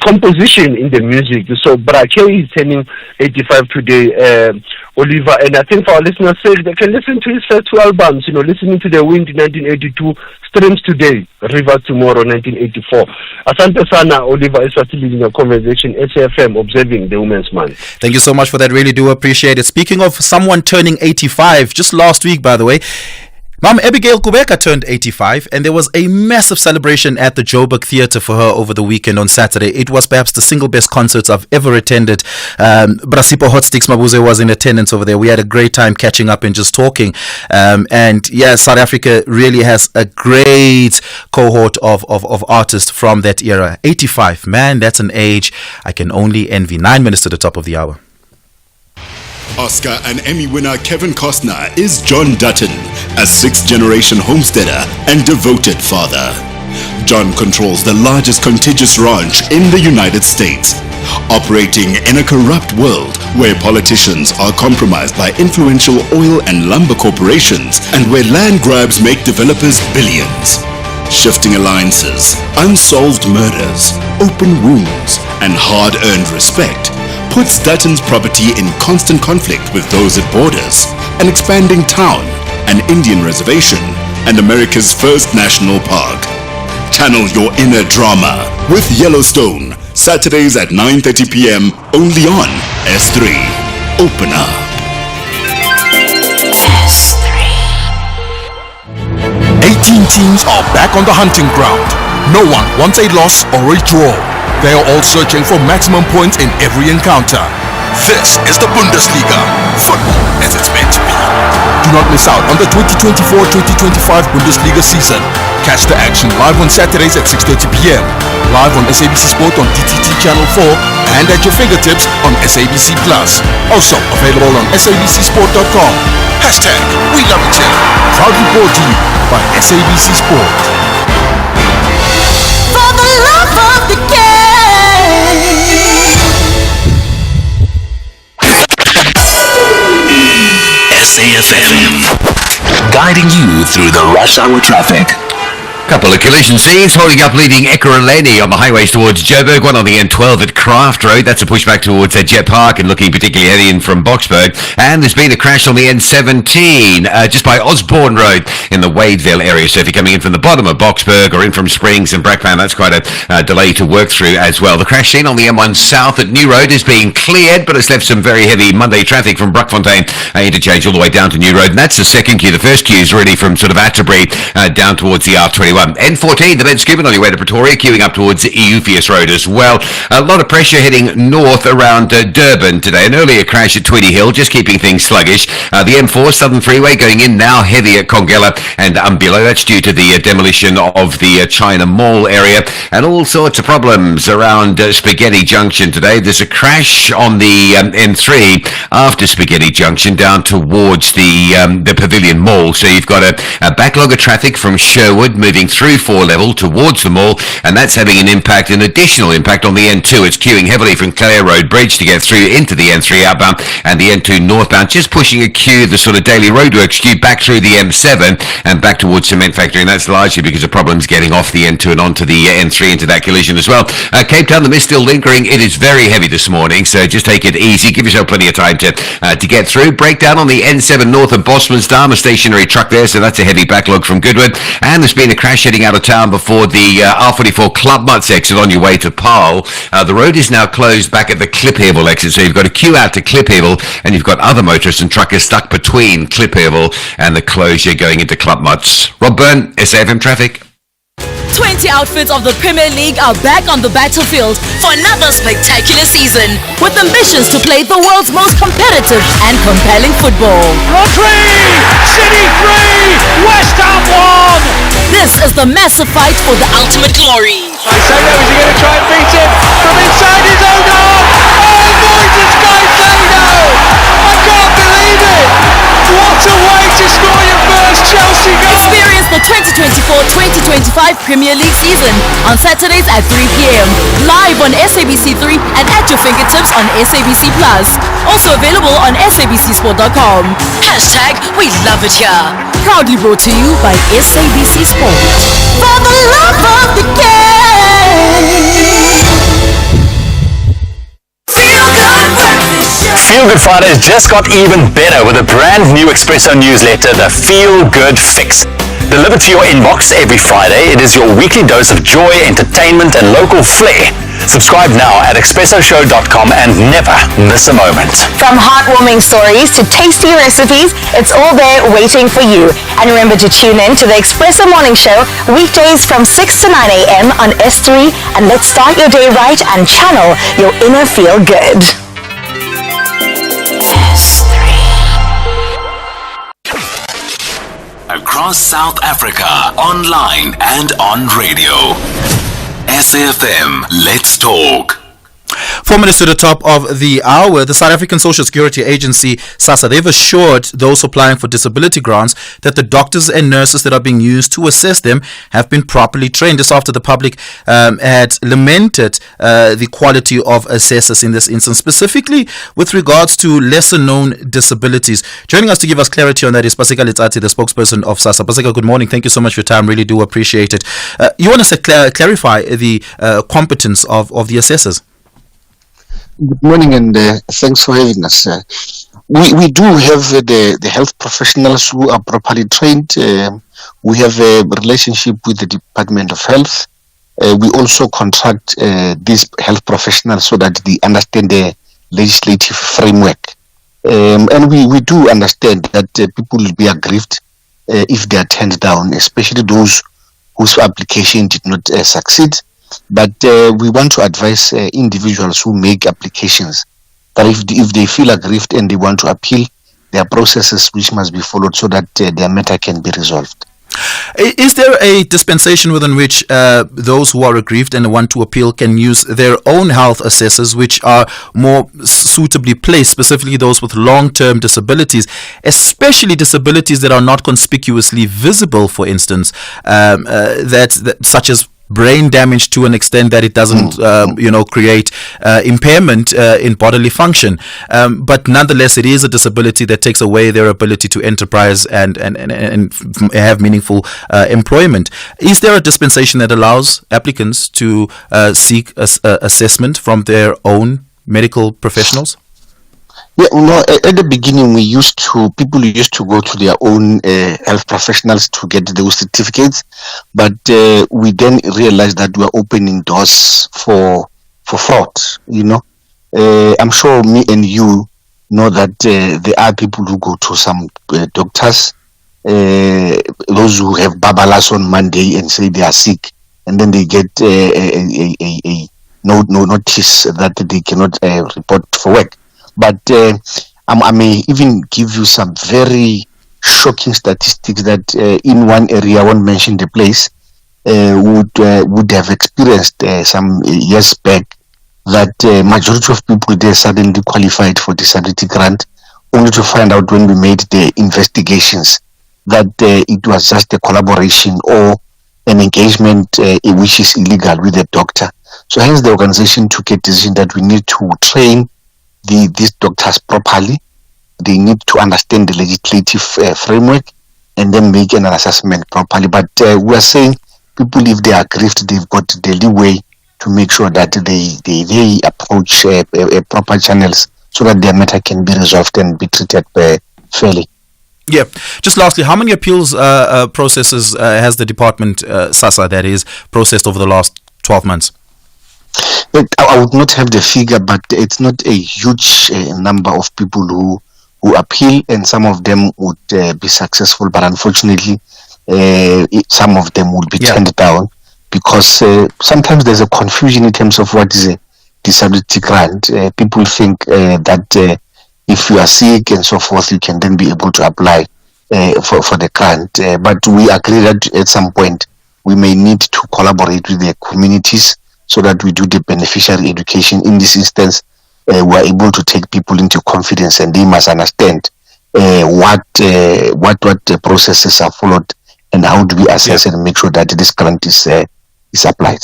composition in the music. So Brake is turning 85 today, Oliver, and I think for our listeners' sake, they can listen to his first two albums, Listening to the Wind in 1982, Streams Today, Rivers Tomorrow, 1984. Asante Sana, Oliver, is still leading a conversation, SAfm, observing the Women's Month. Thank you so much for that, really do appreciate it. Speaking of someone turning 85, just last week, by the way, Mom Abigail Kubeka turned 85, and there was a massive celebration at the Joburg Theatre for her over the weekend on Saturday. It was perhaps the single best concerts I've ever attended. Brasipo Hotsticks Mabuze was in attendance over there. We had a great time catching up and just talking. And yeah, South Africa really has a great cohort of artists from that era. 85, man, that's an age I can only envy. 9 minutes to the top of the hour. Oscar and Emmy winner Kevin Costner is John Dutton, a sixth-generation homesteader and devoted father. John controls the largest contiguous ranch in the United States, operating in a corrupt world where politicians are compromised by influential oil and lumber corporations and where land grabs make developers billions. Shifting alliances, unsolved murders, open wounds, and hard-earned respect puts Dutton's property in constant conflict with those it borders, an expanding town, an Indian reservation, and America's first national park. Channel your inner drama with Yellowstone, Saturdays at 9:30 p.m. only on S3. Open up. S3. 18 teams are back on the hunting ground. No one wants a loss or a draw. They are all searching for maximum points in every encounter. This is the Bundesliga. Football as it's meant to be. Do not miss out on the 2024-2025 Bundesliga season. Catch the action live on Saturdays at 6:30 p.m. Live on SABC Sport on DTT Channel 4 and at your fingertips on SABC Plus. Also available on sabcsport.com. Hashtag We Love It Here. Proudly brought to you by SABC Sport. For the love of the game. SAfm, guiding you through the rush hour traffic. Couple of collision scenes holding up leading Ekurhuleni on the highways towards Joburg, one on the N12 at Craft Road. That's a pushback towards Jet Park and looking particularly heavy in from Boxburg. And there's been a crash on the N17 just by Osborne Road in the Wadeville area. So if you're coming in from the bottom of Boxburg or in from Springs and Brackpan, that's quite a delay to work through as well. The crash scene on the M1 South at New Road is being cleared, but it's left some very heavy Monday traffic from Bruckfontein interchange all the way down to New Road. And that's the second queue. The first queue is really from sort of Atterbury down towards the R21. N14, the Ben Scuban on your way to Pretoria, queuing up towards Eupheus Road as well. A lot of pressure heading north around Durban today. An earlier crash at Tweedy Hill, just keeping things sluggish. The M4 Southern Freeway going in now heavy at Kongela and Umbilo. That's due to the demolition of the China Mall area. And all sorts of problems around Spaghetti Junction today. There's a crash on the N3 after Spaghetti Junction down towards the Pavilion Mall. So you've got a backlog of traffic from Sherwood moving through 4 level towards the mall, and that's having an additional impact on the N2. It's queuing heavily from Clare Road Bridge to get through into the N3 outbound and the N2 northbound, just pushing a queue, the sort of daily roadworks queue back through the M7 and back towards Cement Factory, and that's largely because of problems getting off the N2 and onto the N3 into that collision as well. Cape Town, the mist still lingering. It is very heavy this morning, so just take it easy. Give yourself plenty of time to get through. Breakdown on the N7 north of Bosman's Dam, a stationary truck there, so that's a heavy backlog from Goodwood. And there's been a crash heading out of town before the R44 Club Mutts exit on your way to Paarl. The road is now closed back at the Kliphevel exit, so you've got a queue out to Kliphevel, and you've got other motorists and truckers stuck between Kliphevel and the closure going into Club Mutts. Rob Byrne, SAfm Traffic. 20 outfits of the Premier League are back on the battlefield for another spectacular season, with ambitions to play the world's most competitive and compelling football. Rodri! City 3! West Ham 1! This is the massive fight for the ultimate glory. Caicedo, is he going to try and beat him from inside his own arm? Oh, Moises Caicedo! I can't believe it! What a way to score your first Chelsea goal! Experience the 2024-2025 Premier League season on Saturdays at 3 p.m. live on SABC3 and at your fingertips on SABC Plus. Also available on sabcsport.com. Hashtag We Love It Here. Proudly brought to you by SABC Sport. For the love of the game! Feel Good Fridays just got even better with a brand new Espresso newsletter, the Feel Good Fix. Delivered to your inbox every Friday, it is your weekly dose of joy, entertainment, and local flair. Subscribe now at expressoshow.com and never miss a moment. From heartwarming stories to tasty recipes, it's all there waiting for you. And remember to tune in to the Espresso Morning Show weekdays from 6 to 9 a.m. on S3, and let's start your day right and channel your inner feel good. Across South Africa, online and on radio. SAfm, let's talk. 4 minutes to the top of the hour. The South African Social Security Agency, SASSA, they've assured those applying for disability grants that the doctors and nurses that are being used to assess them have been properly trained. This after the public had lamented the quality of assessors in this instance, specifically with regards to lesser known disabilities. Joining us to give us clarity on that is Paseka Letsatsi, the spokesperson of SASSA. Paseka, good morning. Thank you so much for your time. Really do appreciate it. You want us to clarify the competence of the assessors? Good morning, and thanks for having us. We do have the health professionals who are properly trained. We have a relationship with the Department of Health. We also contract these health professionals so that they understand the legislative framework. And we do understand that people will be aggrieved if they are turned down, especially those whose application did not succeed. But we want to advise individuals who make applications that if they feel aggrieved and they want to appeal, there are processes which must be followed so that their matter can be resolved. Is there a dispensation within which those who are aggrieved and want to appeal can use their own health assessors, which are more suitably placed, specifically those with long-term disabilities, especially disabilities that are not conspicuously visible, for instance, that such as brain damage to an extent that it doesn't, create impairment in bodily function. But nonetheless, it is a disability that takes away their ability to enterprise and have meaningful employment. Is there a dispensation that allows applicants to seek assessment from their own medical professionals? Yeah, at the beginning, people used to go to their own health professionals to get those certificates, but we then realized that we are opening doors for fraud. I'm sure me and you know that there are people who go to some doctors, those who have babalas on Monday and say they are sick, and then they get a notice that they cannot report for work. But I may even give you some very shocking statistics that in one area, I won't mention the place, would have experienced some years back that majority of people there suddenly qualified for disability grant, only to find out when we made the investigations that it was just a collaboration or an engagement which is illegal with the doctor. So hence the organization took a decision that we need to train these doctors properly. They need to understand the legislative framework and then make an assessment properly. But we are saying people, if they are aggrieved, they've got the leeway to make sure that they approach proper channels so that their matter can be resolved and be treated fairly. Yeah. Just lastly, how many appeals processes has the department, SASSA, that is, processed over the last 12 months? I would not have the figure, but it's not a huge number of people who appeal, and some of them would be successful, but unfortunately some of them will be turned down because sometimes there's a confusion in terms of what is a disability grant. People think that if you are sick and so forth, you can then be able to apply for the grant, but we agree that at some point we may need to collaborate with the communities so that we do the beneficiary education. In this instance, we are able to take people into confidence, and they must understand what the processes are followed and how do we assess and make sure that this grant is applied.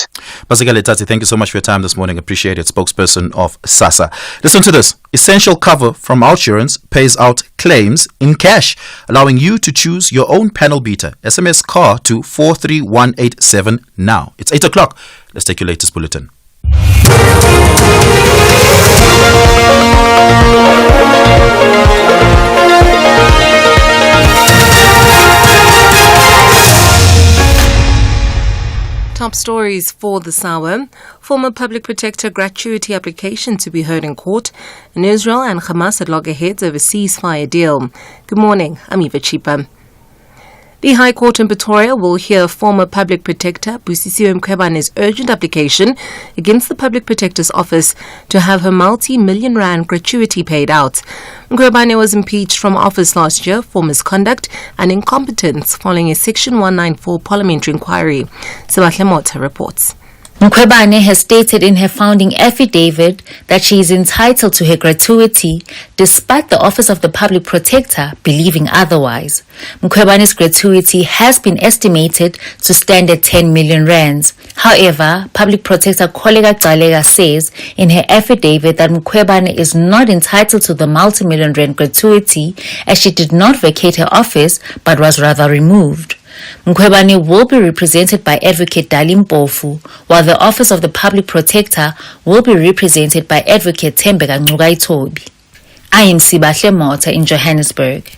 Paseka Letsatsi, thank you so much for your time this morning. Appreciate it. Spokesperson of SASSA. Listen to this. Essential cover from Outsurance pays out claims in cash, allowing you to choose your own panel beater. SMS CAR to 43187 now. It's 8 o'clock. Let's take your latest bulletin. top stories for this hour. Former public protector gratuity application to be heard in court. And Israel and Hamas at loggerheads over ceasefire deal. Good morning, I'm Eva Chipa. The High Court in Pretoria will hear former public protector Busisiwe Mkhwebane's urgent application against the Public Protector's Office to have her multi-million rand gratuity paid out. Mkhwebane was impeached from office last year for misconduct and incompetence following a Section 194 parliamentary inquiry. SAfm Breakfast reports. Mkhwebane has stated in her founding affidavit that she is entitled to her gratuity despite the Office of the Public Protector believing otherwise. Mkhwebane's gratuity has been estimated to stand at 10 million rands. However, Public Protector Koleka Gcalega says in her affidavit that Mkhwebane is not entitled to the multi-million rand gratuity as she did not vacate her office but was rather removed. Mkhwebane will be represented by Advocate Dalim Mpofu, while the Office of the Public Protector will be represented by Advocate Tembeka Ngcukaitobi. I am SAfm Breakfast in Johannesburg.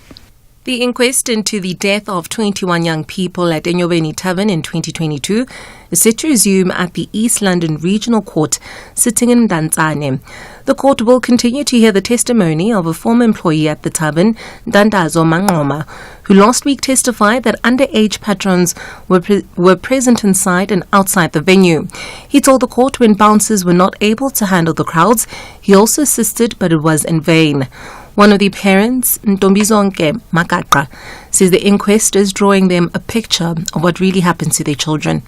The inquest into the death of 21 young people at Enyobeni Tavern in 2022 is set to resume at the East London Regional Court, sitting in Dantsane. The court will continue to hear the testimony of a former employee at the tavern, Dandazo Mangoma, who last week testified that underage patrons were present inside and outside the venue. He told the court when bouncers were not able to handle the crowds, he also assisted, but it was in vain. One of the parents, Ntombizonke Makakra, says the inquest is drawing them a picture of what really happened to their children.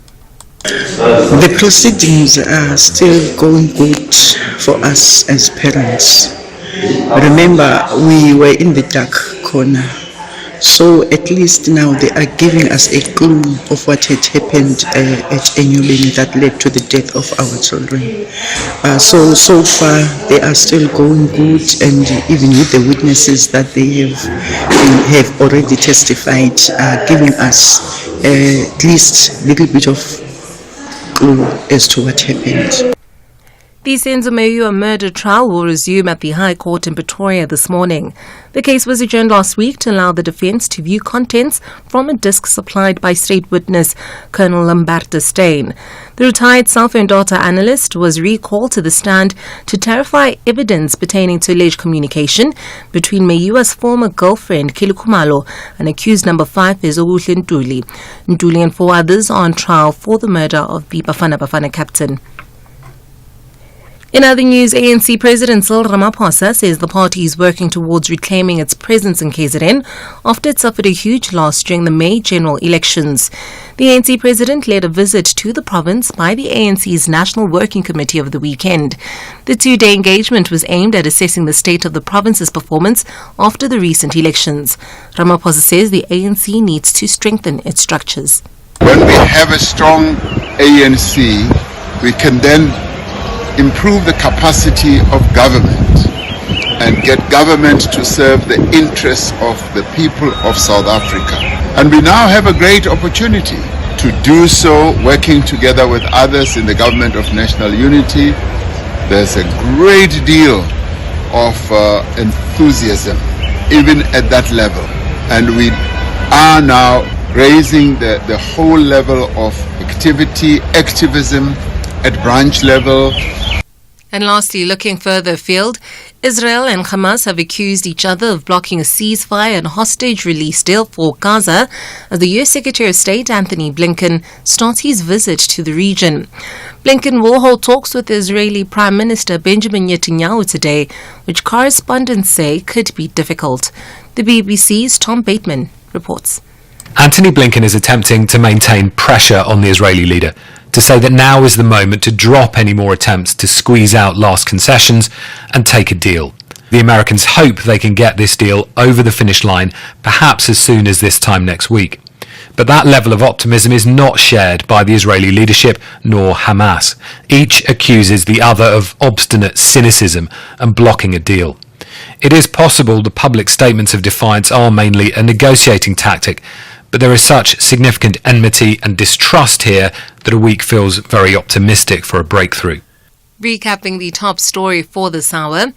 The proceedings are still going good for us as parents. Remember, we were in the dark corner. So at least now they are giving us a clue of what had happened at Enyobeni that led to the death of our children. So far they are still going good, and even with the witnesses that they have already testified, giving us at least a little bit of clue as to what happened. The Senzo murder trial will resume at the High Court in Pretoria this morning. The case was adjourned last week to allow the defence to view contents from a disc supplied by state witness Colonel Lamberta Steyn. The retired cellphone data analyst was recalled to the stand to clarify evidence pertaining to alleged communication between Mayua's former girlfriend Kilukumalo and accused number 5 Ezokuhle Ntuli. Ntuli and 4 others are on trial for the murder of the Bafana Bafana captain. In other news, ANC President Cyril Ramaphosa says the party is working towards reclaiming its presence in KZN after it suffered a huge loss during the May general elections. The ANC President led a visit to the province by the ANC's National Working Committee over the weekend. The 2-day engagement was aimed at assessing the state of the province's performance after the recent elections. Ramaphosa says the ANC needs to strengthen its structures. When we have a strong ANC, we can then improve the capacity of government and get government to serve the interests of the people of South Africa. And we now have a great opportunity to do so, working together with others in the Government of National Unity. There's a great deal of enthusiasm, even at that level. And we are now raising the whole level of activism at branch level. And lastly, looking further afield, Israel and Hamas have accused each other of blocking a ceasefire and hostage release deal for Gaza as the U.S. Secretary of State Anthony Blinken starts his visit to the region. Blinken will hold talks with Israeli Prime Minister Benjamin Netanyahu today, which correspondents say could be difficult. The BBC's Tom Bateman reports. Anthony Blinken is attempting to maintain pressure on the Israeli leader to say that now is the moment to drop any more attempts to squeeze out last concessions and take a deal. The Americans hope they can get this deal over the finish line, perhaps as soon as this time next week. But that level of optimism is not shared by the Israeli leadership nor Hamas. Each accuses the other of obstinate cynicism and blocking a deal. It is possible the public statements of defiance are mainly a negotiating tactic, but there is such significant enmity and distrust here that a week feels very optimistic for a breakthrough. Recapping the top story for this hour.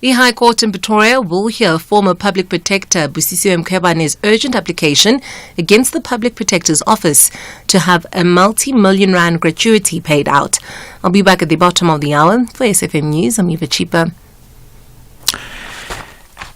The High Court in Pretoria will hear former Public Protector SAfm Breakfast's urgent application against the Public Protector's Office to have a multi-million rand gratuity paid out. I'll be back at the bottom of the hour for SAfm News. I'm Eva Cheaper.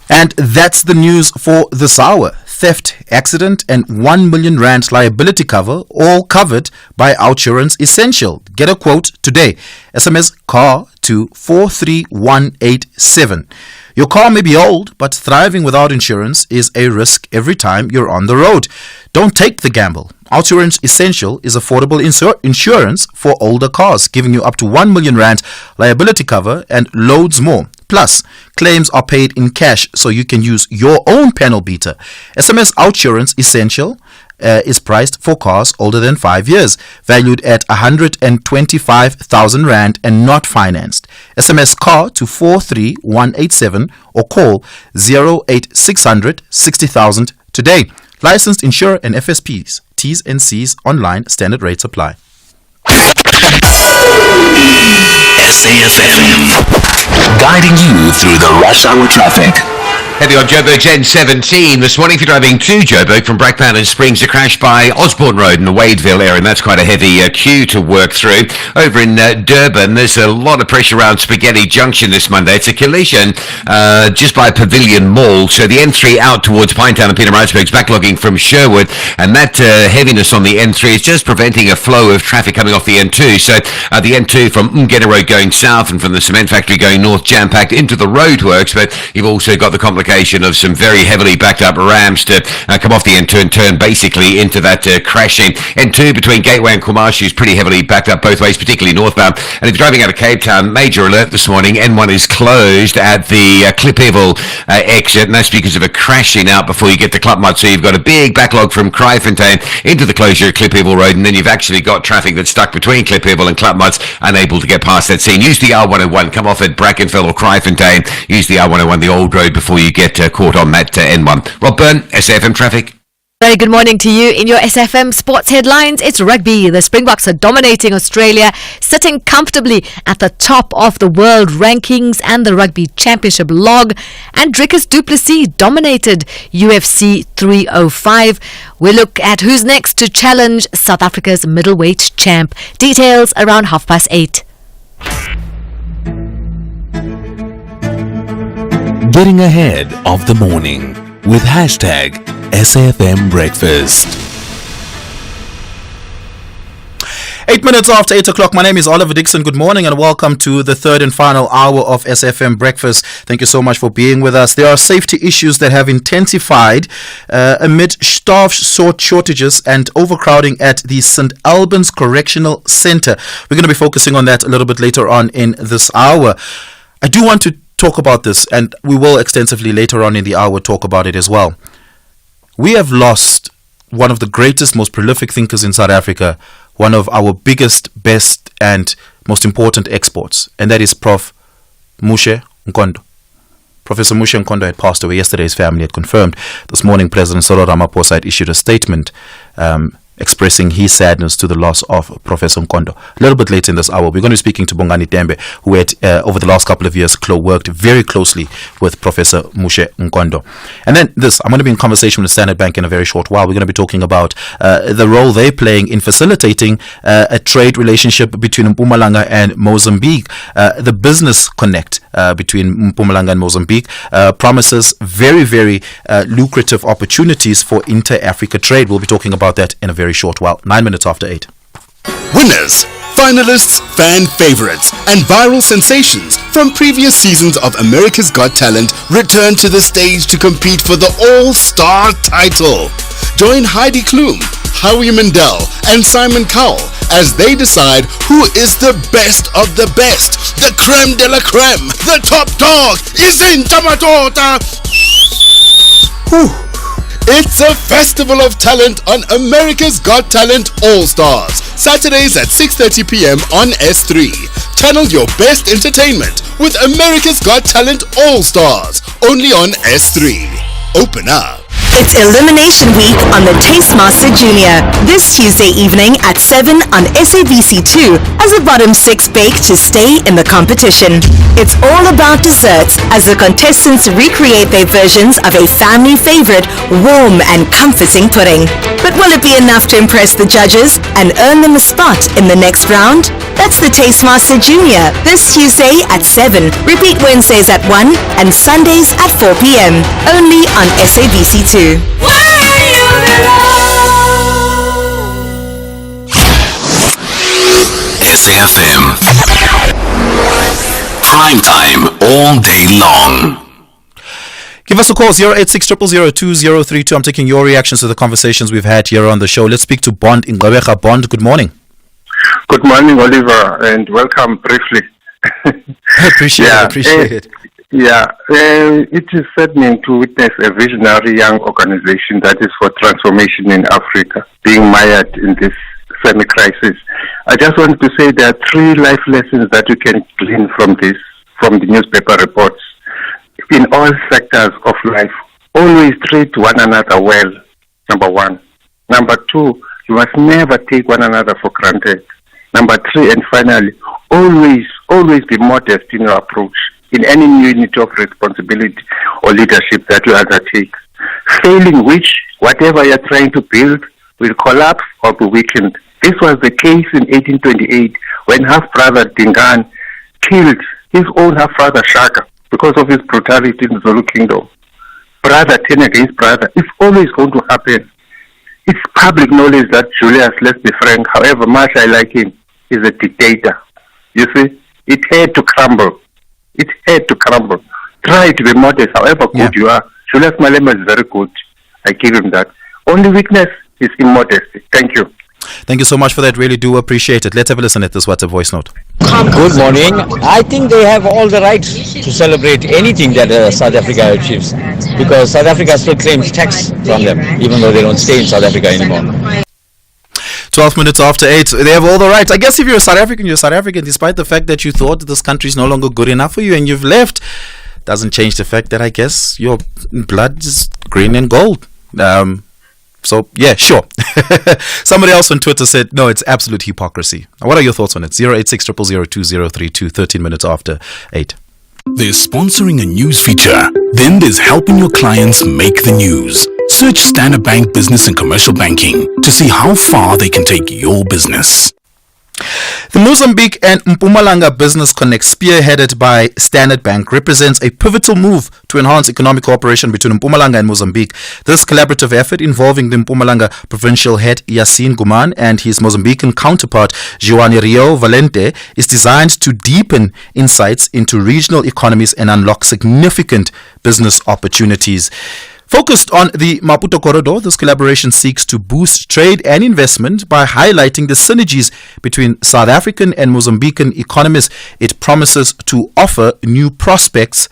And that's the news for this hour. Theft, accident and 1 million rand liability cover, all covered by Outsurance Essential. Get a quote today. SMS CAR to 43187. Your car may be old, but thriving without insurance is a risk every time you're on the road. Don't take the gamble. Outsurance Essential is affordable insurance for older cars, giving you up to 1 million rand liability cover and loads more. Plus, claims are paid in cash so you can use your own panel beater. SMS Outsurance Essential is priced for cars older than 5 years, valued at 125,000 rand and not financed. SMS CAR to 43187 or call 08600 60,000 today. Licensed insurer and FSPs. T's and C's online. Standard rates apply. SAfm, guiding you through the rush hour traffic. Heavy on Joburg's N17 this morning. If you're driving to Joburg from Brackpowder Springs, a crash by Osborne Road in the Wadeville area, and that's quite a heavy queue to work through. Over in Durban, there's a lot of pressure around Spaghetti Junction this Monday. It's a collision just by Pavilion Mall, so the N3 out towards Pinetown and Peter Maritzburg's backlogging from Sherwood, and that heaviness on the N3 is just preventing a flow of traffic coming off the N2. So the N2 from Mgena Road going south and from the cement factory going north, jam-packed into the roadworks, but you've also got the complication of some very heavily backed up ramps to come off the N2 and turn basically into that crashing. N2 between Gateway and Kumashi is pretty heavily backed up both ways, particularly northbound. And if you're driving out of Cape Town, major alert this morning. N1 is closed at the Klipeville exit, and that's because of a crashing out before you get to Klapmat. So you've got a big backlog from Kraaifontein into the closure of Klipeville Road, and then you've actually got traffic that's stuck between Klipeville and Klapmat, unable to get past that scene. Use the R101, come off at Brackenfell or Kraaifontein. Use the R101, the old road, before you get caught on that N1. Rob Byrne, SAfm Traffic. Very good morning to you. In your SAfm Sports headlines, it's rugby. The Springboks are dominating Australia, sitting comfortably at the top of the world rankings and the Rugby Championship log. And Dricus du Plessis dominated UFC 305. We look at who's next to challenge South Africa's middleweight champ. Details around 8:30. Getting ahead of the morning with hashtag SAfm Breakfast. 8 minutes after 8 o'clock. My name is Oliver Dixon. Good morning and welcome to the third and final hour of SAfm Breakfast. Thank you so much for being with us. There are safety issues that have intensified amid staff shortages and overcrowding at the St. Albans Correctional Centre. We're going to be focusing on that a little bit later on in this hour. I do want to talk about this, and we will extensively later on in the hour talk about it as well. We have lost one of the greatest, most prolific thinkers in South Africa, one of our biggest, best and most important exports, and that is Prof. Mushe Nkondo. Professor Mushe Nkondo had passed away yesterday. His family had confirmed. This morning, President Cyril Ramaphosa had issued a statement expressing his sadness to the loss of Professor Nkondo. A little bit later in this hour, we're going to be speaking to Bongani Tembe, who had, over the last couple of years, worked very closely with Professor Mushe Nkondo. And then I'm going to be in conversation with Standard Bank in a very short while. We're going to be talking about the role they're playing in facilitating a trade relationship between Mpumalanga and Mozambique. The business connect between Mpumalanga and Mozambique promises very, very lucrative opportunities for inter-Africa trade. We'll be talking about that in a very short while. 9 minutes after 8. Winners, finalists, fan favorites, and viral sensations from previous seasons of America's Got Talent return to the stage to compete for the All-Star title. Join Heidi Klum, Howie Mandel, and Simon Cowell as they decide who is the best of the best. The creme de la creme, the top dog, is in Tamatota. It's a festival of talent on America's Got Talent All-Stars. Saturdays at 6:30 p.m. on S3. Channel your best entertainment with America's Got Talent All-Stars. Only on S3. Open up. It's Elimination Week on the Tastemaster Junior. This Tuesday evening at 7 on SABC2 as the bottom 6 bake to stay in the competition. It's all about desserts as the contestants recreate their versions of a family favorite, warm and comforting pudding. But will it be enough to impress the judges and earn them a spot in the next round? That's the Tastemaster Junior this Tuesday at 7. Repeat Wednesdays at 1 and Sundays at 4 p.m. Only on SABC2. SAfm. Prime time all day long. Give us a call, 086 0002032. I'm taking your reactions to the conversations we've had here on the show. Let's speak to Bond in Gqeberha. Bond, good morning. Good morning, Oliver, and welcome briefly. Appreciate it. It is saddening to witness a visionary young organization that is for transformation in Africa being mired in this semi-crisis. I just want to say there are 3 life lessons that you can glean from this, from the newspaper reports. In all sectors of life, always treat one another well, number 1. Number 2, you must never take one another for granted. Number 3, and finally, always be modest in your approach in any new unit of responsibility or leadership that you undertake. Failing which, whatever you're trying to build will collapse or be weakened. This was the case in 1828 when half-brother Dingaan killed his own half-brother Shaka because of his brutality in the Zulu kingdom. Brother turn against brother. It's always going to happen. It's public knowledge that Julius, let's be frank, however much I like him, is a dictator. You see, it had to crumble. It had to crumble. Try to be modest, however good you are. Julius Malema is very good. I give him that. Only weakness is immodesty. Thank you. Thank you so much for that. Really do appreciate it. Let's have a listen at this WhatsApp voice note. Good morning. I think they have all the right to celebrate anything that South Africa achieves, because South Africa still claims tax from them, even though they don't stay in South Africa anymore. 12 minutes after 8. They have all the rights. I guess if you're a South African, you're South African, despite the fact that you thought that this country is no longer good enough for you and you've left. Doesn't change the fact that I guess your blood is green and gold. So, yeah, sure. Somebody else on Twitter said, no, it's absolute hypocrisy. What are your thoughts on it? 086 0002032, 13 minutes after 8. There's sponsoring a news feature. Then there's helping your clients make the news. Search Standard Bank Business and Commercial Banking to see how far they can take your business. The Mozambique and Mpumalanga Business Connect, spearheaded by Standard Bank, represents a pivotal move to enhance economic cooperation between Mpumalanga and Mozambique. This collaborative effort, involving the Mpumalanga provincial head Yassine Guman and his Mozambican counterpart Joani Rio Valente, is designed to deepen insights into regional economies and unlock significant business opportunities. Focused on the Maputo corridor, this collaboration seeks to boost trade and investment by highlighting the synergies between South African and Mozambican economies. It promises to offer new prospects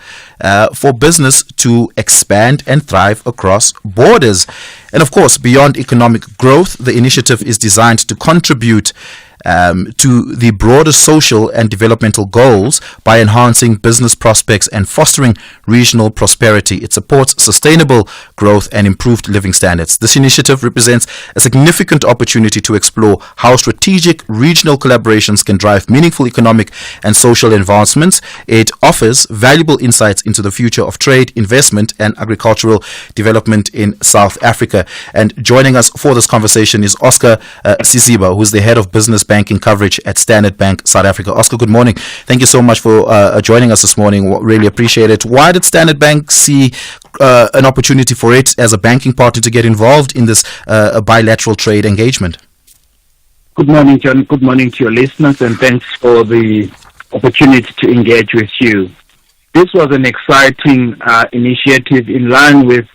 for business to expand and thrive across borders. And of course, beyond economic growth, the initiative is designed to contribute to the broader social and developmental goals by enhancing business prospects and fostering regional prosperity. It supports sustainable growth and improved living standards. This initiative represents a significant opportunity to explore how strategic regional collaborations can drive meaningful economic and social advancements. It offers valuable insights into the future of trade, investment, and agricultural development in South Africa. And joining us for this conversation is Oscar Siziba, who is the head of business banking coverage at Standard Bank South Africa. Oscar, good morning. Thank you so much for joining us this morning. Really appreciate it. Why did Standard Bank see an opportunity for it as a banking partner to get involved in this bilateral trade engagement? Good morning, John. Good morning to your listeners, and thanks for the opportunity to engage with you. This was an exciting initiative in line with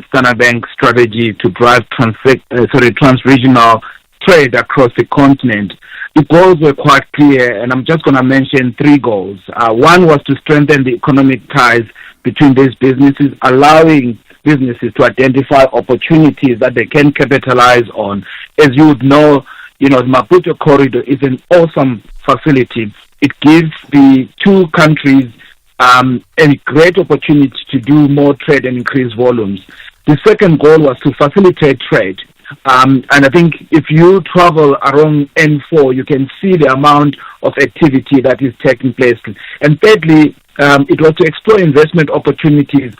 Standard Bank's strategy to drive trans-regional trade across the continent. The goals were quite clear, and I'm just going to mention 3 goals. One was to strengthen the economic ties between these businesses, allowing businesses to identify opportunities that they can capitalize on. As you would know, the Maputo corridor is an awesome facility. It gives the 2 countries a great opportunity to do more trade and increase volumes. The second goal was to facilitate trade. And I think if you travel around N4, you can see the amount of activity that is taking place. And thirdly, it was to explore investment opportunities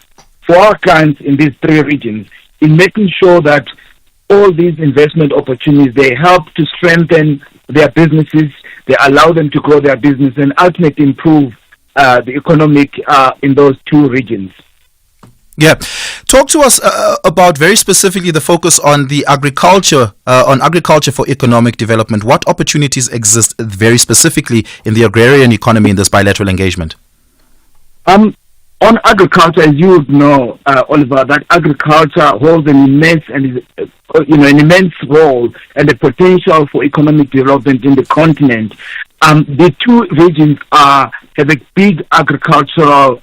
for our clients in these three regions, in making sure that all these investment opportunities, they help to strengthen their businesses, they allow them to grow their business and ultimately improve the economic in those two regions. Yeah. Talk to us about very specifically the focus on the agriculture for economic development. What opportunities exist very specifically in the agrarian economy in this bilateral engagement? On agriculture, as you would know, Oliver, that agriculture holds an immense role and the potential for economic development in the continent. The two regions have a big agricultural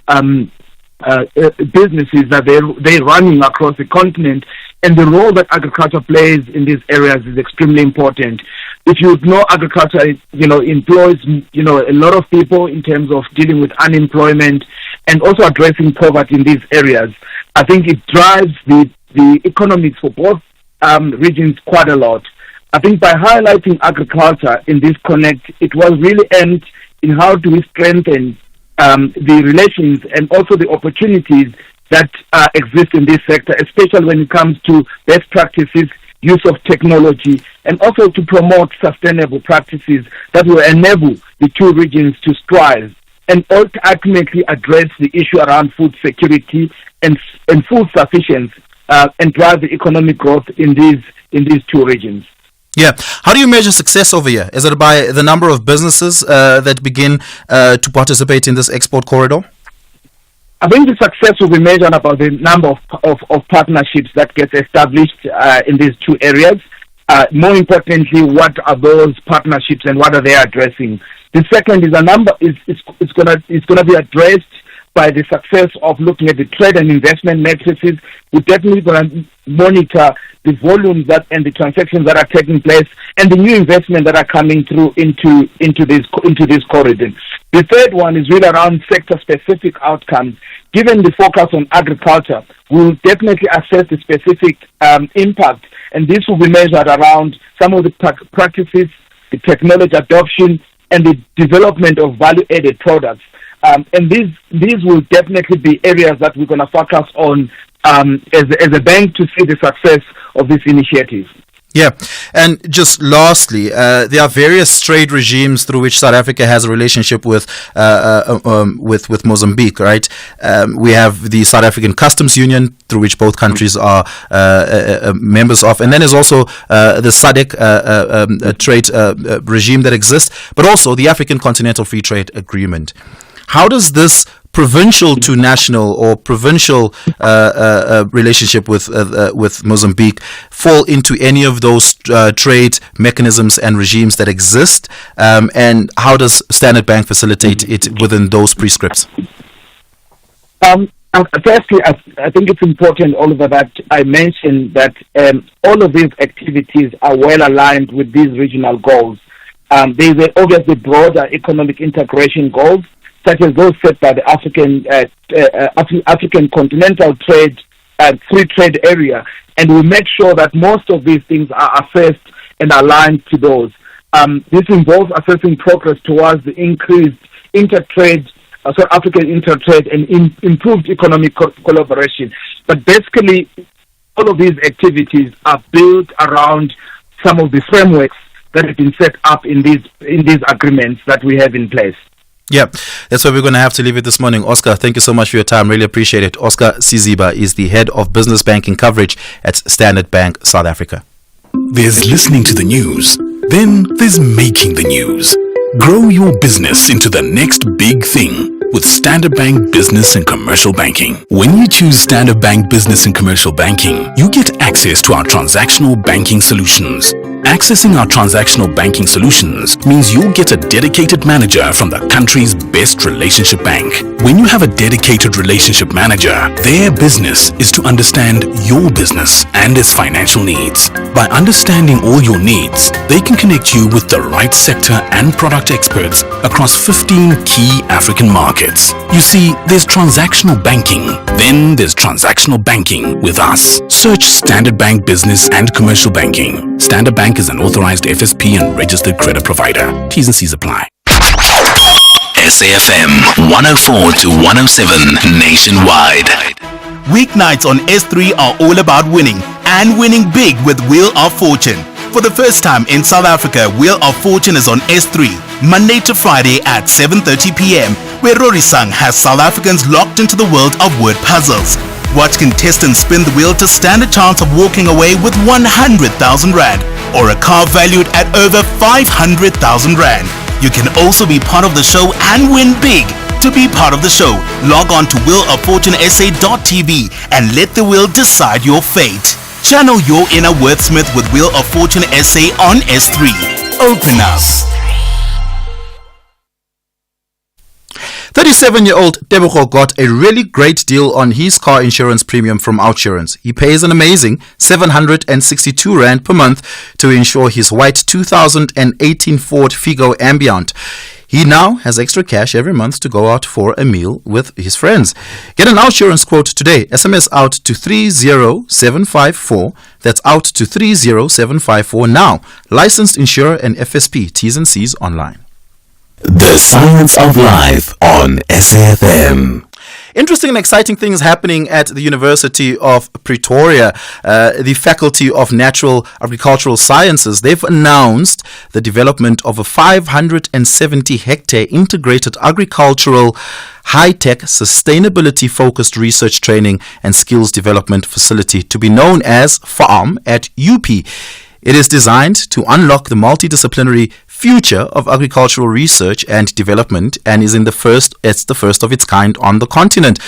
businesses that they're running across the continent, and the role that agriculture plays in these areas is extremely important. If you know, agriculture, employs, a lot of people in terms of dealing with unemployment and also addressing poverty in these areas. I think it drives the economics for both regions quite a lot. I think by highlighting agriculture in this connect, it was really aimed in how do we strengthen the relations and also the opportunities that exist in this sector, especially when it comes to best practices, use of technology, and also to promote sustainable practices that will enable the two regions to strive and ultimately address the issue around food security and food sufficiency and drive the economic growth in these two regions. Yeah. How do you measure success over here? Is it by the number of businesses that begin to participate in this export corridor? I think the success will be measured about the number of partnerships that get established in these two areas. More importantly, what are those partnerships and what are they addressing? The second is a number it's gonna be addressed by the success of looking at the trade and investment matrices. We're definitely going to monitor the volumes and the transactions that are taking place and the new investment that are coming through into this corridor. The third one is really around sector-specific outcomes. Given the focus on agriculture, we'll definitely assess the specific impact, and this will be measured around some of the practices, the technology adoption, and the development of value-added products. And these will definitely be areas that we're going to focus on as a bank to see the success of this initiative. Yeah, and just lastly, there are various trade regimes through which South Africa has a relationship with Mozambique, right? We have the South African Customs Union, through which both countries are members of, and then there's also the SADC trade regime that exists, but also the African Continental Free Trade Agreement. How does this provincial to national or provincial relationship with Mozambique fall into any of those trade mechanisms and regimes that exist? And how does Standard Bank facilitate it within those prescripts? Firstly, I think it's important, Oliver, that I mentioned that all of these activities are well aligned with these regional goals. There's obviously broader economic integration goals, such as those set by the African Continental Trade Free Trade Area, and we make sure that most of these things are assessed and aligned to those. This involves assessing progress towards the increased African intertrade and improved economic collaboration. But basically, all of these activities are built around some of the frameworks that have been set up in these agreements that we have in place. Yeah, that's where we're going to have to leave it this morning. Oscar, thank you so much for your time. Really appreciate it. Oscar Siziba is the head of business banking coverage at Standard Bank South Africa. There's listening to the news. Then there's making the news. Grow your business into the next big thing with Standard Bank Business and Commercial Banking. When you choose Standard Bank Business and Commercial Banking, you get access to our transactional banking solutions, Accessing our transactional banking solutions means you'll get a dedicated manager from the country's best relationship bank. When you have a dedicated relationship manager, their business is to understand your business and its financial needs. By understanding all your needs, they can connect you with the right sector and product experts across 15 key African markets. You see, there's transactional banking, then there's transactional banking with us. Search Standard Bank Business and Commercial Banking. Standard Bank is an authorized FSP and registered credit provider. T's and C's apply. SAfm 104 to 107 nationwide. Weeknights on S3 are all about winning and winning big with Wheel of Fortune. For the first time in South Africa, Wheel of Fortune is on S3, Monday to Friday at 7:30 p.m., where Rorisang has South Africans locked into the world of word puzzles. Watch contestants spin the wheel to stand a chance of walking away with 100,000 Rand or a car valued at over 500,000 Rand. You can also be part of the show and win big. To be part of the show, log on to wheeloffortunesa.tv and let the wheel decide your fate. Channel your inner wordsmith with Wheel of Fortune SA on S3. Open up. 37-year-old Tebogo got a really great deal on his car insurance premium from Outsurance. He pays an amazing 762 Rand per month to insure his white 2018 Ford Figo Ambient. He now has extra cash every month to go out for a meal with his friends. Get an Outsurance quote today. SMS out to 30754. That's out to 30754 now. Licensed insurer and FSP. T's and C's online. The Science of Life on SAfm. Interesting and exciting things happening at the University of Pretoria. The Faculty of Natural Agricultural Sciences, they've announced the development of a 570-hectare integrated agricultural high-tech, sustainability-focused research training and skills development facility to be known as SAfm at UP. It is designed to unlock the multidisciplinary future of agricultural research and development and is the first of its kind on the continent.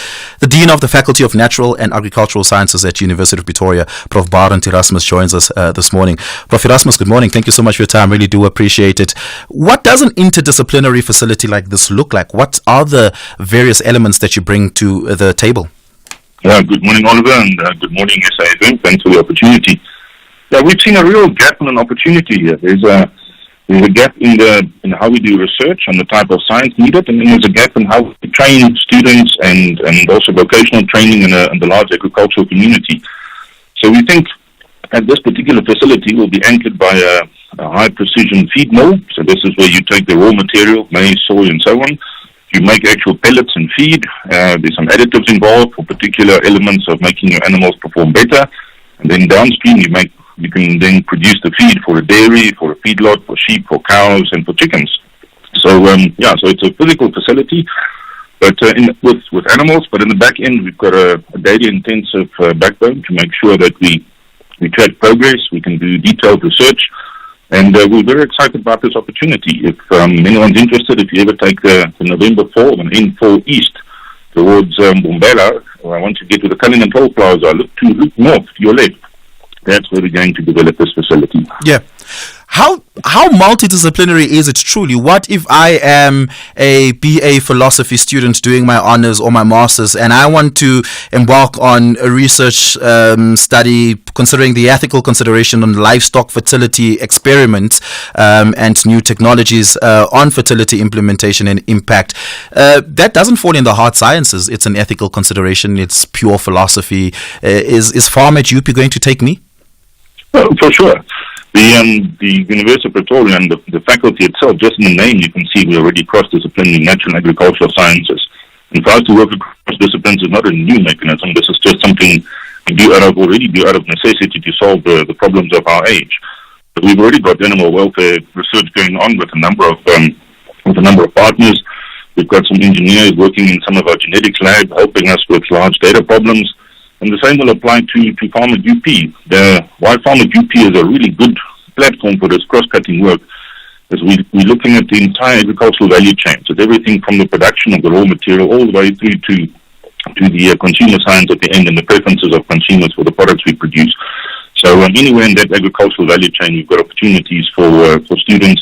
The Dean of the Faculty of Natural and Agricultural Sciences at University of Pretoria, Prof. Barend Erasmus, joins us this morning. Prof. Erasmus, good morning. Thank you so much for your time. Really do appreciate it. What does an interdisciplinary facility like this look like? What are the various elements that you bring to the table? Good morning, Oliver, and good morning, SAfm. Thanks for the opportunity. We've seen a real gap and an opportunity here. There's a gap in how we do research and the type of science needed, and then there's a gap in how we train students and also vocational training in the large agricultural community. So we think at this particular facility will be anchored by a high precision feed mill. So this is where you take the raw material, maize, soy, and so on. You make actual pellets and feed. There's some additives involved for particular elements of making your animals perform better, and then downstream you can then produce the feed for a dairy, for a feedlot, for sheep, for cows, and for chickens. So so it's a physical facility, but with animals. But in the back end, we've got a data-intensive backbone to make sure that we track progress. We can do detailed research, and we're very excited about this opportunity. If anyone's interested, if you ever take the November 4 and N4 East towards Bombela, or I want to get to the Cullinan Toll Plaza, look north to your left. That's where we're going to develop this facility. Yeah. How multidisciplinary is it truly? What if I am a BA philosophy student doing my honors or my masters and I want to embark on a research study considering the ethical consideration on livestock fertility experiments and new technologies on fertility implementation and impact? That doesn't fall in the hard sciences. It's an ethical consideration. It's pure philosophy. Is Farm at UP going to take me? Well, for sure. The University of Pretoria and the faculty itself, just in the name, you can see we're already cross-disciplinary natural and agricultural sciences. And for us to work across disciplines is not a new mechanism. This is just something we already do out of necessity to solve the problems of our age. But we've already got animal welfare research going on with a number of partners. We've got some engineers working in some of our genetics lab, helping us with large data problems. And the same will apply to Farm at UP. Why Farm at UP is a really good platform for this cross-cutting work is we're looking at the entire agricultural value chain. So it's everything from the production of the raw material all the way through to the consumer science at the end and the preferences of consumers for the products we produce. So So anywhere in that agricultural value chain, we've got opportunities for students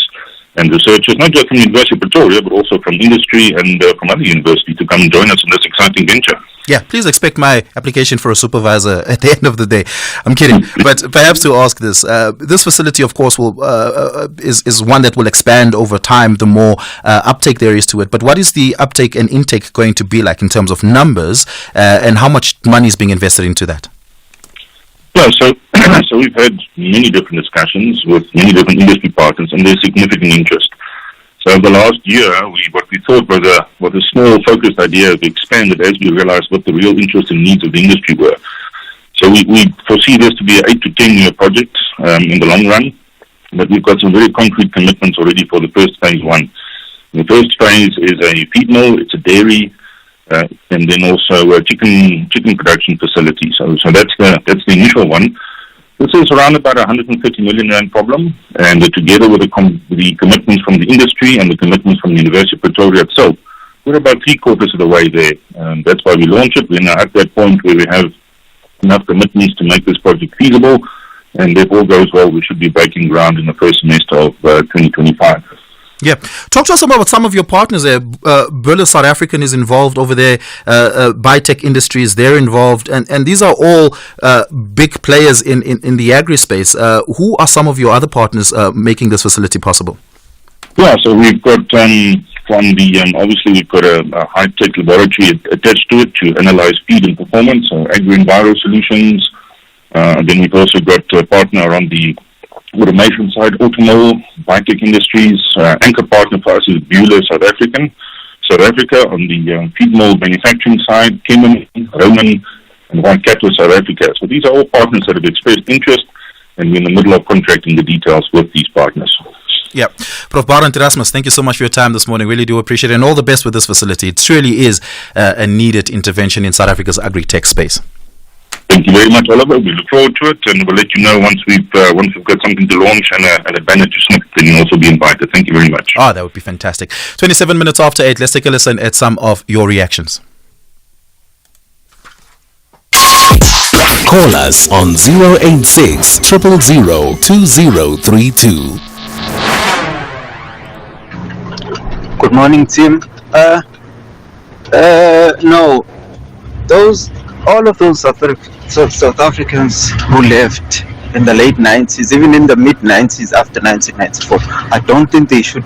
and researchers, not just from the University of Pretoria, but also from industry and from other universities to come and join us in this exciting venture. Yeah, please expect my application for a supervisor at the end of the day. I'm kidding, but perhaps to ask this: this facility, of course, will is one that will expand over time. The more uptake there is to it, but what is the uptake and intake going to be like in terms of numbers, and how much money is being invested into that? Yeah, so we've had many different discussions with many different industry partners, and there's significant interest. So over the last year, what we thought was a small, focused idea we expanded as we realized what the real interest and needs of the industry were. So we foresee this to be an 8 to 10 year project in the long run, but we've got some very concrete commitments already for the first phase one. The first phase is a feed mill, it's a dairy, and then also a chicken production facility. So that's the initial one. This is around about 130 million rand problem, and together with the commitments from the industry and the commitments from the University of Pretoria itself, we're about 3/4 of the way there. That's why we launched it. We're now at that point where we have enough commitments to make this project feasible, and if all goes well, we should be breaking ground in the first semester of 2025. Yeah. Talk to us about some of your partners there. Burla South African is involved over there. Biotech Industries, they're involved. And these are all big players in the agri-space. Who are some of your other partners making this facility possible? Yeah, so we've got obviously we've got a high-tech laboratory attached to it to analyze feed and performance, so agri-enviro solutions. Then we've also got a partner on the automation side, Automol, Biotech Industries. Anchor partner for us is Burla South Africa on the feed mill manufacturing side, Kemen, Roman, and White Cattle South Africa. So these are all partners that have expressed interest, and we're in the middle of contracting the details with these partners. Yeah. Prof. Barent Erasmus, thank you so much for your time this morning. Really do appreciate it, and all the best with this facility. It truly is a needed intervention in South Africa's agri-tech space. Thank you very much, Oliver. We look forward to it, and we'll let you know once we've got something to launch and a banner to snip. Then you'll also be invited. Thank you very much. That would be fantastic. 27 minutes after 8. Let's take a listen at some of your reactions. Call us on 086 000 2032. Good morning, team. No, all of those South Africans who left in the late 90s, even in the mid 90s after 1994, I don't think they should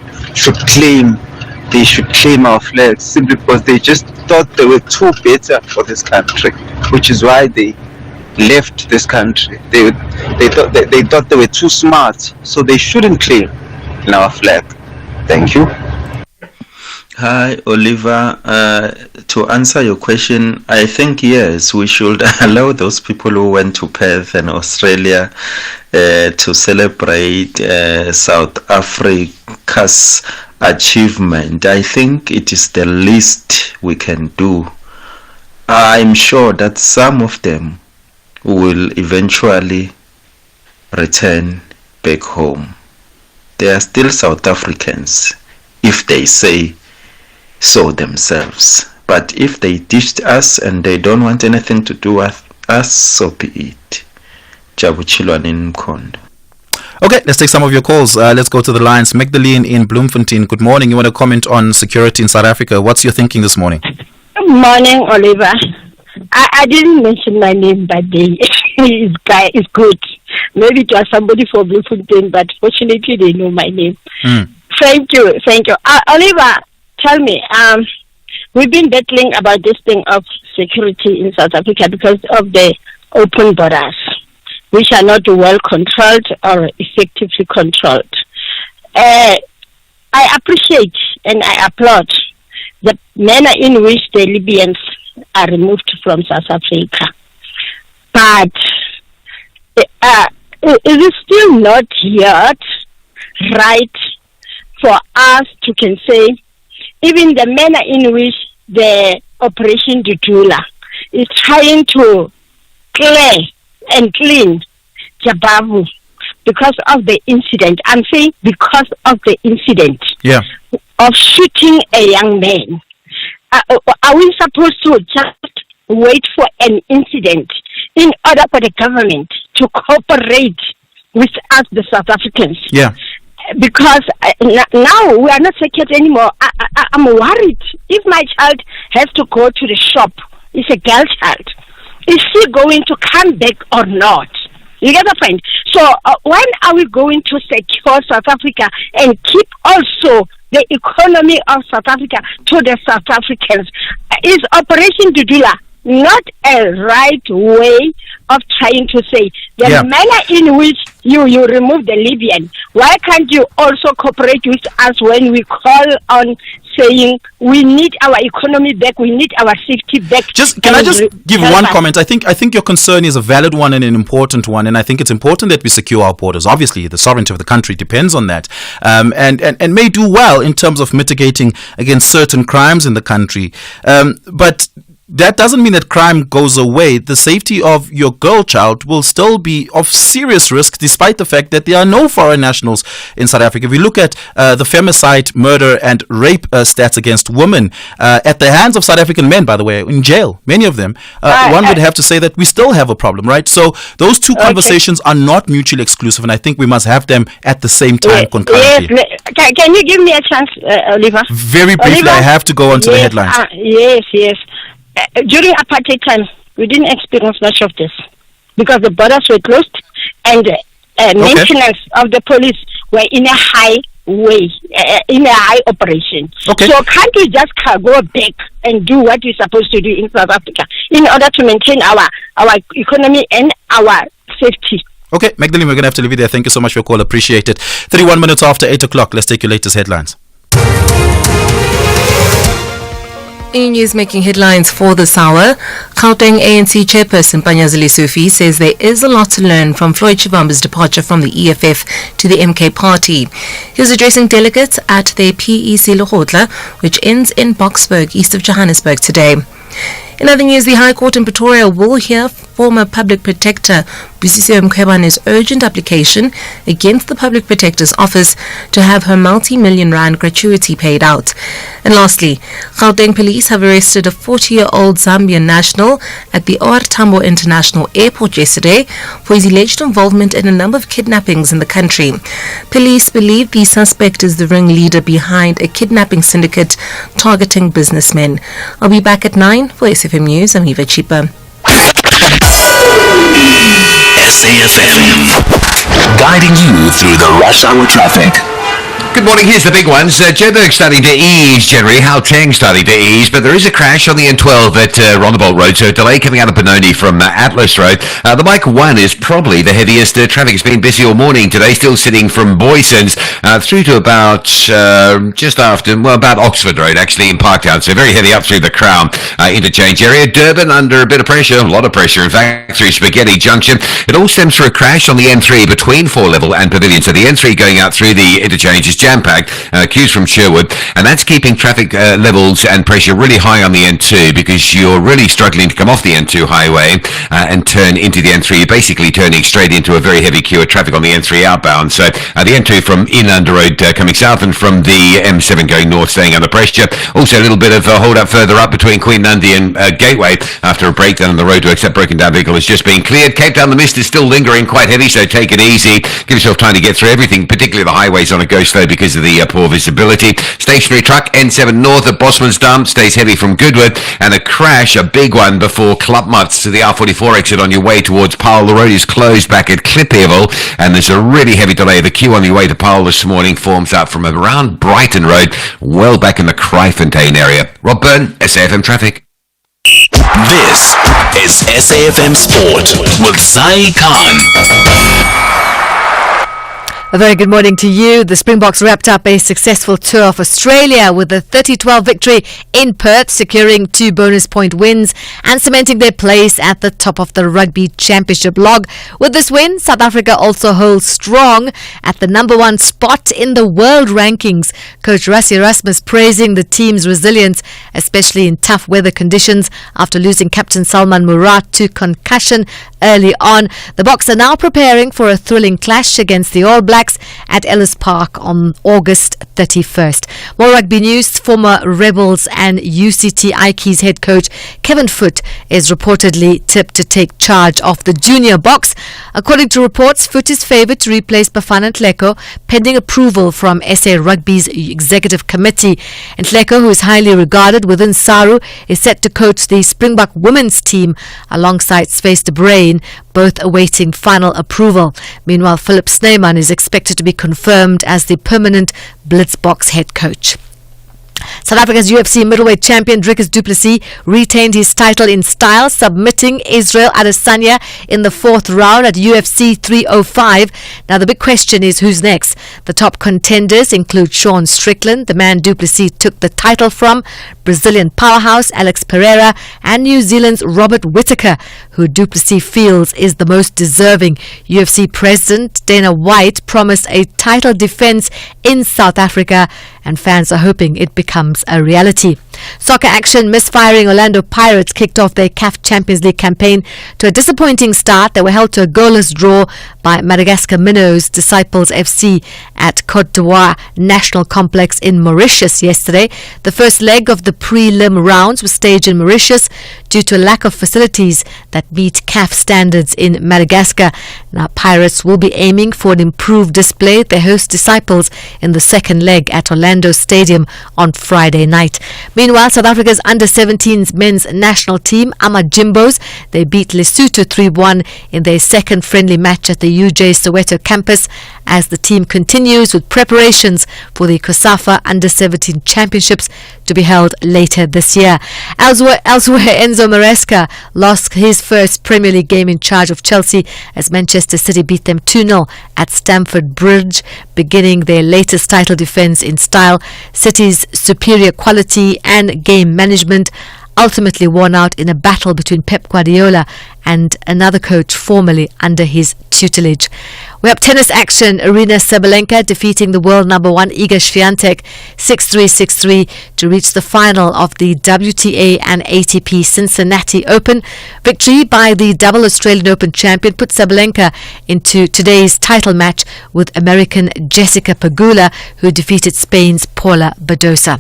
claim our flags simply because they just thought they were too better for this country, which is why they left this country. They thought they were too smart, so they shouldn't claim our flag. Thank you. Hi, Oliver. To answer your question, I think yes, we should allow those people who went to Perth and Australia to celebrate South Africa's achievement. I think it is the least we can do. I'm sure that some of them will eventually return back home. They are still South Africans if they say so themselves. But if they ditched us and they don't want anything to do with us, so be it. Jabuchilwan in Mkondo. Okay, let's take some of your calls. Let's go to the lines. Magdalene in Bloemfontein, good morning. You want to comment on security in South Africa? What's your thinking this morning? Good morning, Oliver. I didn't mention my name, but this guy is good. Maybe it was somebody from Bloemfontein, but fortunately they know my name. Thank you. Oliver, tell me, we've been battling about this thing of security in South Africa because of the open borders, which are not well controlled or effectively controlled. I appreciate and I applaud the manner in which the Libyans are removed from South Africa. But is it still not yet right for us to can say, even the manner in which the Operation Dudula is trying to clear and clean Jabavu because of the incident. I'm saying because of the incident of shooting a young man. Are we supposed to just wait for an incident in order for the government to cooperate with us, the South Africans. Yeah. Because now we are not secure anymore. I'm worried. If my child has to go to the shop, it's a girl child, is she going to come back or not? You get the point? So when are we going to secure South Africa and keep also the economy of South Africa to the South Africans? Is Operation Dudula not a right way of trying to say the manner in which you remove the Libyan? Why can't you also cooperate with us when we call on saying we need our economy back, we need our safety back? Can I just give one comment? I think your concern is a valid one and an important one, and I think it's important that we secure our borders. Obviously, the sovereignty of the country depends on that, and may do well in terms of mitigating against certain crimes in the country, but that doesn't mean that crime goes away. The safety of your girl child will still be of serious risk, despite the fact that there are no foreign nationals in South Africa. If we look at the femicide, murder and rape stats against women at the hands of South African men, by the way, in jail, many of them, one would have to say that we still have a problem, right? So those two conversations are not mutually exclusive, and I think we must have them at the same time concurrently. Yes. Can you give me a chance, Oliver? Very briefly, Oliver? I have to go on to the headlines. Yes. During apartheid time, we didn't experience much of this because the borders were closed and maintenance of the police were in a high way, in a high operation. So can't we just go back and do what we're supposed to do in South Africa in order to maintain our economy and our safety? Okay, Magdalene, we're going to have to leave you there. Thank you so much for your call. Appreciate it. 31 minutes after 8 o'clock. Let's take your latest headlines. In news making headlines for this hour, Gauteng ANC chairperson Panyazile Sufi says there is a lot to learn from Floyd Shivamba's departure from the EFF to the MK party. He was addressing delegates at the PEC Lekgotla, which ends in Boksburg, east of Johannesburg today. In other news, the High Court in Pretoria will hear former Public Protector Busisiwe Mkhwebane's urgent application against the Public Protector's Office to have her multi-million rand gratuity paid out. And lastly, Gauteng police have arrested a 40-year-old Zambian national at the OR Tambo International Airport yesterday for his alleged involvement in a number of kidnappings in the country. Police believe the suspect is the ringleader behind a kidnapping syndicate targeting businessmen. I'll be back at 9 for SAfm News. I'm Eva Chipa. SAfm, guiding you through the rush hour traffic. Good morning, here's the big ones. Joburg starting to ease generally, Gauteng starting to ease, but there is a crash on the N12 at Rondebolt Road, so a delay coming out of Benoni from Atlas Road. The Bike 1 is probably the heaviest. Traffic has been busy all morning today, still sitting from Boysons through to about just after, about Oxford Road actually in Parktown, so very heavy up through the Crown interchange area. Durban under a bit of pressure, a lot of pressure in fact, through Spaghetti Junction. It all stems from a crash on the N3 between 4 Level and Pavilion, so the N3 going out through the interchange is jam-packed, queues from Sherwood, and that's keeping traffic levels and pressure really high on the N2 because you're really struggling to come off the N2 highway and turn into the N3. You're basically turning straight into a very heavy queue of traffic on the N3 outbound. So the N2 from Inlander Road coming south and from the M7 going north staying under pressure. Also a little bit of a hold up further up between Queen Nandi and Gateway after a breakdown on the road to accept broken down vehicle has just been cleared. Cape Town, the mist is still lingering quite heavy, so take it easy. Give yourself time to get through everything, particularly the highways on a go slow because of the poor visibility. Stationary truck N7 north at Bosman's Dump stays heavy from Goodwood, and a crash, a big one before Klapmuts to the R44 exit on your way towards Paarl. The road is closed back at Klippevel, and there's a really heavy delay. The queue on your way to Paarl this morning forms up from around Brighton Road, well back in the Kryfontein area. Rob Byrne, SAfm Traffic. This is SAfm Sport with Sai Khan. A very good morning to you. The Springboks wrapped up a successful tour of Australia with a 30-12 victory in Perth, securing 2 bonus point wins and cementing their place at the top of the Rugby Championship log. With this win, South Africa also holds strong at the number 1 spot in the world rankings. Coach Rassie Erasmus praising the team's resilience, especially in tough weather conditions after losing captain Salman Murat to concussion early on. The Boks are now preparing for a thrilling clash against the All Blacks Blacks at Ellis Park on August 31st. More rugby news. Former Rebels and UCT Ikey's head coach Kevin Foote is reportedly tipped to take charge of the junior box. According to reports, Foote is favoured to replace Bafana Nhleko pending approval from SA Rugby's executive committee. Nhleko, who is highly regarded within SARU, is set to coach the Springbok women's team alongside Space de Bruin, both awaiting final approval. Meanwhile, Philip Snyman is expected to be confirmed as the permanent Blitzboks head coach. South Africa's UFC middleweight champion Dricus du Plessis retained his title in style, submitting Israel Adesanya in the fourth round at UFC 305. Now the big question is, who's next? The top contenders include Sean Strickland, the man du Plessis took the title from, Brazilian powerhouse Alex Pereira, and New Zealand's Robert Whittaker, who du Plessis feels is the most deserving. UFC President Dana White promised a title defense in South Africa, and fans are hoping it becomes a reality. Soccer action. Misfiring Orlando Pirates kicked off their CAF Champions League campaign to a disappointing start. They were held to a goalless draw by Madagascar Minnows Disciples FC at Côte d'Ivoire National Complex in Mauritius yesterday. The first leg of the prelim rounds was staged in Mauritius due to a lack of facilities that meet CAF standards in Madagascar. Now Pirates will be aiming for an improved display at their host Disciples in the second leg at Orlando Stadium on Friday night. Meanwhile, South Africa's under-17s men's national team, Amajimbos, they beat Lesotho 3-1 in their second friendly match at the UJ Soweto campus as the team continues with preparations for the COSAFA Under-17 Championships to be held later this year. Elsewhere, Enzo Maresca lost his first Premier League game in charge of Chelsea as Manchester City beat them 2-0 at Stamford Bridge, beginning their latest title defence in style. City's superior quality and game management ultimately won out in a battle between Pep Guardiola and another coach formerly under his tutelage. We have tennis action. Arina Sabalenka defeating the world number one Iga Swiatek 6-3, 6-3 to reach the final of the WTA and ATP Cincinnati Open. Victory by the double Australian Open champion put Sabalenka into today's title match with American Jessica Pegula, who defeated Spain's Paula Badosa.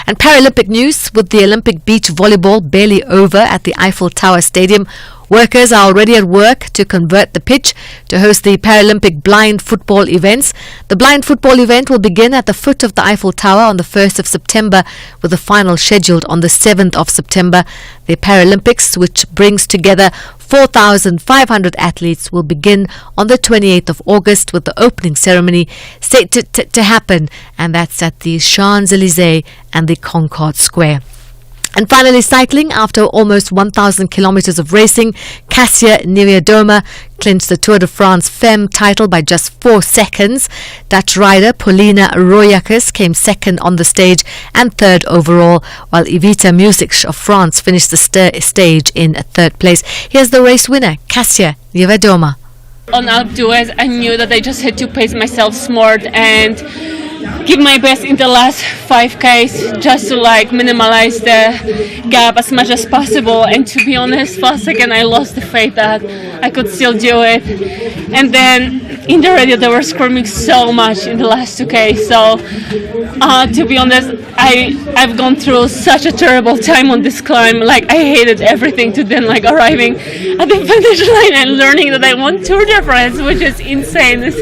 And Paralympic news. With the Olympic beach volleyball barely over at the Eiffel Tower Stadium, workers are already at work to convert the pitch to host the Paralympic blind football events. The blind football event will begin at the foot of the Eiffel Tower on the 1st of September, with the final scheduled on the 7th of September. The Paralympics, which brings together 4,500 athletes, will begin on the 28th of August with the opening ceremony set to happen, and that's at the Champs-Élysées and the Concorde Square. And finally, cycling. After almost 1,000 kilometers of racing, Kasia Niewiadoma clinched the Tour de France Femme title by just 4 seconds. Dutch rider Paulina Royakkers came second on the stage and third overall, while Evita Music of France finished the stage in third place. Here's the race winner, Kasia Niewiadoma. On Alpe d'Huez, I knew that I just had to pace myself smart and give my best in the last 5Ks just to minimize the gap as much as possible. And to be honest, for a second I lost the faith that I could still do it. And then in the radio they were screaming so much in the last 2Ks. So to be honest, I've gone through such a terrible time on this climb. I hated everything, to then arriving at the finish line and learning that I won Tour de France, which is insane.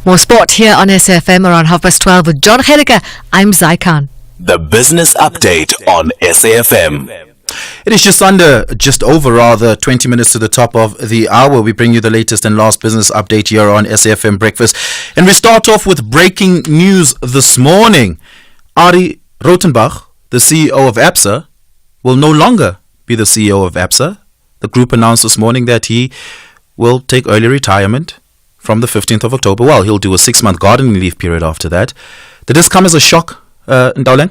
More sport here on SAfm around 12:30 with John Hediger. I'm Zaikan. The business update on SAfm. It is just over 20 minutes to the top of the hour. We bring you the latest and last business update here on SAfm Breakfast. And we start off with breaking news this morning. Ari Rothenbach, the CEO of ABSA, will no longer be the CEO of ABSA. The group announced this morning that he will take early retirement from the 15th of October. Well, he'll do a 6-month gardening leave period after that. Did this come as a shock, Ndaulen?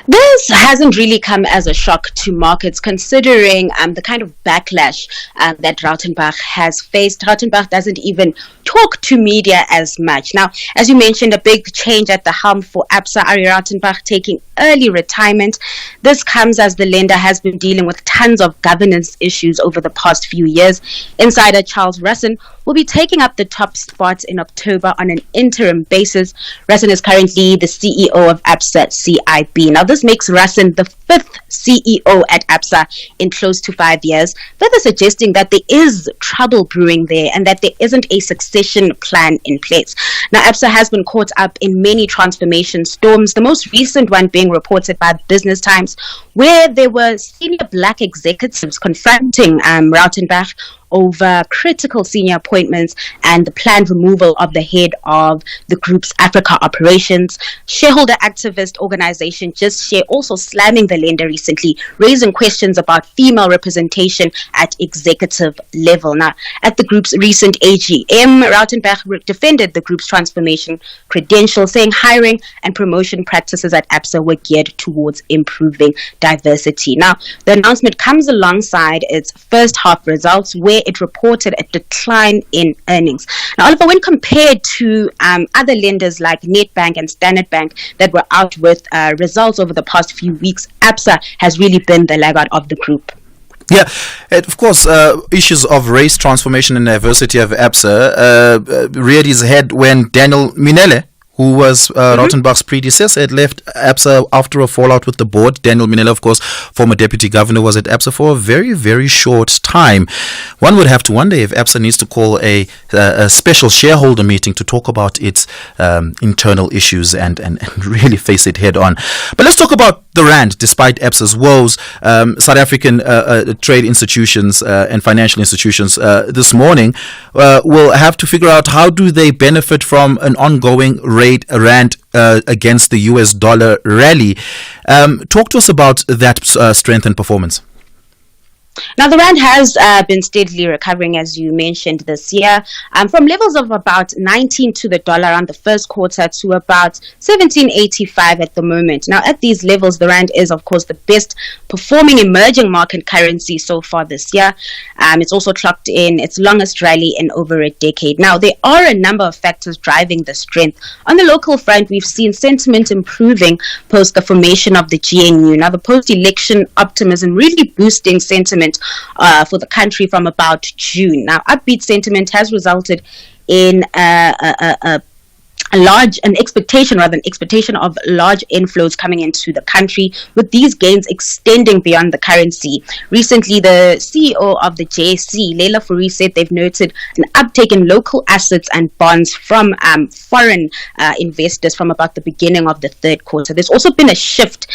This hasn't really come as a shock to markets, considering the kind of backlash that Rautenbach has faced. Rautenbach doesn't even talk to media as much. Now, as you mentioned, a big change at the helm for Absa, Ari Rautenbach taking early retirement. This comes as the lender has been dealing with tons of governance issues over the past few years. Insider Charles Russin will be taking up the top spot in October on an interim basis. Russin is currently the CEO of Absa CIB. Now, this makes Russin the fifth CEO at Absa in close to 5 years, further suggesting that there is trouble brewing there and that there isn't a succession plan in place. Now, Absa has been caught up in many transformation storms, the most recent one being reported by Business Times, where there were senior black executives confronting Rautenbach over critical senior appointments and the planned removal of the head of the group's Africa operations. Shareholder activist organization Just Share also slamming the lender recently, raising questions about female representation at executive level. Now, at the group's recent AGM, Rautenbach defended the group's transformation credentials, saying hiring and promotion practices at Absa were geared towards improving diversity. Now, the announcement comes alongside its first half results, where it reported a decline in earnings. Now, Oliver, when compared to other lenders like Nedbank and Standard Bank that were out with results over the past few weeks, Absa has really been the laggard of the group. Yeah, of course, issues of race, transformation and diversity of Absa reared his head when Daniel Minele, who was Rautenbach's predecessor, had left Absa after a fallout with the board. Daniel Minele, of course, former deputy governor, was at Absa for a very, very short time. One would have to wonder if Absa needs to call a special shareholder meeting to talk about its internal issues and really face it head on. But let's talk about the rand. Despite Absa's woes, South African trade institutions and financial institutions this morning will have to figure out how do they benefit from an ongoing rand against the US dollar rally. Talk to us about that strength and performance. Now, the rand has been steadily recovering, as you mentioned, this year, from levels of about 19 to the dollar around the first quarter to about 17.85 at the moment. Now, at these levels, the rand is, of course, the best performing emerging market currency so far this year. It's also clocked in its longest rally in over a decade. Now, there are a number of factors driving the strength. On the local front, we've seen sentiment improving post the formation of the GNU. Now, the post-election optimism really boosting sentiment for the country from about June. Now, upbeat sentiment has resulted in an expectation of large inflows coming into the country, with these gains extending beyond the currency. Recently, the CEO of the JSE, Leila Fourie, said they've noted an uptake in local assets and bonds from foreign investors from about the beginning of the third quarter. There's also been a shift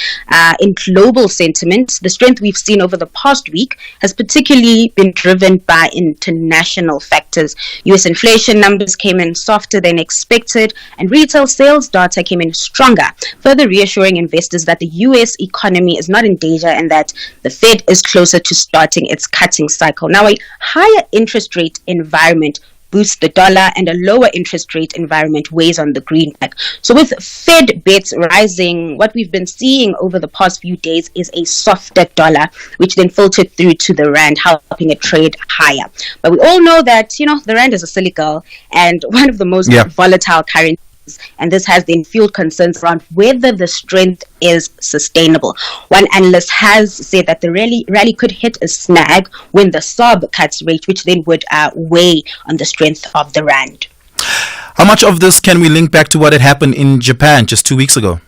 in global sentiment. The strength we've seen over the past week has particularly been driven by international factors. US inflation numbers came in softer than expected, and retail sales data came in stronger, further reassuring investors that the US economy is not in danger and that the Fed is closer to starting its cutting cycle. Now, a higher interest rate environment boosts the dollar, and a lower interest rate environment weighs on the greenback. So with Fed bets rising, what we've been seeing over the past few days is a softer dollar, which then filtered through to the rand, helping it trade higher. But we all know that, the rand is a silly girl and one of the most volatile currencies. And this has then fueled concerns around whether the strength is sustainable. One analyst has said that the rally could hit a snag when the SARB cuts rate, which then would weigh on the strength of the rand. How much of this can we link back to what had happened in Japan just 2 weeks ago?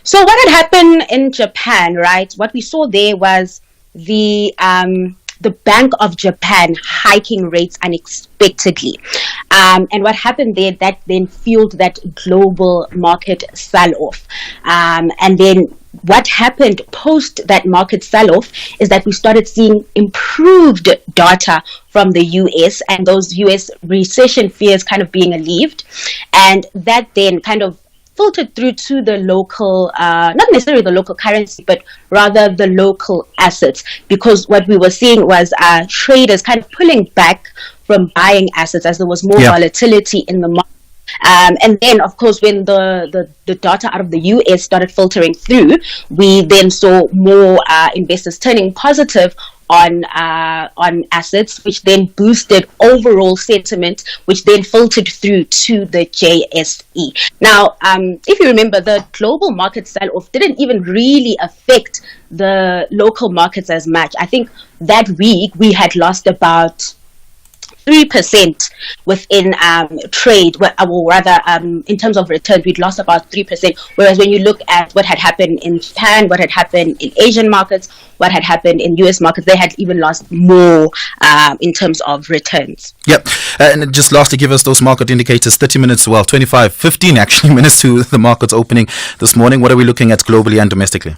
So what had happened in Japan, right? What we saw there was the Bank of Japan hiking rates unexpectedly. And what happened there, that then fueled that global market sell-off. And then what happened post that market sell-off is that we started seeing improved data from the US, and those US recession fears kind of being alleviated. And that then kind of filtered through to the local, not necessarily the local currency, but rather the local assets, because what we were seeing was traders kind of pulling back from buying assets as there was more volatility in the market. And then, of course, when the data out of the US started filtering through, we then saw more investors turning positive on assets, which then boosted overall sentiment, which then filtered through to the JSE. Now, if you remember, the global market sell-off didn't even really affect the local markets as much. I think that week we had lost about 3% within trade, or rather in terms of returns, we'd lost about 3%. Whereas when you look at what had happened in Japan, what had happened in Asian markets, what had happened in US markets, they had even lost more in terms of returns. Yep. And just lastly, give us those market indicators, 30 minutes, 15 actually minutes to the markets opening this morning. What are we looking at globally and domestically?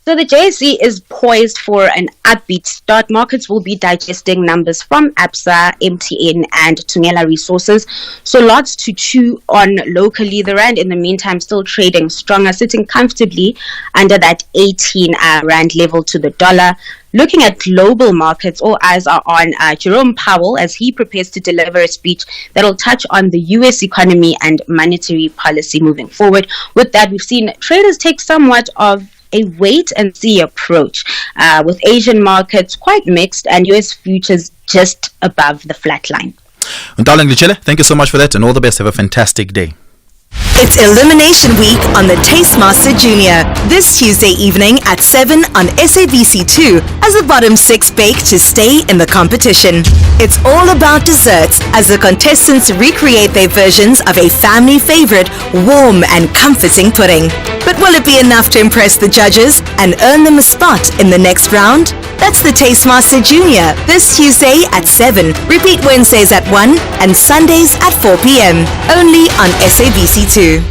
So the JSE is poised for an upbeat start. Markets will be digesting numbers from Absa, MTN and Tungela Resources. So lots to chew on locally. The Rand in the meantime still trading stronger, sitting comfortably under that 18 Rand level to the dollar. Looking at global markets, all eyes are on Jerome Powell as he prepares to deliver a speech that will touch on the US economy and monetary policy moving forward. With that, we've seen traders take somewhat of a wait-and-see approach, with Asian markets quite mixed and US futures just above the flat line. Darling Lichele, thank you so much for that and all the best. Have a fantastic day. It's Elimination Week on the Tastemaster Junior this Tuesday evening at 7 on SABC2 as the bottom 6 bake to stay in the competition. It's all about desserts as the contestants recreate their versions of a family favorite, warm and comforting pudding. But will it be enough to impress the judges and earn them a spot in the next round? That's the Tastemaster Junior this Tuesday at 7. Repeat Wednesdays at 1 and Sundays at 4 p.m. Only on SABC2.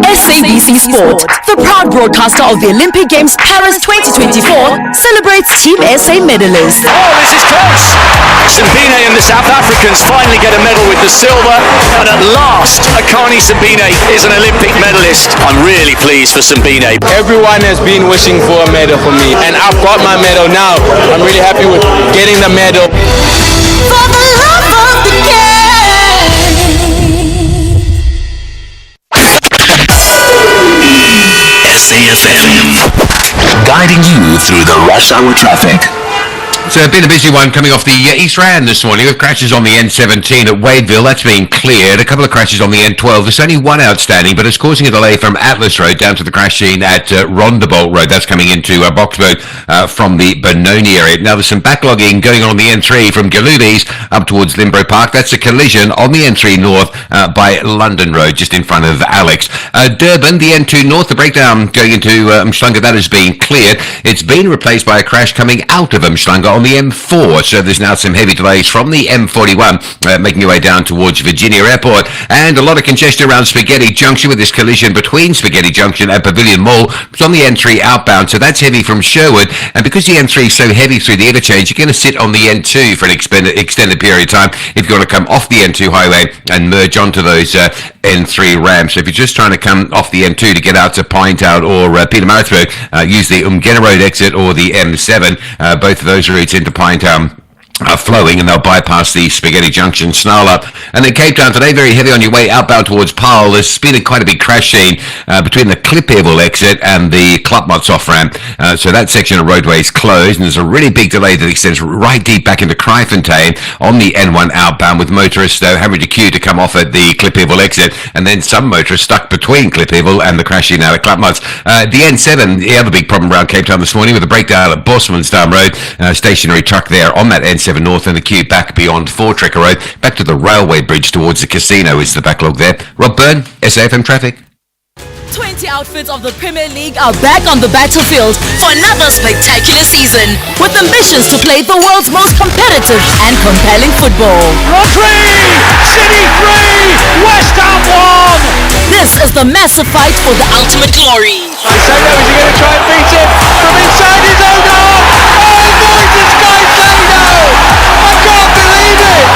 SABC Sport, the proud broadcaster of the Olympic Games Paris 2024, celebrates Team SA medalists. Oh, this is close! Sabine and the South Africans finally get a medal with the silver, and at last, Akani Sabine is an Olympic medalist. I'm really pleased for Sabine. Everyone has been wishing for a medal for me, and I've got my medal now. I'm really happy with getting the medal. For the love of the game. SAfm, guiding you through the rush hour traffic. So been a busy one coming off the East Rand this morning with crashes on the N17 at Wadeville. That's been cleared. A couple of crashes on the N12. There's only one outstanding, but it's causing a delay from Atlas Road down to the crash scene at Rondebolt Road. That's coming into Boksburg from the Benoni area. Now there's some backlogging going on the N3 from Galubis up towards Limbro Park. That's a collision on the N3 North by London Road, just in front of Alex. Durban, the N2 North, the breakdown going into Umhlanga, that has been cleared. It's been replaced by a crash coming out of Umhlanga on the M4, so there's now some heavy delays from the M41 making your way down towards Virginia Airport, and a lot of congestion around Spaghetti Junction with this collision between Spaghetti Junction and Pavilion Mall. It's on the N3 outbound, so that's heavy from Sherwood, and because the N3 is so heavy through the interchange, you're going to sit on the N2 for an extended period of time if you want to come off the N2 highway and merge onto those N3 ramps. So if you're just trying to come off the N2 to get out to Pinetown or Pietermaritzburg, use the Umgena Road exit or the M7. Both of those routes into Pinetown are flowing, and they'll bypass the Spaghetti Junction snarl up. And then Cape Town today, very heavy on your way outbound towards Paarl. There's been quite a big crash scene between the Klippevel exit and the Klapmuts off-ramp. So that section of roadway is closed, and there's a really big delay that extends right deep back into Kraaifontein on the N1 outbound, with motorists having to queue to come off at the Klippevel exit, and then some motorists stuck between Klippevel and the crash scene out at Klapmuts. The N7, the other big problem around Cape Town this morning, with a breakdown at Bosmansdam Road. Stationary truck there on that N7 North, and the queue back beyond Voortrekker Road, back to the railway bridge towards the casino is the backlog there. Rob Byrne, SAfm Traffic. 20 outfits of the Premier League are back on the battlefield for another spectacular season, with ambitions to play the world's most competitive and compelling football. Rodri! City 3! West Ham 1! This is the massive fight for the ultimate glory. Is he going to try and beat it from inside his own half? Oh, Moises Caicedo! I can't believe it!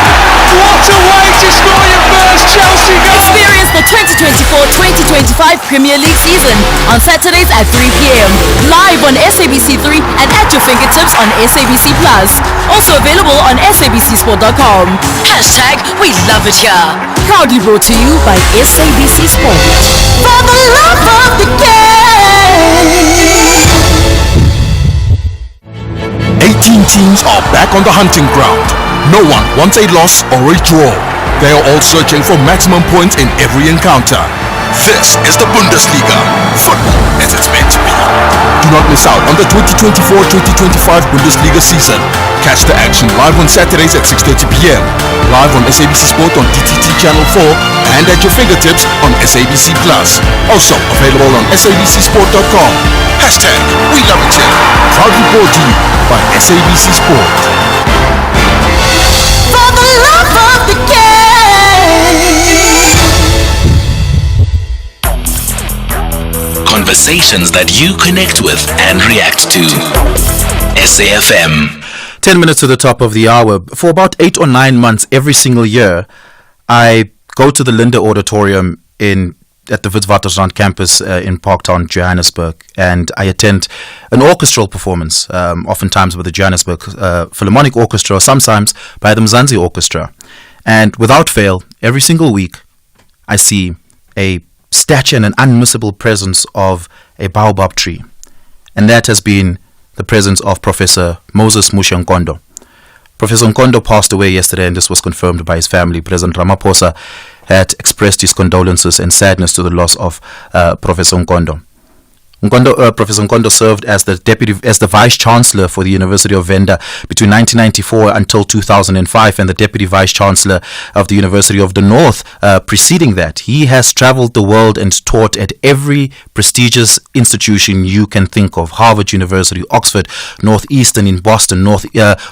What a way to score your first Chelsea goal! Experience the 2024-2025 Premier League season on Saturdays at 3 p.m. Live on SABC3 and at your fingertips on SABC Plus. Also available on SABCsport.com. Hashtag we love it here. Proudly brought to you by SABC Sport. For the love of the game. 18 teams are back on the hunting ground. No one wants a loss or a draw. They are all searching for maximum points in every encounter. This is the Bundesliga. Football as it's meant to be. Do not miss out on the 2024-2025 Bundesliga season. Catch the action live on Saturdays at 6:30 p.m. Live on SABC Sport on DTT Channel 4 and at your fingertips on SABC Plus. Also available on SABCsport.com. Hashtag we love it here. Proudly brought to you by SABC Sport. For the love of the game. Conversations that you connect with and react to. SAfm. 10 minutes to the top of the hour. For about 8 or 9 months every single year, I go to the Linde Auditorium at the Witwatersrand campus in Parktown, Johannesburg, and I attend an orchestral performance, oftentimes with the Johannesburg Philharmonic Orchestra, or sometimes by the Mzansi Orchestra. And without fail, every single week, I see a statue and an unmissable presence of a baobab tree. And that has been the presence of Professor Moses Musha Nkondo. Professor Nkondo passed away yesterday, and this was confirmed by his family. President Ramaphosa had expressed his condolences and sadness to the loss of Professor Nkondo. Professor Nkondo served as the Vice Chancellor for the University of Venda between 1994 until 2005, and the Deputy Vice Chancellor of the University of the North preceding that. He has traveled the world and taught at every prestigious institution you can think of: Harvard University, Oxford, Northeastern in Boston,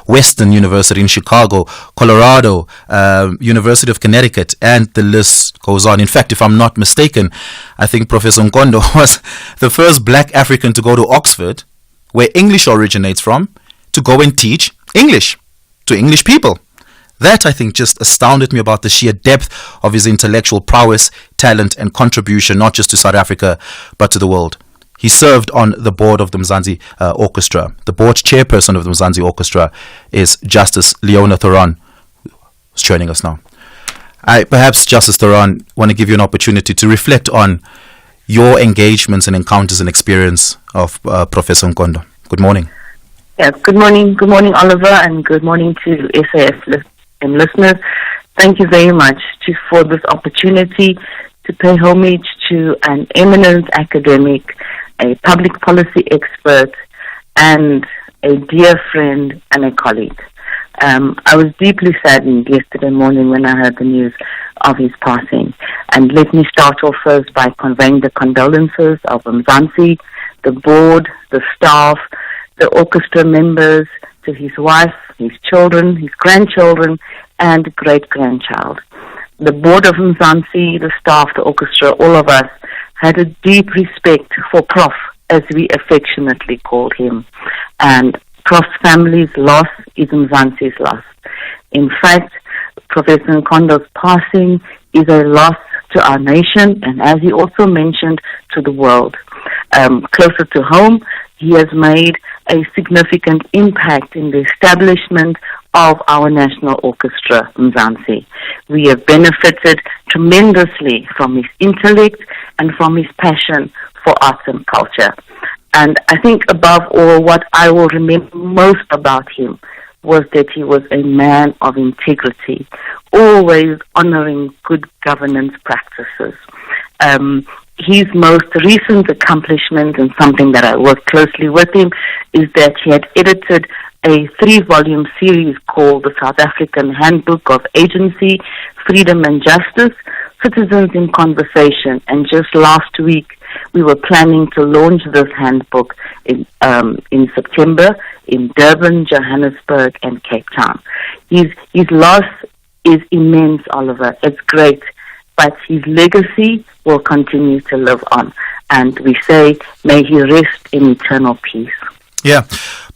Western University in Chicago, Colorado, University of Connecticut, and the list goes on. In fact, if I'm not mistaken, I think Professor Nkondo was the first black African to go to Oxford, where English originates from, to go and teach English to English people. That, I think, just astounded me about the sheer depth of his intellectual prowess, talent, and contribution, not just to South Africa, but to the world. He served on the board of the Mzansi Orchestra. The board chairperson of the Mzansi Orchestra is Justice Leona Thoron, who's joining us now. Perhaps, Justice Thoron, want to give you an opportunity to reflect on your engagements and encounters and experience of Professor Nkondo. Good morning. Yes, good morning. Good morning, Oliver, and good morning to SAF listeners. Thank you very much for this opportunity to pay homage to an eminent academic, a public policy expert, and a dear friend and a colleague. I was deeply saddened yesterday morning when I heard the news of his passing. And let me start off first by conveying the condolences of Mzansi, the board, the staff, the orchestra members, to his wife, his children, his grandchildren, and great-grandchild. The board of Mzansi, the staff, the orchestra, all of us had a deep respect for Prof, as we affectionately called him. And Prof's family's loss is Mzansi's loss. In fact, Professor Nkondo's passing is a loss to our nation, and as he also mentioned, to the world. Closer to home, he has made a significant impact in the establishment of our national orchestra, Mzansi. We have benefited tremendously from his intellect and from his passion for arts and culture. And I think above all, what I will remember most about him was that he was a man of integrity, always honoring good governance practices. His most recent accomplishment, and something that I worked closely with him, is that he had edited a 3-volume series called the South African Handbook of Agency, Freedom and Justice, Citizens in Conversation. And just last week, we were planning to launch this handbook in September in Durban, Johannesburg, and Cape Town. His loss is immense, Oliver. It's great. But his legacy will continue to live on. And we say, may he rest in eternal peace. Yeah.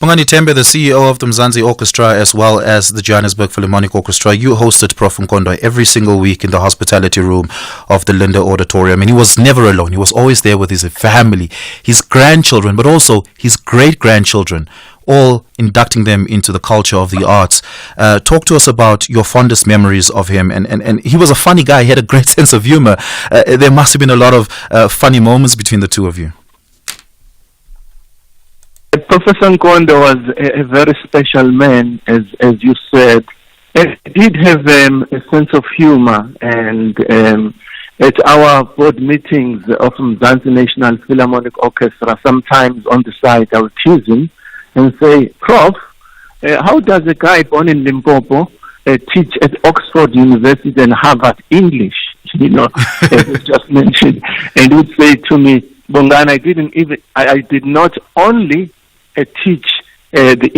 Bongani Tembe, the CEO of the Mzansi Orchestra as well as the Johannesburg Philharmonic Orchestra, you hosted Prof Nkondo every single week in the hospitality room of the Linda Auditorium, and he was never alone. He was always there with his family, his grandchildren, but also his great-grandchildren, all inducting them into the culture of the arts. Talk to us about your fondest memories of him. And he was a funny guy. He had a great sense of humor. There must have been a lot of funny moments between the two of you. Professor Nkondo was a very special man, as you said. He did have a sense of humor, and at our board meetings of Mzansi National Philharmonic Orchestra, sometimes on the side I would tease him and say, Prof, how does a guy born in Limpopo teach at Oxford University and Harvard English? You know, as you just mentioned. And he would say to me, Bongani, I did not only teach the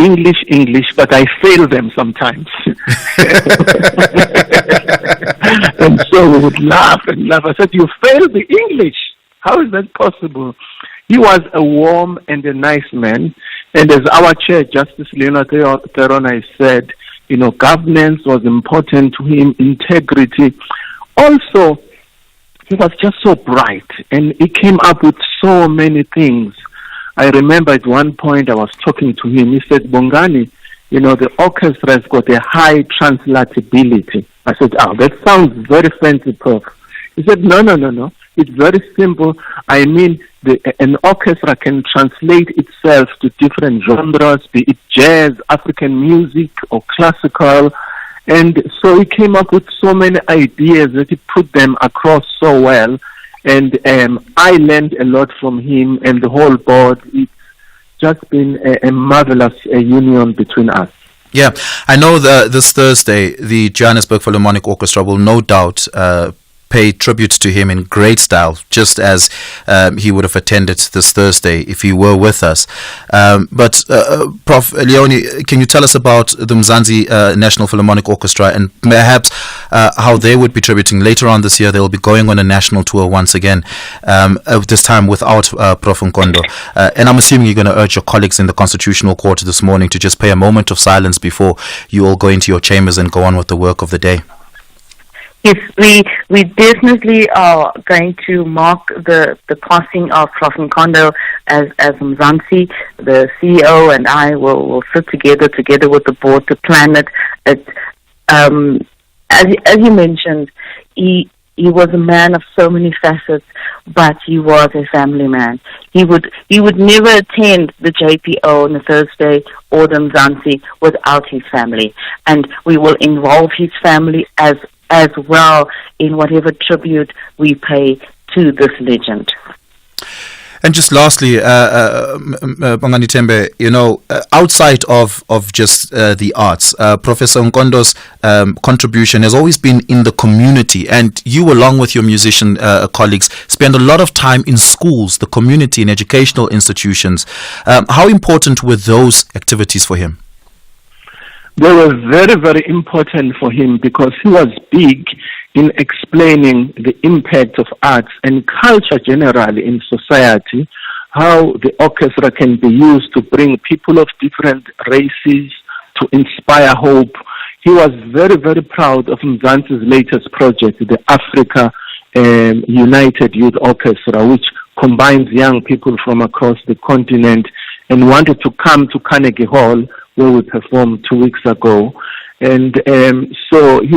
English, but I fail them sometimes. And so we would laugh and laugh. I said, you failed the English? How is that possible? He was a warm and a nice man. And as our chair, Justice Leona Terona, said, you know, governance was important to him, integrity. Also, he was just so bright, and he came up with so many things. I remember at one point I was talking to him. He said, Bongani, you know, the orchestra has got a high translatability. I said, that sounds very fancy, Prof. He said, no. It's very simple. I mean, an orchestra can translate itself to different genres, be it jazz, African music, or classical. And so he came up with so many ideas that he put them across so well. And I learned a lot from him and the whole board. It's just been a marvelous union between us. Yeah, I know that this Thursday, the Johannesburg Philharmonic Orchestra will no doubt pay tribute to him in great style, just as he would have attended this Thursday if he were with us. But Prof. Leone, can you tell us about the Mzansi National Philharmonic Orchestra and perhaps how they would be tributing later on this year? They'll be going on a national tour once again, this time without Prof. Nkondo. And I'm assuming you're going to urge your colleagues in the Constitutional Court this morning to just pay a moment of silence before you all go into your chambers and go on with the work of the day. Yes, we definitely are going to mark the passing of Prof. Nkondo as Mzansi. The CEO and I will sit together with the board to plan it. As you mentioned, he was a man of so many facets, but he was a family man. He would never attend the JPO on the Thursday or the Mzansi without his family, and we will involve his family as well in whatever tribute we pay to this legend. And just lastly, Bongani Tembe, you know, outside of just the arts, Professor Nkondo's contribution has always been in the community, and you, along with your musician colleagues, spend a lot of time in schools, the community, and educational institutions. How important were those activities for him? They were very, very important for him because he was big in explaining the impact of arts and culture generally in society, how the orchestra can be used to bring people of different races, to inspire hope. He was very, very proud of Mzansi's latest project, the Africa United Youth Orchestra, which combines young people from across the continent, and wanted to come to Carnegie Hall, where we performed 2 weeks ago. And so he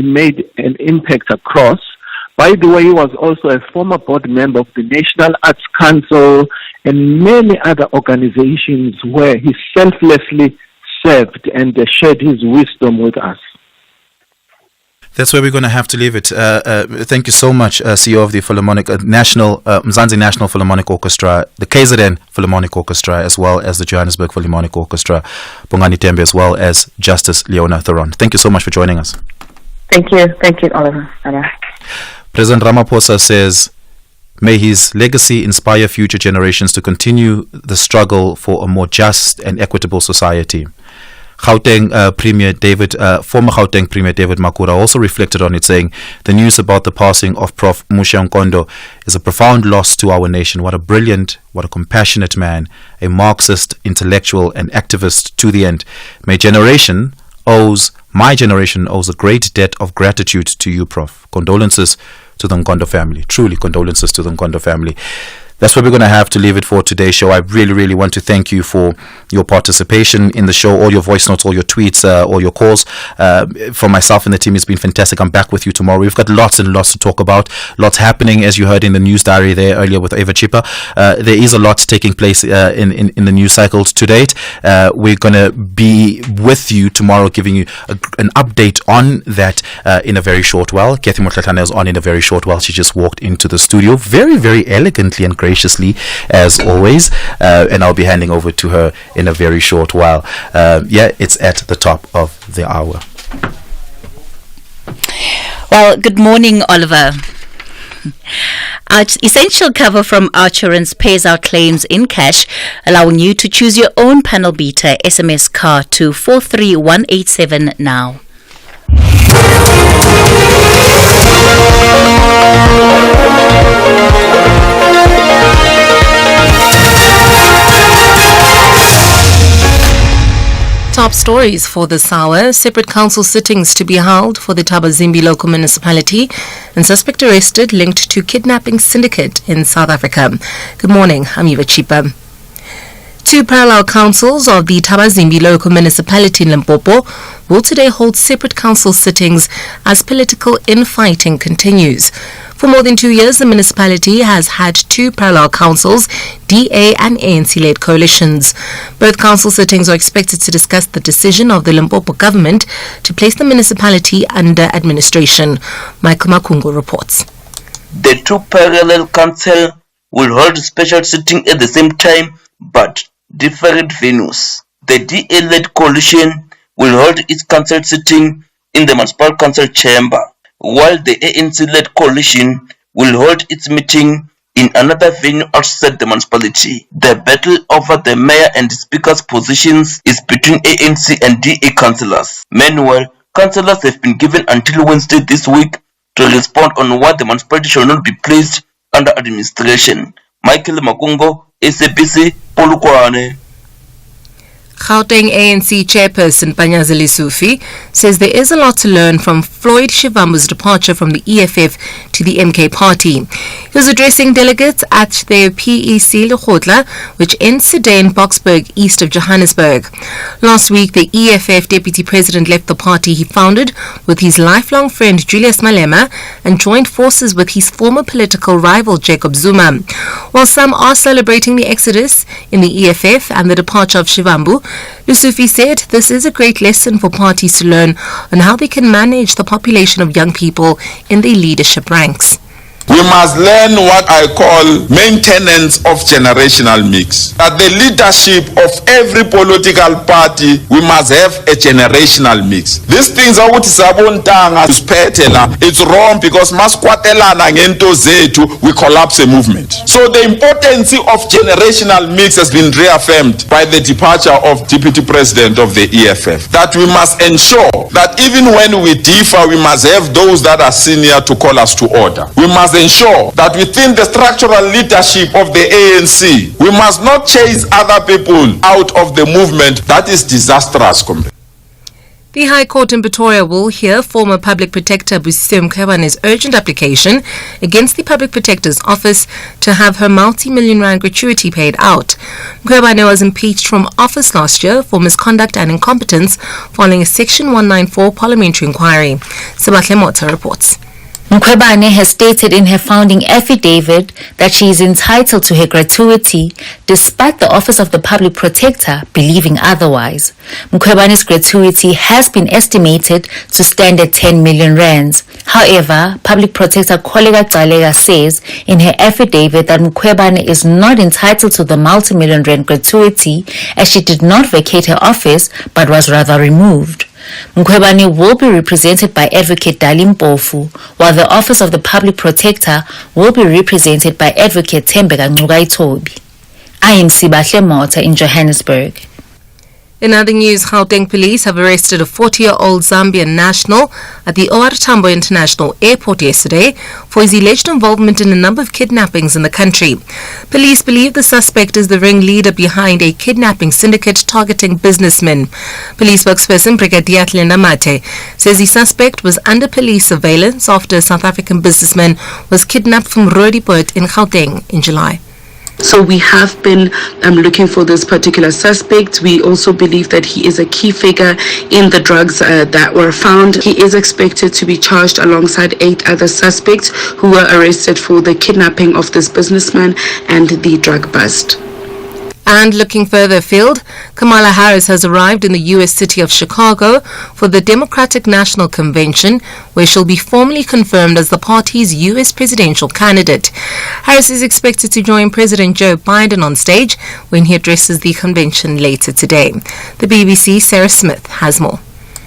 made an impact across. By the way, he was also a former board member of the National Arts Council and many other organizations where he selflessly served and shared his wisdom with us. That's where we're going to have to leave it. Thank you so much, CEO of the Mzansi National Philharmonic Orchestra, the KZN Philharmonic Orchestra, as well as the Johannesburg Philharmonic Orchestra, Bongani Tembe, as well as Justice Leona Theron. Thank you so much for joining us. Thank you, Oliver. Bye-bye. President Ramaphosa says, may his legacy inspire future generations to continue the struggle for a more just and equitable society. Gauteng Premier David, former Gauteng Premier David Makura also reflected on it, saying the news about the passing of Prof. Musha Nkondo is a profound loss to our nation. What a brilliant, what a compassionate man, a Marxist, intellectual and activist to the end. My generation owes a great debt of gratitude to you, Prof. Condolences to the Nkondo family. Truly condolences to the Nkondo family. That's what we're going to have to leave it for today's show. I really, really want to thank you for your participation in the show, all your voice notes, all your tweets, all your calls. For myself and the team, it's been fantastic. I'm back with you tomorrow. We've got lots and lots to talk about. Lots happening, as you heard in the news diary there earlier with Eva Chippa. There is a lot taking place in the news cycles to date. We're going to be with you tomorrow, giving you an update on that in a very short while. Kathy Motlatana is on in a very short while. She just walked into the studio very, very elegantly and graciously, as always, and I'll be handing over to her in a very short while. It's at the top of the hour. Well, good morning, Oliver. Our essential cover from Archurance pays out claims in cash, allowing you to choose your own panel beater. SMS car to 43187 now. Top stories for this hour. Separate council sittings to be held for the Tabazimbi local municipality, and suspect arrested linked to kidnapping syndicate in South Africa. Good morning, I'm Eva Chipa. Two parallel councils of the Tabazimbi local municipality in Limpopo will today hold separate council sittings as political infighting continues. For more than 2 years, the municipality has had two parallel councils, DA and ANC-led coalitions. Both council sittings are expected to discuss the decision of the Limpopo government to place the municipality under administration. Michael Makungo reports. The two parallel councils will hold a special sitting at the same time, but different venues. The DA-led coalition will hold its council sitting in the municipal council chamber, while the ANC-led coalition will hold its meeting in another venue outside the municipality. The battle over the mayor and the speaker's positions is between ANC and DA councillors. Meanwhile, councillors have been given until Wednesday this week to respond on why the municipality shall not be placed under administration. Michael Makungo, SABC, Polokwane. Gauteng ANC chairperson Panyazeli Sufi says there is a lot to learn from Floyd Shivambu's departure from the EFF to the MK party. He was addressing delegates at their PEC Lekgotla, which ends today in Boksburg, east of Johannesburg. Last week, the EFF deputy president left the party he founded with his lifelong friend Julius Malema and joined forces with his former political rival Jacob Zuma. While some are celebrating the exodus in the EFF and the departure of Shivambu, Lusufi said this is a great lesson for parties to learn on how they can manage the population of young people in their leadership ranks. We must learn what I call maintenance of generational mix. At the leadership of every political party, we must have a generational mix. These things are what it's wrong because we collapse a movement. So the importance of generational mix has been reaffirmed by the departure of Deputy President of the EFF. That we must ensure that even when we differ, we must have those that are senior to call us to order. We must ensure that within the structural leadership of the ANC, we must not chase other people out of the movement. That is disastrous. The High Court in Pretoria will hear former Public Protector Busisiwe Mkhwebane's urgent application against the Public Protector's Office to have her multi-million rand gratuity paid out. Mkhwebane was impeached from office last year for misconduct and incompetence following a Section 194 parliamentary inquiry. Sabahle Mota reports. Mkhwebane has stated in her founding affidavit that she is entitled to her gratuity despite the Office of the Public Protector believing otherwise. Mkhwebane's gratuity has been estimated to stand at 10 million rands. However, Public Protector Koleka Gcaleka says in her affidavit that Mkhwebane is not entitled to the multi-million rand gratuity as she did not vacate her office but was rather removed. Mkhwebane will be represented by Advocate Dali Mpofu, while the Office of the Public Protector will be represented by Advocate Thembeka Ngcukaitobi. I am Sibahle Mota in Johannesburg. In other news, Gauteng police have arrested a 40-year-old Zambian national at the OR Tambo International Airport yesterday for his alleged involvement in a number of kidnappings in the country. Police believe the suspect is the ringleader behind a kidnapping syndicate targeting businessmen. Police spokesperson Brigadier Tlenda Mate says the suspect was under police surveillance after a South African businessman was kidnapped from Roodepoort in Gauteng in July. So we have been looking for this particular suspect. We also believe that he is a key figure in the drugs that were found. He is expected to be charged alongside 8 other suspects who were arrested for the kidnapping of this businessman and the drug bust. And looking further afield, Kamala Harris has arrived in the U.S. city of Chicago for the Democratic National Convention, where she'll be formally confirmed as the party's U.S. presidential candidate. Harris is expected to join President Joe Biden on stage when he addresses the convention later today. The BBC's Sarah Smith has more.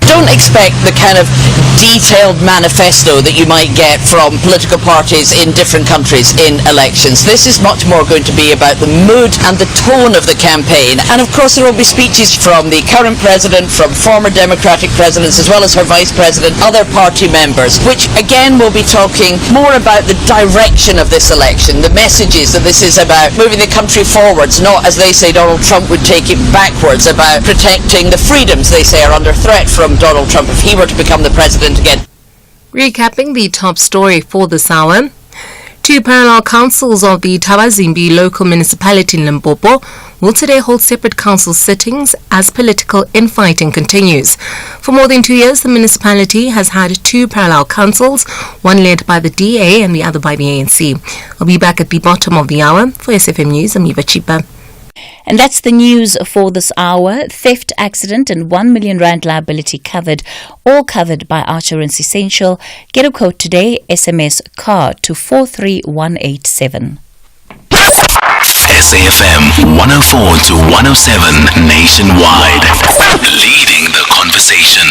Don't expect the kind of detailed manifesto that you might get from political parties in different countries in elections. This is much more going to be about the mood and the tone of the campaign. And of course there will be speeches from the current president, from former Democratic presidents, as well as her vice president, other party members, which again will be talking more about the direction of this election, the messages that this is about moving the country forwards, not, as they say, Donald Trump would take it backwards, about protecting the freedoms they say are under threat from Donald Trump if he were to become the president again. Recapping the top story for this hour, 2 parallel councils of the Thabazimbi local municipality in Limpopo will today hold separate council sittings as political infighting continues. For more than 2 years, the municipality has had 2 parallel councils, one led by the DA and the other by the ANC. I'll be back at the bottom of the hour. For SAfm News, I'm Eva Chipa. And that's the news for this hour. Theft, accident and 1 million rand liability covered, all covered by Assurance Essential. Get a quote today, SMS CAR to 43187. SAfm 104 to 107 nationwide. Leading the conversation.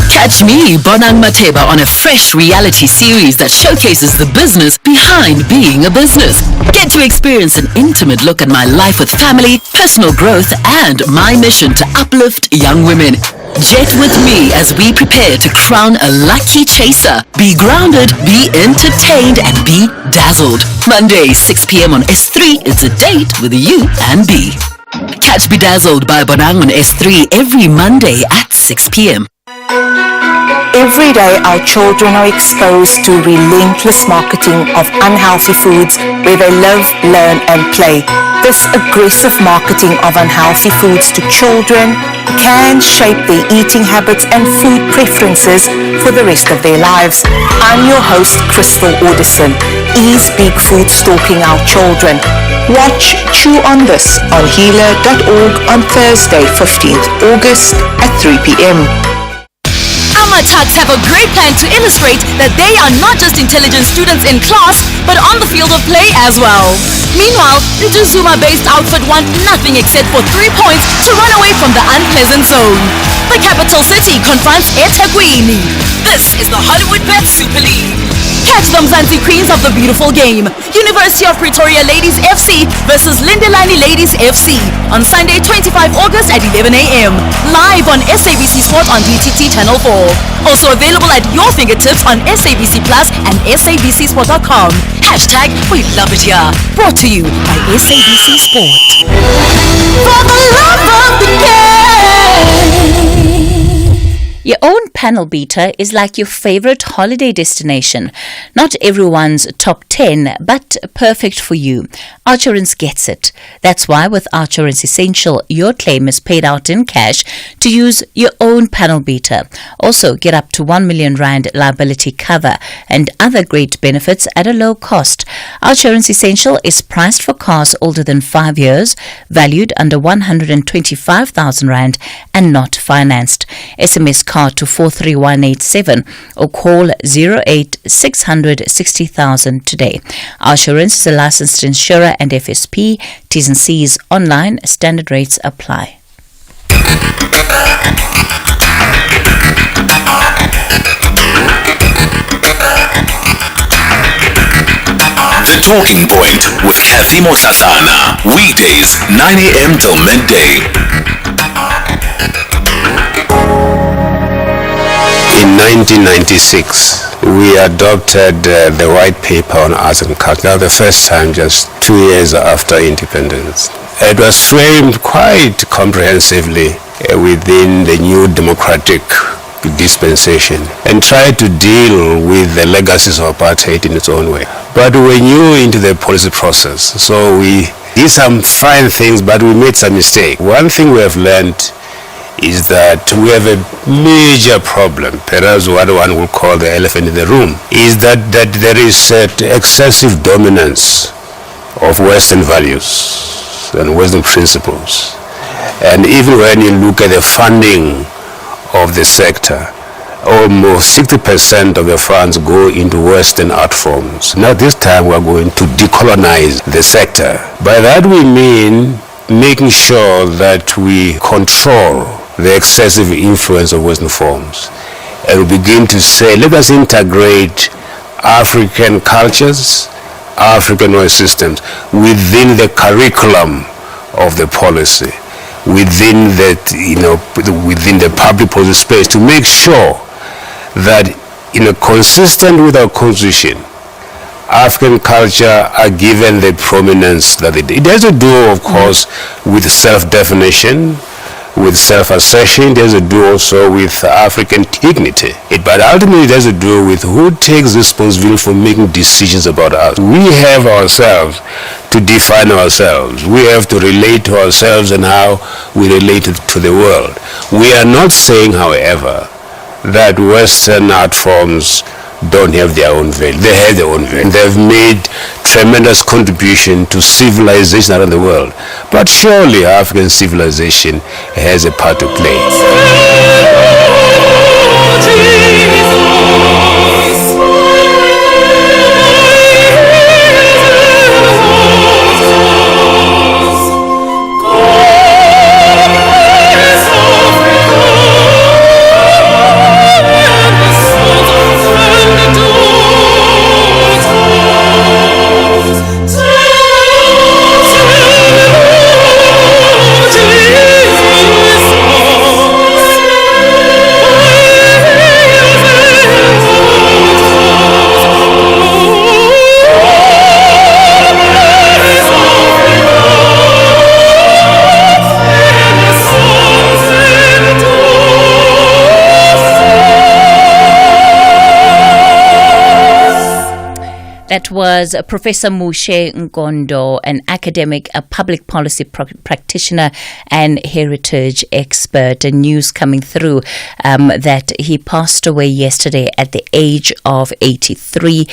Catch me, Bonang Mateba, on a fresh reality series that showcases the business behind being a business. Get to experience an intimate look at my life with family, personal growth, and my mission to uplift young women. Jet with me as we prepare to crown a lucky chaser. Be grounded, be entertained, and be dazzled. Monday, 6 p.m. on S3, it's a date with you and B. Catch Bedazzled by Bonang on S3 every Monday at 6 p.m. Every day, our children are exposed to relentless marketing of unhealthy foods where they live, learn, and play. This aggressive marketing of unhealthy foods to children can shape their eating habits and food preferences for the rest of their lives. I'm your host, Crystal Audison. Is Big Food stalking our children? Watch Chew on This on healer.org on Thursday, 15th August at 3 p.m. Our Tugs have a great plan to illustrate that they are not just intelligent students in class, but on the field of play as well. Meanwhile, the Zuma-based outfit want nothing except for 3 points to run away from the unpleasant zone. The capital city confronts eThekwini. This is the Hollywood Bet Super League. Catch the Mzansi Queens of the beautiful game. University of Pretoria Ladies FC versus Lindelani Ladies FC on Sunday, 25 August at 11 a.m. Live on SABC Sport on DTT Channel 4. Also available at your fingertips on SABC Plus and SABCSport.com. Hashtag We Love It Here. Brought to you by SABC Sport. For the love of the game. Your own panel beater is like your favorite holiday destination. Not everyone's top 10, but perfect for you. Assurance gets it. That's why with Assurance Essential, your claim is paid out in cash to use your own panel beater. Also, get up to 1 million rand liability cover and other great benefits at a low cost. Assurance Essential is priced for cars older than 5 years, valued under 125,000 rand and not financed. SMS car to 43187 or call 08 600 60,000 today. Assurance is a licensed insurer and FSP. T's and C's online. Standard rates apply. The Talking Point with Kathy Mohlahlana. Weekdays, 9 a.m. till midday. In 1996, we adopted the White Paper on Arts and Culture, the first time just 2 years after independence. It was framed quite comprehensively within the new democratic dispensation and tried to deal with the legacies of apartheid in its own way. But we knew into the policy process, so we did some fine things, but we made some mistakes. One thing we have learned is that we have a major problem, perhaps what one would call the elephant in the room, is that there is excessive dominance of Western values and Western principles. And even when you look at the funding of the sector, almost 60% of the funds go into Western art forms. Now this time we are going to decolonize the sector. By that we mean making sure that we control the excessive influence of Western forms, and we begin to say, let us integrate African cultures, African knowledge systems within the curriculum of the policy, within that, within the public policy space, to make sure that, consistent with our constitution, African culture are given the prominence that it has to do, of course, with self-definition, with self-assertion. It has to do also with African dignity. But ultimately it has to do with who takes responsibility for making decisions about us. We have ourselves to define ourselves. We have to relate to ourselves and how we relate to the world. We are not saying, however, that Western art forms don't have their own value. They have their own value. They've made tremendous contribution to civilization around the world. But surely African civilization has a part to play. That was Professor Mushe Nkondo, an academic, a public policy practitioner and heritage expert. And news coming through that he passed away yesterday at the age of 83.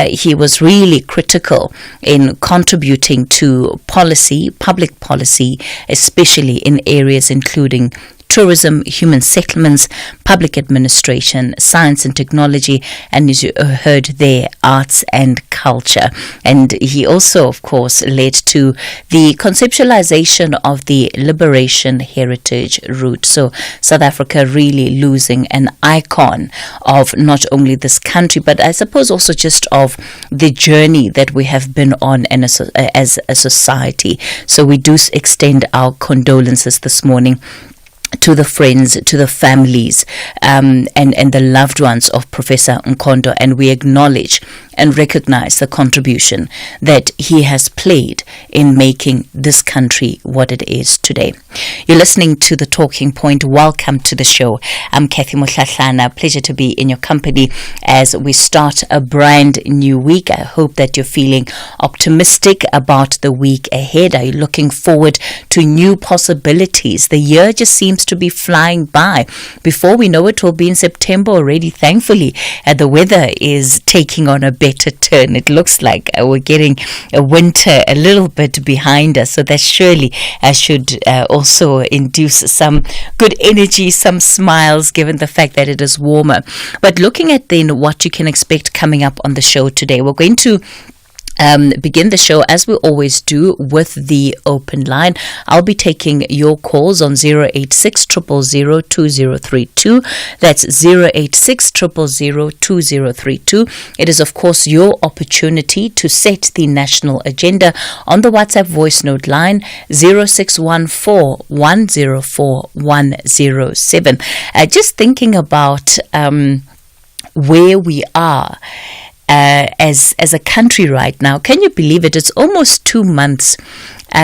He was really critical in contributing to policy, public policy, especially in areas including tourism, human settlements, public administration, science and technology, and as you heard there, arts and culture. And he also, of course, led to the conceptualization of the liberation heritage route. So South Africa really losing an icon of not only this country, but I suppose also just of the journey that we have been on as a society. So we do extend our condolences this morning to the friends, to the families, and the loved ones of Professor Nkondo, and we acknowledge and recognize the contribution that he has played in making this country what it is today. You're listening to The Talking Point. Welcome to the show. I'm Kathy Mohlahlana. Pleasure to be in your company as we start a brand new week. I hope that you're feeling optimistic about the week ahead. Are you looking forward to new possibilities? The year just seems to be flying by. Before we know it, we'll be in September already, thankfully. The weather is taking on a better turn. It looks like we're getting a winter a little bit behind us, so that surely should also induce some good energy, some smiles, given the fact that it is warmer. But looking at then what you can expect coming up on the show today, we're going to begin the show as we always do with the open line. I'll be taking your calls on 086 000 2032. That's 086 000 2032. It is of course your opportunity to set the national agenda on the WhatsApp voice note line 0614 104 107. Just thinking about where we are as a country right now. Can you believe it? It's almost 2 months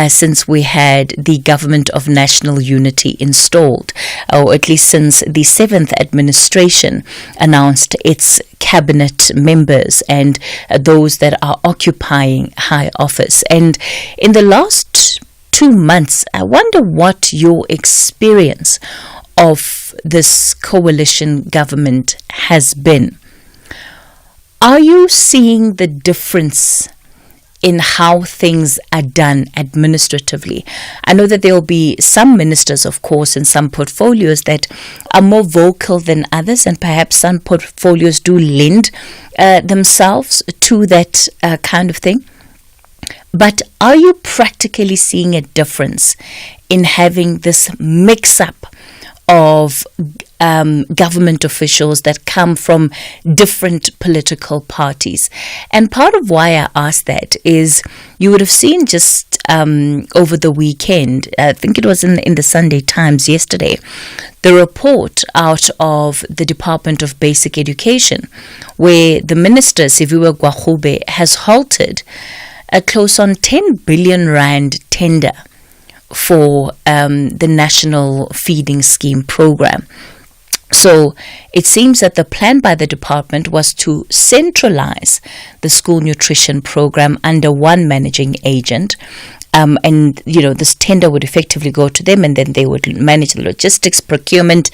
since we had the government of national unity installed, or at least since the 7th administration announced its cabinet members and those that are occupying high office. And in the last 2 months, I wonder what your experience of this coalition government has been. Are you seeing the difference in how things are done administratively? I know that there will be some ministers, of course, in some portfolios that are more vocal than others, and perhaps some portfolios do lend themselves to that kind of thing. But are you practically seeing a difference in having this mix-up of government officials that come from different political parties? And part of why I asked that is you would have seen just over the weekend, I think it was in the Sunday Times yesterday, the report out of the Department of Basic Education, where the Minister, Siviwe Gwahube, has halted a close on 10 billion rand tender for the National Feeding Scheme program. So it seems that the plan by the department was to centralize the school nutrition program under one managing agent. And, this tender would effectively go to them, and then they would manage the logistics, procurement,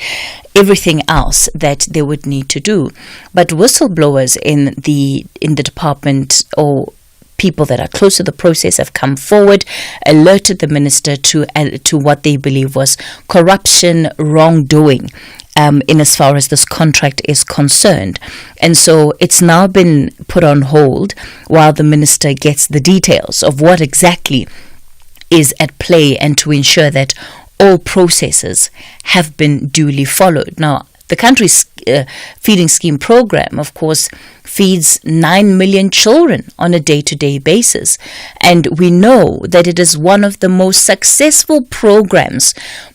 everything else that they would need to do. But whistleblowers in the department, or people that are close to the process, have come forward, alerted the minister to what they believe was corruption, wrongdoing, in as far as this contract is concerned. And so it's now been put on hold while the minister gets the details of what exactly is at play, and to ensure that all processes have been duly followed. Now, the country's feeding scheme program, of course, feeds 9 million children on a day-to-day basis. And we know that it is one of the most successful programs,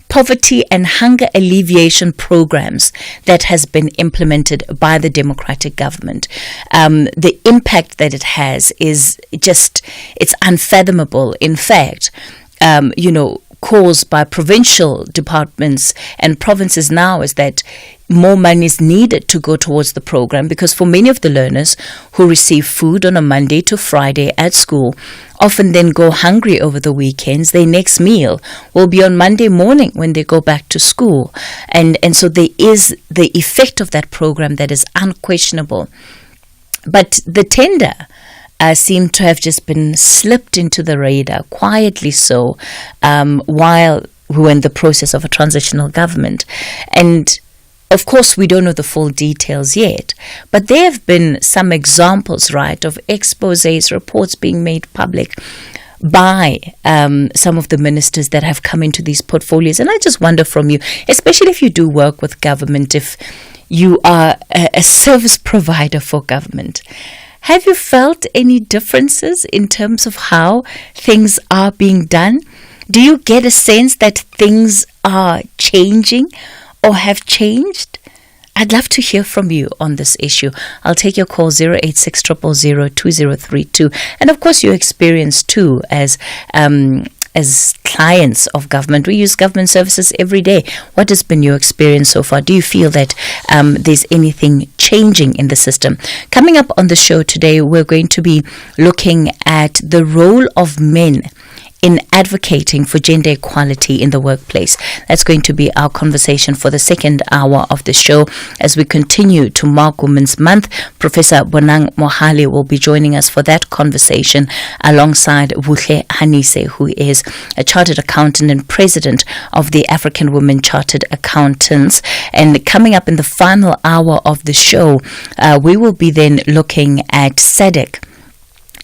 poverty and hunger alleviation programs, that has been implemented by the democratic government. The impact that it has is just, it's unfathomable. In fact, caused by provincial departments and provinces now is that more money is needed to go towards the program, because for many of the learners who receive food on a Monday to Friday at school often then go hungry over the weekends. Their next meal will be on Monday morning when they go back to school. And so there is the effect of that program that is unquestionable. But the tender seem to have just been slipped into the radar, quietly so, while we were in the process of a transitional government. And of course, we don't know the full details yet, but there have been some examples, right, of exposés, reports being made public by some of the ministers that have come into these portfolios. And I just wonder from you, especially if you do work with government, if you are a service provider for government, have you felt any differences in terms of how things are being done? Do you get a sense that things are changing or have changed? I'd love to hear from you on this issue. I'll take your call 086 000 2032. And of course, your experience too as clients of government. We use government services every day. What has been your experience so far? Do you feel that there's anything changing in the system? Coming up on the show today, we're going to be looking at the role of men in advocating for gender equality in the workplace. That's going to be our conversation for the second hour of the show as we continue to mark Women's Month. Professor Bonang Mohale will be joining us for that conversation alongside Buhle Hanise, who is a chartered accountant and president of the African Women Chartered Accountants. And coming up in the final hour of the show, we will be then looking at SADC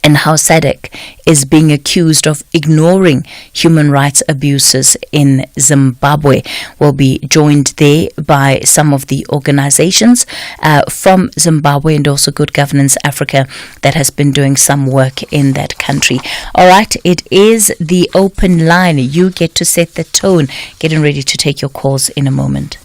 and how SADC is being accused of ignoring human rights abuses in Zimbabwe. We'll be joined there by some of the organizations from Zimbabwe and also Good Governance Africa that has been doing some work in that country. All right, it is the open line. You get to set the tone. Getting ready to take your calls in a moment.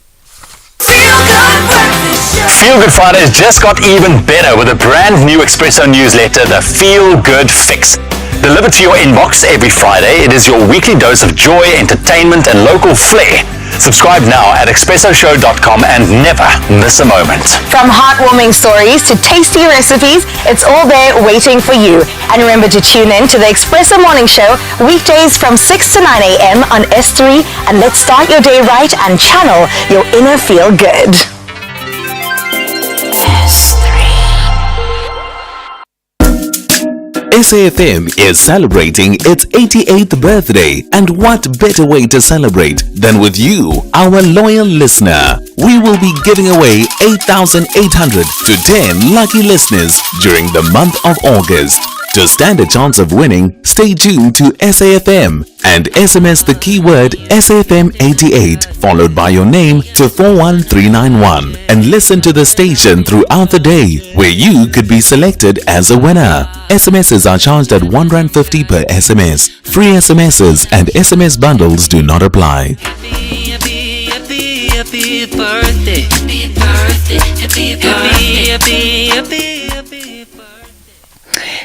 Feel Good Fridays just got even better with a brand new Espresso newsletter, the Feel Good Fix. Delivered to your inbox every Friday, it is your weekly dose of joy, entertainment and local flair. Subscribe now at expressoshow.com and never miss a moment. From heartwarming stories to tasty recipes, it's all there waiting for you. And remember to tune in to the Espresso Morning Show weekdays from 6 to 9 a.m. on S3, and let's start your day right and channel your inner feel good. SAfm is celebrating its 88th birthday, and what better way to celebrate than with you, our loyal listener. We will be giving away 8,800 to 10 lucky listeners during the month of August. To stand a chance of winning, stay tuned to SAfm and SMS the keyword SAfm88 followed by your name to 41391 and listen to the station throughout the day where you could be selected as a winner. SMSs are charged at R1.50 per SMS. Free SMSs and SMS bundles do not apply. Happy birthday. Happy birthday. Happy birthday.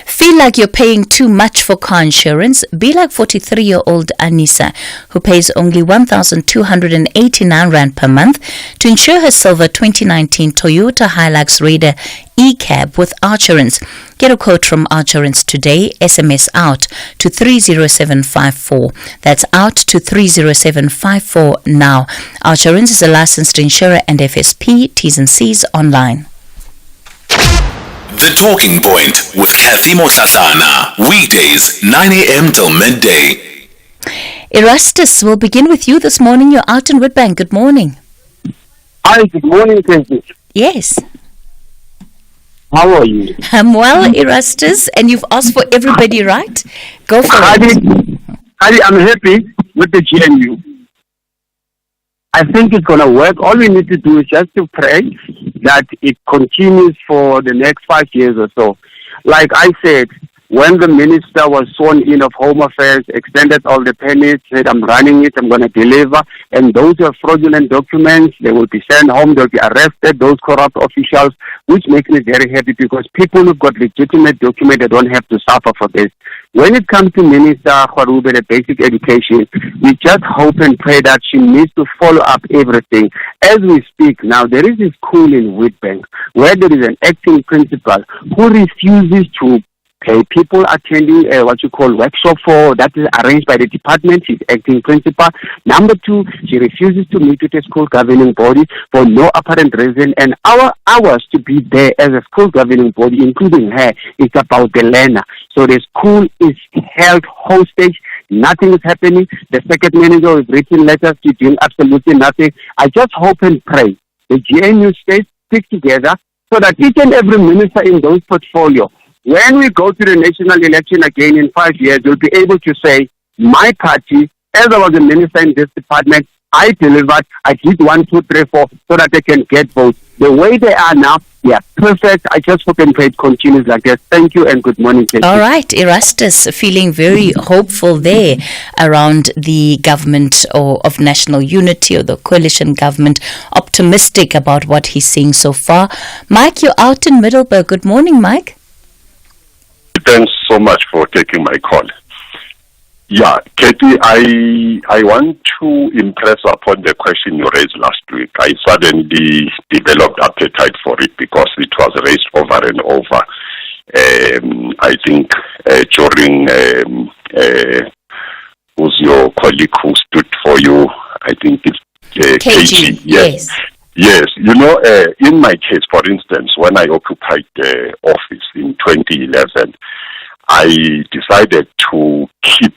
Feel like you're paying too much for car insurance? Be like 43-year-old Anissa, who pays only 1,289 Rand per month to insure her silver 2019 Toyota Hilux Raider e-cab with Archerance. Get a quote from Archerance today. SMS out to 30754. That's out to 30754 now. Archerance is a licensed insurer and FSP. T's and C's online. The Talking Point with Kathy Motlatlana. Weekdays, 9 a.m. till midday. Erastus, we'll begin with you this morning. You're out in Witbank. Good morning. Hi, good morning, Kathy. Yes. How are you? I'm well, Erastus, and you've asked for everybody, right? Go for it. I'm happy with the GNU. I think it's going to work. All we need to do is just to pray that it continues for the next 5 years or so. Like I said, when the minister was sworn in of Home Affairs, extended all the permits, said, I'm running it, I'm going to deliver, and those are fraudulent documents, they will be sent home, they'll be arrested, those corrupt officials, which makes me very happy because people who've got legitimate documents, they don't have to suffer for this. When it comes to Minister Khwarube, the basic education, we just hope and pray that she needs to follow up everything. As we speak now, there is a school in Witbank where there is an acting principal who refuses to pay people attending what you call workshop for that is arranged by the department. She's acting principal. Number two, she refuses to meet with the school governing body for no apparent reason. And our hours to be there as a school governing body, including her, is about the learner. So the school is held hostage. Nothing is happening. The second manager has written letters to doing absolutely nothing. I just hope and pray the GNU states stick together so that each and every minister in those portfolio, when we go to the national election again in 5 years, we'll be able to say, my party, as I was a minister in this department, I delivered, I did 1, 2, 3, 4, so that they can get votes. The way they are now, they are perfect. I just hope and pray it continues like that. Thank you and good morning. All right, Erastus, feeling very hopeful there around the government or of national unity or the coalition government, optimistic about what he's seeing so far. Mike, you're out in Middleburg. Good morning, Mike. Thanks so much for taking my call. Yeah, Katie, I want to impress upon the question you raised last week. I suddenly developed appetite for it because it was raised over and over. I think during who's your colleague who stood for you? I think it's KG. Yes. Yes, you know, in my case, for instance, when I occupied the office in 2011, I decided to keep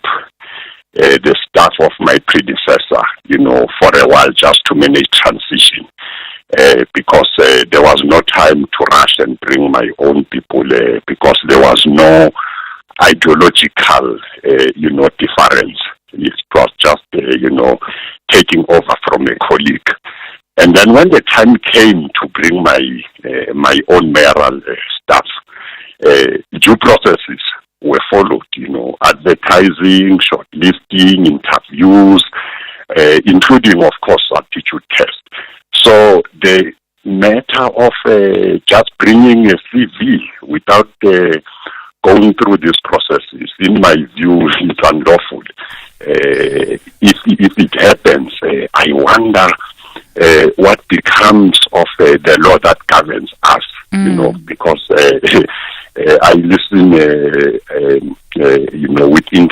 the staff of my predecessor, you know, for a while just to manage transition because there was no time to rush and bring my own people because there was no ideological, difference. It was just, taking over from a colleague. And then when the time came to bring my own mayoral staff, due processes were followed, advertising, shortlisting, interviews, including, of course, aptitude test. So the matter of just bringing a CV without going through these processes, in my view, is unlawful. If it happens, I wonder what becomes of the law that governs us, because I listen, with interest